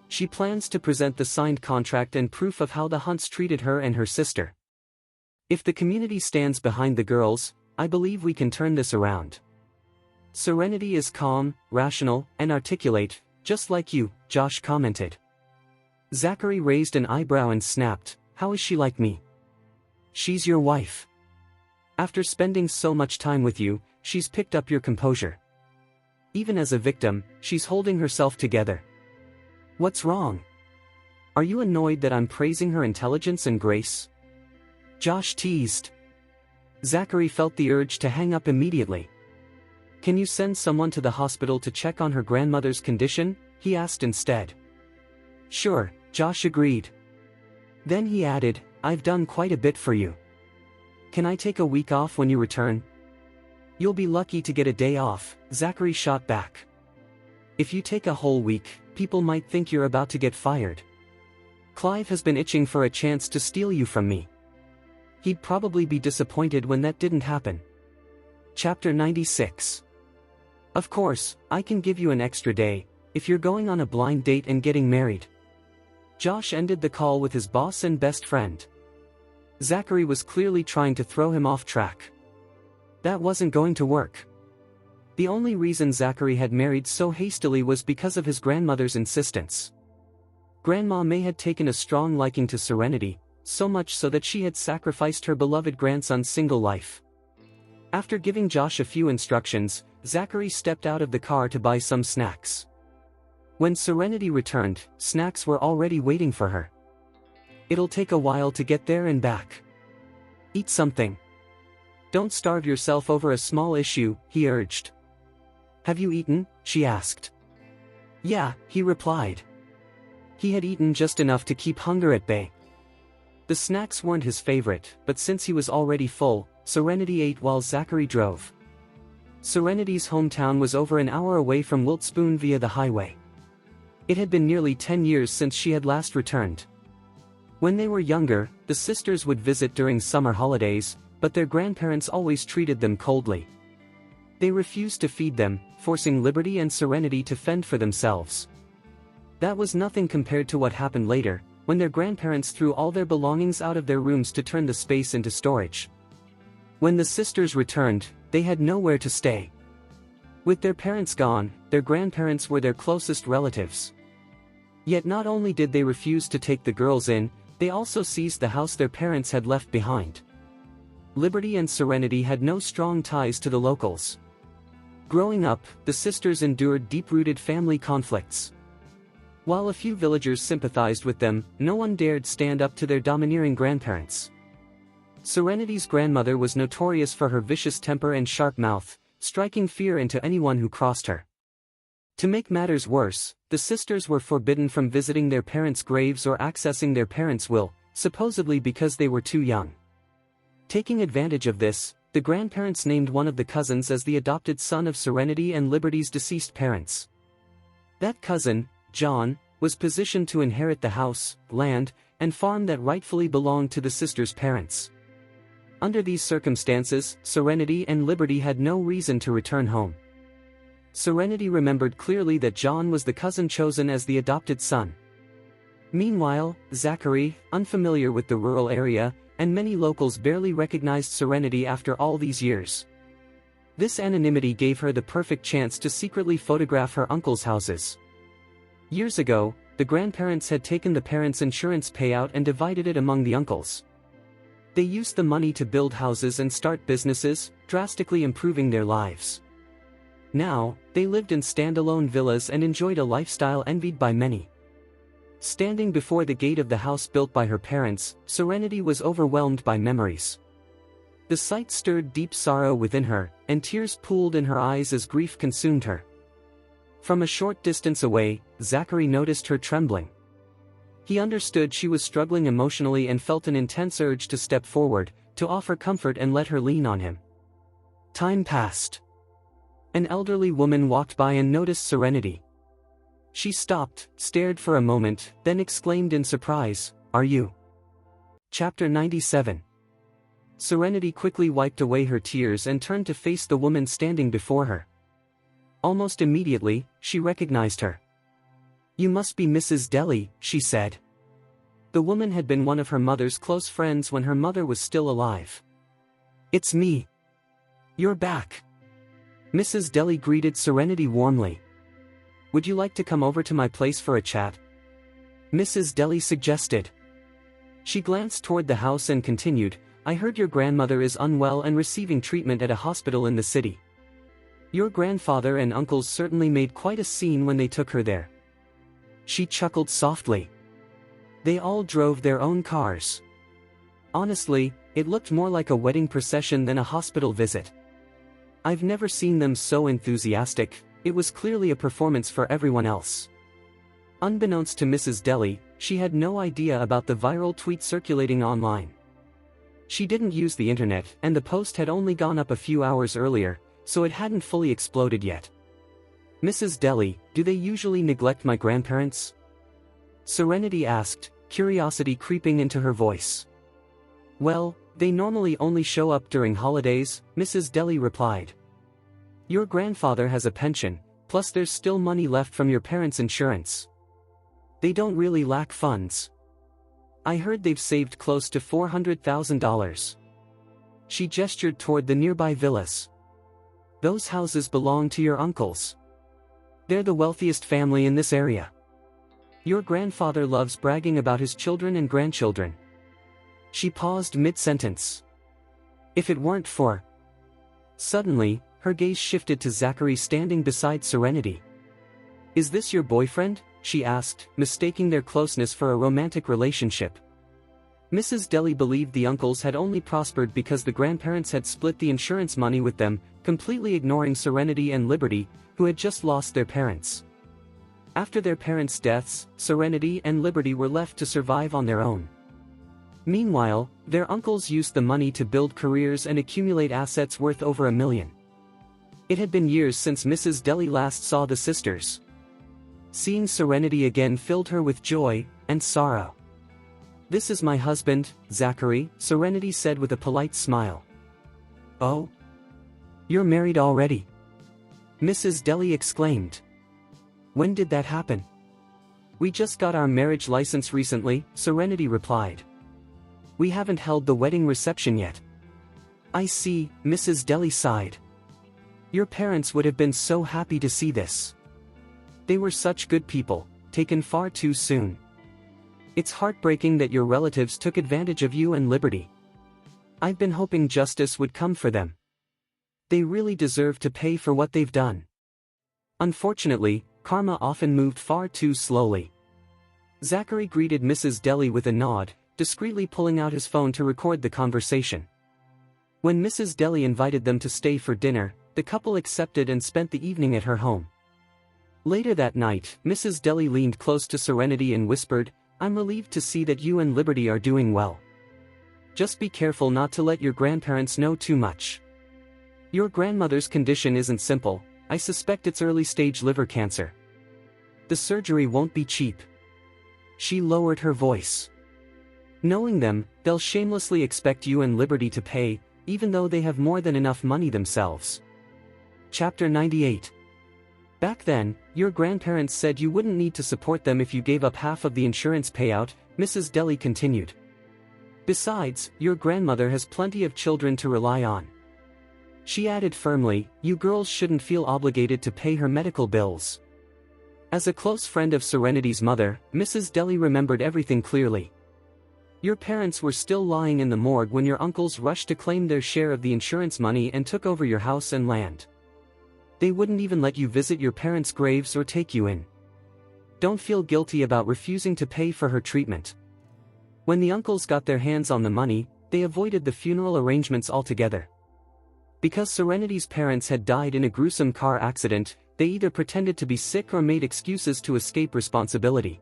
She plans to present the signed contract and proof of how the hunts treated her and her sister. If the community stands behind the girls, I believe we can turn this around." "Serenity is calm, rational, and articulate, just like you," Josh commented. Zachary raised an eyebrow and snapped, "How is she like me?" "She's your wife. After spending so much time with you, she's picked up your composure. Even as a victim, she's holding herself together. What's wrong? Are you annoyed that I'm praising her intelligence and grace?" Josh teased. Zachary felt the urge to hang up immediately. "Can you send someone to the hospital to check on her grandmother's condition?" he asked instead. "Sure," Josh agreed. Then he added, "I've done quite a bit for you. Can I take a week off when you return?" "You'll be lucky to get a day off," Zachary shot back. "If you take a whole week, people might think you're about to get fired. Clive has been itching for a chance to steal you from me. He'd probably be disappointed when that didn't happen." Chapter 96. "Of course, I can give you an extra day, if you're going on a blind date and getting married." Josh ended the call with his boss and best friend. Zachary was clearly trying to throw him off track. That wasn't going to work. The only reason Zachary had married so hastily was because of his grandmother's insistence. Grandma may had taken a strong liking to Serenity, so much so that she had sacrificed her beloved grandson's single life. After giving Josh a few instructions, Zachary stepped out of the car to buy some snacks. When Serenity returned, snacks were already waiting for her. "It'll take a while to get there and back. Eat something. Don't starve yourself over a small issue," he urged. "Have you eaten?" she asked. "Yeah," he replied. He had eaten just enough to keep hunger at bay. The snacks weren't his favorite, but since he was already full, Serenity ate while Zachary drove. Serenity's hometown was over an hour away from Wiltspoon via the highway. It had been nearly 10 years since she had last returned. When they were younger, the sisters would visit during summer holidays, but their grandparents always treated them coldly. They refused to feed them, forcing Liberty and Serenity to fend for themselves. That was nothing compared to what happened later, when their grandparents threw all their belongings out of their rooms to turn the space into storage. When the sisters returned, they had nowhere to stay. With their parents gone, their grandparents were their closest relatives. Yet not only did they refuse to take the girls in, they also seized the house their parents had left behind. Liberty and Serenity had no strong ties to the locals. Growing up, the sisters endured deep-rooted family conflicts. While a few villagers sympathized with them, no one dared stand up to their domineering grandparents. Serenity's grandmother was notorious for her vicious temper and sharp mouth, striking fear into anyone who crossed her. To make matters worse, the sisters were forbidden from visiting their parents' graves or accessing their parents' will, supposedly because they were too young. Taking advantage of this, the grandparents named one of the cousins as the adopted son of Serenity and Liberty's deceased parents. That cousin, John, was positioned to inherit the house, land, and farm that rightfully belonged to the sisters' parents. Under these circumstances, Serenity and Liberty had no reason to return home. Serenity remembered clearly that John was the cousin chosen as the adopted son. Meanwhile, Zachary, unfamiliar with the rural area, and many locals barely recognized Serenity after all these years. This anonymity gave her the perfect chance to secretly photograph her uncle's houses. Years ago, the grandparents had taken the parents' insurance payout and divided it among the uncles. They used the money to build houses and start businesses, drastically improving their lives. Now, they lived in standalone villas and enjoyed a lifestyle envied by many. Standing before the gate of the house built by her parents, Serenity was overwhelmed by memories. The sight stirred deep sorrow within her, and tears pooled in her eyes as grief consumed her. From a short distance away, Zachary noticed her trembling. He understood she was struggling emotionally and felt an intense urge to step forward, to offer comfort and let her lean on him. Time passed. An elderly woman walked by and noticed Serenity. She stopped, stared for a moment, then exclaimed in surprise, "Are you?" Chapter 97. Serenity quickly wiped away her tears and turned to face the woman standing before her. Almost immediately, she recognized her. "You must be Mrs. Deli," she said. The woman had been one of her mother's close friends when her mother was still alive. "It's me. You're back." Mrs. Deli greeted Serenity warmly. "Would you like to come over to my place for a chat?" Mrs. Deli suggested. She glanced toward the house and continued, "I heard your grandmother is unwell and receiving treatment at a hospital in the city. Your grandfather and uncles certainly made quite a scene when they took her there." She chuckled softly. "They all drove their own cars. Honestly, it looked more like a wedding procession than a hospital visit. I've never seen them so enthusiastic. It was clearly a performance for everyone else." Unbeknownst to Mrs. Deli, she had no idea about the viral tweet circulating online. She didn't use the internet, and the post had only gone up a few hours earlier, so it hadn't fully exploded yet. "Mrs. Deli, do they usually neglect my grandparents?" Serenity asked, curiosity creeping into her voice. "Well, they normally only show up during holidays," Mrs. Deli replied. "Your grandfather has a pension, plus there's still money left from your parents' insurance. They don't really lack funds. I heard they've saved close to $400,000. She gestured toward the nearby villas. "Those houses belong to your uncles. They're the wealthiest family in this area. Your grandfather loves bragging about his children and grandchildren." She paused mid-sentence. "If it weren't for..." Suddenly, her gaze shifted to Zachary standing beside Serenity. "Is this your boyfriend?" she asked, mistaking their closeness for a romantic relationship. Mrs. Deli believed the uncles had only prospered because the grandparents had split the insurance money with them, completely ignoring Serenity and Liberty, who had just lost their parents. After their parents' deaths, Serenity and Liberty were left to survive on their own. Meanwhile, their uncles used the money to build careers and accumulate assets worth over $1 million. It had been years since Mrs. Deli last saw the sisters. Seeing Serenity again filled her with joy and sorrow. "This is my husband, Zachary," Serenity said with a polite smile. "Oh? You're married already?" Mrs. Deli exclaimed. "When did that happen?" "We just got our marriage license recently," Serenity replied. "We haven't held the wedding reception yet." "I see," Mrs. Deli sighed. "Your parents would have been so happy to see this. They were such good people, taken far too soon. It's heartbreaking that your relatives took advantage of you and Liberty. I've been hoping justice would come for them. They really deserve to pay for what they've done. Unfortunately, karma often moved far too slowly." Zachary greeted Mrs. Deli with a nod, discreetly pulling out his phone to record the conversation. When Mrs. Deli invited them to stay for dinner, the couple accepted and spent the evening at her home. Later that night, Mrs. Deli leaned close to Serenity and whispered, "I'm relieved to see that you and Liberty are doing well. Just be careful not to let your grandparents know too much. Your grandmother's condition isn't simple. I suspect it's early-stage liver cancer. The surgery won't be cheap." She lowered her voice. "Knowing them, they'll shamelessly expect you and Liberty to pay, even though they have more than enough money themselves." Chapter 98. "Back then, your grandparents said you wouldn't need to support them if you gave up half of the insurance payout," Mrs. Deli continued. "Besides, your grandmother has plenty of children to rely on. She added firmly, "You girls shouldn't feel obligated to pay her medical bills." As a close friend of Serenity's mother, Mrs. Deli remembered everything clearly. "Your parents were still lying in the morgue when your uncles rushed to claim their share of the insurance money and took over your house and land. They wouldn't even let you visit your parents' graves or take you in. Don't feel guilty about refusing to pay for her treatment." When the uncles got their hands on the money, they avoided the funeral arrangements altogether. Because Serenity's parents had died in a gruesome car accident, they either pretended to be sick or made excuses to escape responsibility.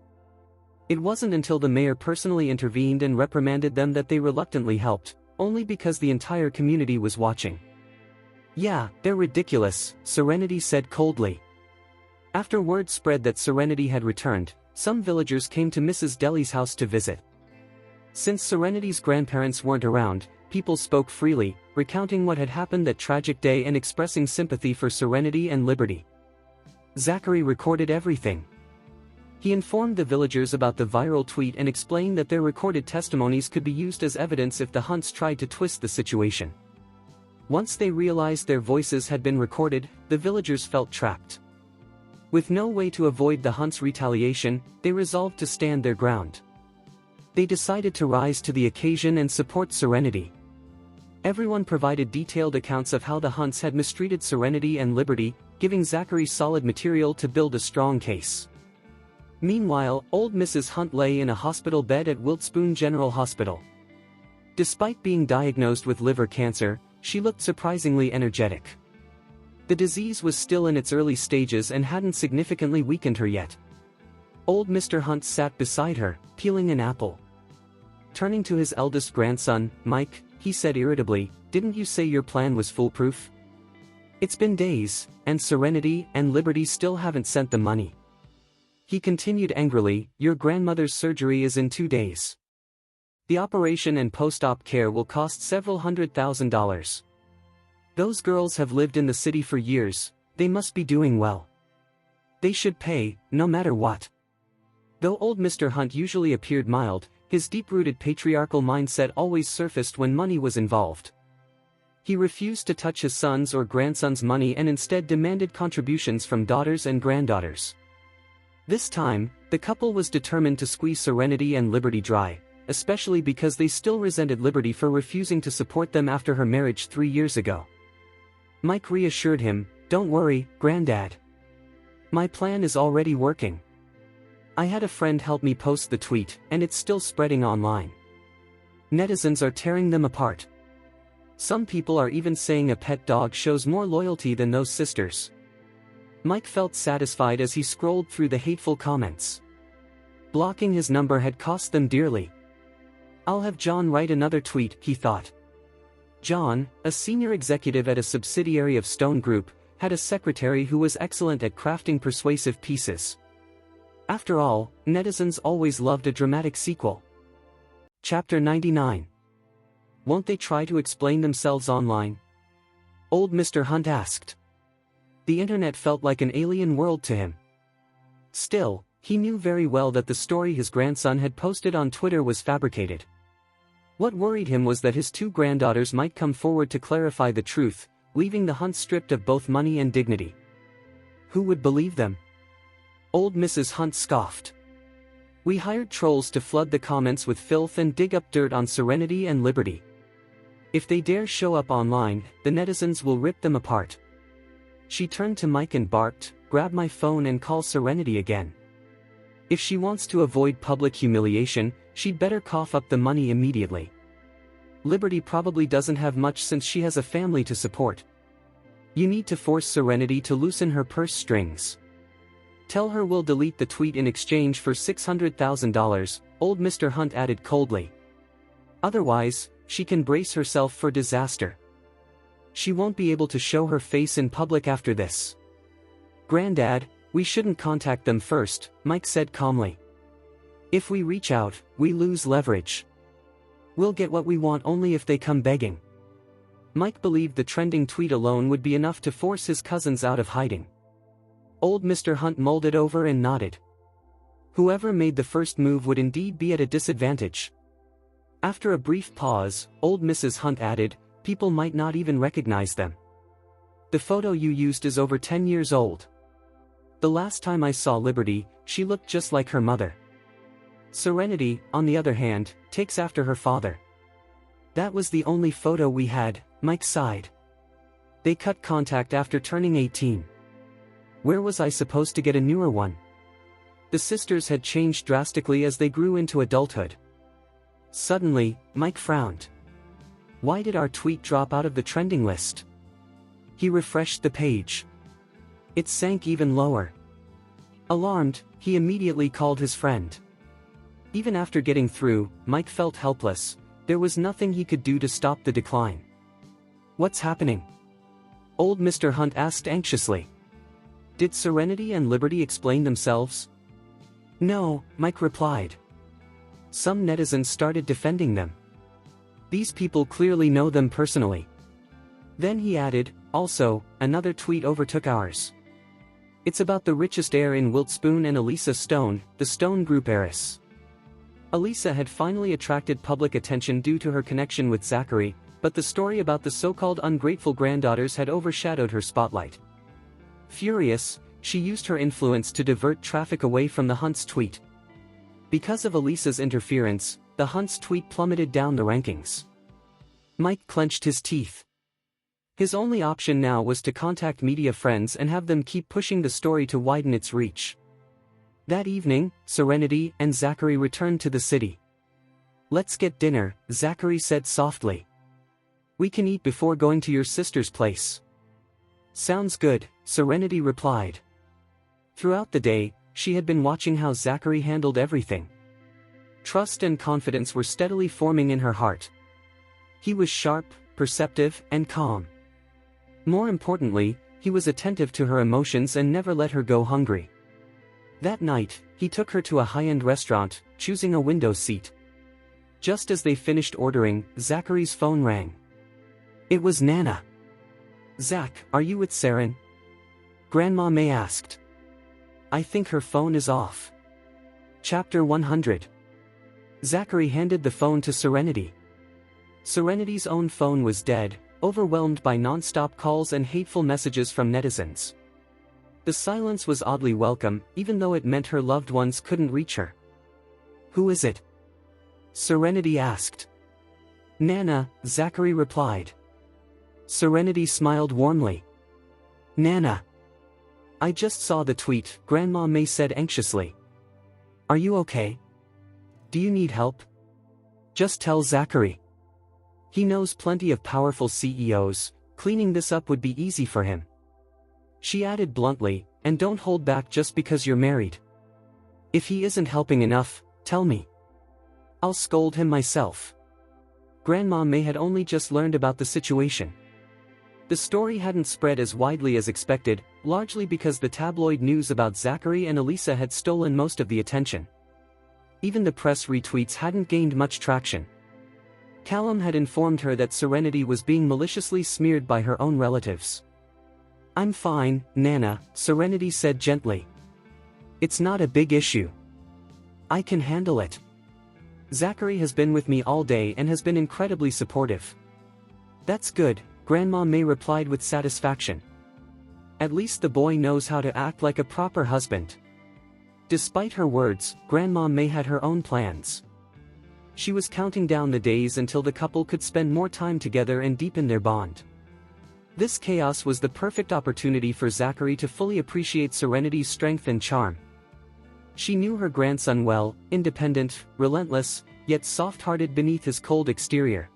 It wasn't until the mayor personally intervened and reprimanded them that they reluctantly helped, only because the entire community was watching. "Yeah, they're ridiculous," Serenity said coldly. After word spread that Serenity had returned, some villagers came to Mrs. Deli's house to visit. Since Serenity's grandparents weren't around, people spoke freely, recounting what had happened that tragic day and expressing sympathy for Serenity and Liberty. Zachary recorded everything. He informed the villagers about the viral tweet and explained that their recorded testimonies could be used as evidence if the Hunts tried to twist the situation. Once they realized their voices had been recorded, the villagers felt trapped. With no way to avoid the Hunts' retaliation, they resolved to stand their ground. They decided to rise to the occasion and support Serenity. Everyone provided detailed accounts of how the Hunts had mistreated Serenity and Liberty, giving Zachary solid material to build a strong case. Meanwhile, old Mrs. Hunt lay in a hospital bed at Wiltspoon General Hospital. Despite being diagnosed with liver cancer, she looked surprisingly energetic. The disease was still in its early stages and hadn't significantly weakened her yet. Old Mr. Hunt sat beside her, peeling an apple. Turning to his eldest grandson, Mike, he said irritably, "Didn't you say your plan was foolproof? It's been days, and Serenity and Liberty still haven't sent the money." He continued angrily, "Your grandmother's surgery is in 2 days. The operation and post-op care will cost several $100,000. Those girls have lived in the city for years, they must be doing well. They should pay, no matter what." Though old Mr. Hunt usually appeared mild, his deep-rooted patriarchal mindset always surfaced when money was involved. He refused to touch his son's or grandson's money and instead demanded contributions from daughters and granddaughters. This time, the couple was determined to squeeze Serenity and Liberty dry, especially because they still resented Liberty for refusing to support them after her marriage 3 years ago. Mike reassured him, "Don't worry, Granddad. My plan is already working. I had a friend help me post the tweet, and it's still spreading online. Netizens are tearing them apart. Some people are even saying a pet dog shows more loyalty than those sisters." Mike felt satisfied as he scrolled through the hateful comments. Blocking his number had cost them dearly. "I'll have John write another tweet," he thought. John, a senior executive at a subsidiary of Stone Group, had a secretary who was excellent at crafting persuasive pieces. After all, netizens always loved a dramatic sequel. Chapter 99. Won't they try to explain themselves online? Old Mr. Hunt asked. The internet felt like an alien world to him. Still, he knew very well that the story his grandson had posted on Twitter was fabricated. What worried him was that his 2 granddaughters might come forward to clarify the truth, leaving the Hunt stripped of both money and dignity. Who would believe them? Old Mrs. Hunt scoffed. We hired trolls to flood the comments with filth and dig up dirt on Serenity and Liberty. If they dare show up online, the netizens will rip them apart. She turned to Mike and barked, grab my phone and call Serenity again. If she wants to avoid public humiliation, she'd better cough up the money immediately. Liberty probably doesn't have much since she has a family to support. You need to force Serenity to loosen her purse strings. Tell her we'll delete the tweet in exchange for $600,000, old Mr. Hunt added coldly. Otherwise, she can brace herself for disaster. She won't be able to show her face in public after this. Granddad, we shouldn't contact them first, Mike said calmly. If we reach out, we lose leverage. We'll get what we want only if they come begging. Mike believed the trending tweet alone would be enough to force his cousins out of hiding. Old Mr. Hunt mulled it over and nodded. Whoever made the first move would indeed be at a disadvantage. After a brief pause, old Mrs. Hunt added, people might not even recognize them. The photo you used is over 10 years old. The last time I saw Liberty, she looked just like her mother. Serenity, on the other hand, takes after her father. That was the only photo we had, Mike sighed. They cut contact after turning 18. Where was I supposed to get a newer one? The sisters had changed drastically as they grew into adulthood. Suddenly, Mike frowned. Why did our tweet drop out of the trending list? He refreshed the page. It sank even lower. Alarmed, he immediately called his friend. Even after getting through, Mike felt helpless. There was nothing he could do to stop the decline. What's happening? Old Mr. Hunt asked anxiously. Did Serenity and Liberty explain themselves? No, Mike replied. Some netizens started defending them. These people clearly know them personally. Then he added, also, another tweet overtook ours. It's about the richest heir in Wiltspoon and Elisa Stone, the Stone Group heiress. Elisa had finally attracted public attention due to her connection with Zachary, but the story about the so-called ungrateful granddaughters had overshadowed her spotlight. Furious, she used her influence to divert traffic away from the Hunts' tweet. Because of Elisa's interference, the Hunts' tweet plummeted down the rankings. Mike clenched his teeth. His only option now was to contact media friends and have them keep pushing the story to widen its reach. That evening, Serenity and Zachary returned to the city. Let's get dinner, Zachary said softly. We can eat before going to your sister's place. Sounds good, Serenity replied. Throughout the day, she had been watching how Zachary handled everything. Trust and confidence were steadily forming in her heart. He was sharp, perceptive, and calm. More importantly, he was attentive to her emotions and never let her go hungry. That night, he took her to a high-end restaurant, choosing a window seat. Just as they finished ordering, Zachary's phone rang. It was Nana. Zach, are you with Saren? Grandma May asked. I think her phone is off. Chapter 100. Zachary handed the phone to Serenity. Serenity's own phone was dead, overwhelmed by non-stop calls and hateful messages from netizens. The silence was oddly welcome, even though it meant her loved ones couldn't reach her. Who is it? Serenity asked. Nana, Zachary replied. Serenity smiled warmly. Nana. I just saw the tweet, Grandma May said anxiously. Are you okay? Do you need help? Just tell Zachary. He knows plenty of powerful CEOs, cleaning this up would be easy for him. She added bluntly, and don't hold back just because you're married. If he isn't helping enough, tell me. I'll scold him myself. Grandma May had only just learned about the situation. The story hadn't spread as widely as expected, largely because the tabloid news about Zachary and Elisa had stolen most of the attention. Even the press retweets hadn't gained much traction. Callum had informed her that Serenity was being maliciously smeared by her own relatives. I'm fine, Nana, Serenity said gently. It's not a big issue. I can handle it. Zachary has been with me all day and has been incredibly supportive. That's good, Grandma May replied with satisfaction. At least the boy knows how to act like a proper husband. Despite her words, Grandma May had her own plans. She was counting down the days until the couple could spend more time together and deepen their bond. This chaos was the perfect opportunity for Zachary to fully appreciate Serenity's strength and charm. She knew her grandson well, independent, relentless, yet soft-hearted beneath his cold exterior.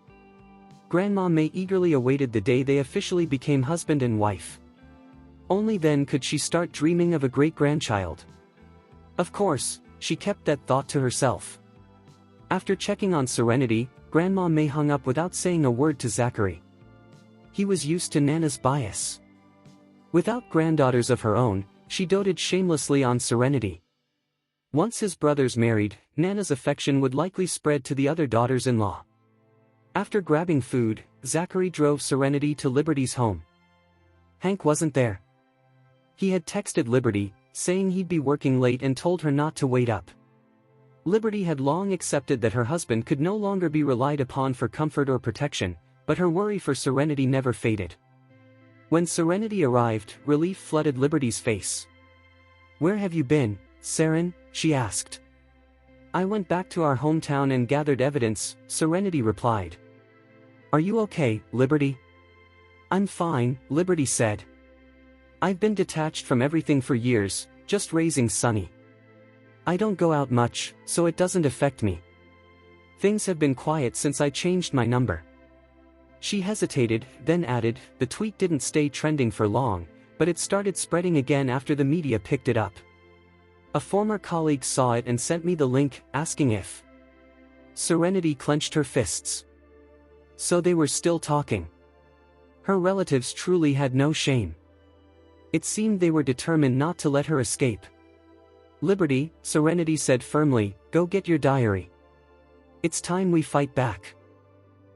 Grandma May eagerly awaited the day they officially became husband and wife. Only then could she start dreaming of a great-grandchild. Of course, she kept that thought to herself. After checking on Serenity, Grandma May hung up without saying a word to Zachary. He was used to Nana's bias. Without granddaughters of her own, she doted shamelessly on Serenity. Once his brothers married, Nana's affection would likely spread to the other daughters-in-law. After grabbing food, Zachary drove Serenity to Liberty's home. Hank wasn't there. He had texted Liberty, saying he'd be working late and told her not to wait up. Liberty had long accepted that her husband could no longer be relied upon for comfort or protection, but her worry for Serenity never faded. When Serenity arrived, relief flooded Liberty's face. "Where have you been, Seren?" she asked. "I went back to our hometown and gathered evidence," Serenity replied. "Are you okay, Liberty?" "I'm fine," Liberty said. "I've been detached from everything for years, just raising Sunny. I don't go out much, so it doesn't affect me. Things have been quiet since I changed my number." She hesitated, then added, "The tweet didn't stay trending for long, but it started spreading again after the media picked it up. A former colleague saw it and sent me the link, asking if..." Serenity clenched her fists. So they were still talking. Her relatives truly had no shame. It seemed they were determined not to let her escape. "Liberty," Serenity said firmly, "go get your diary. It's time we fight back."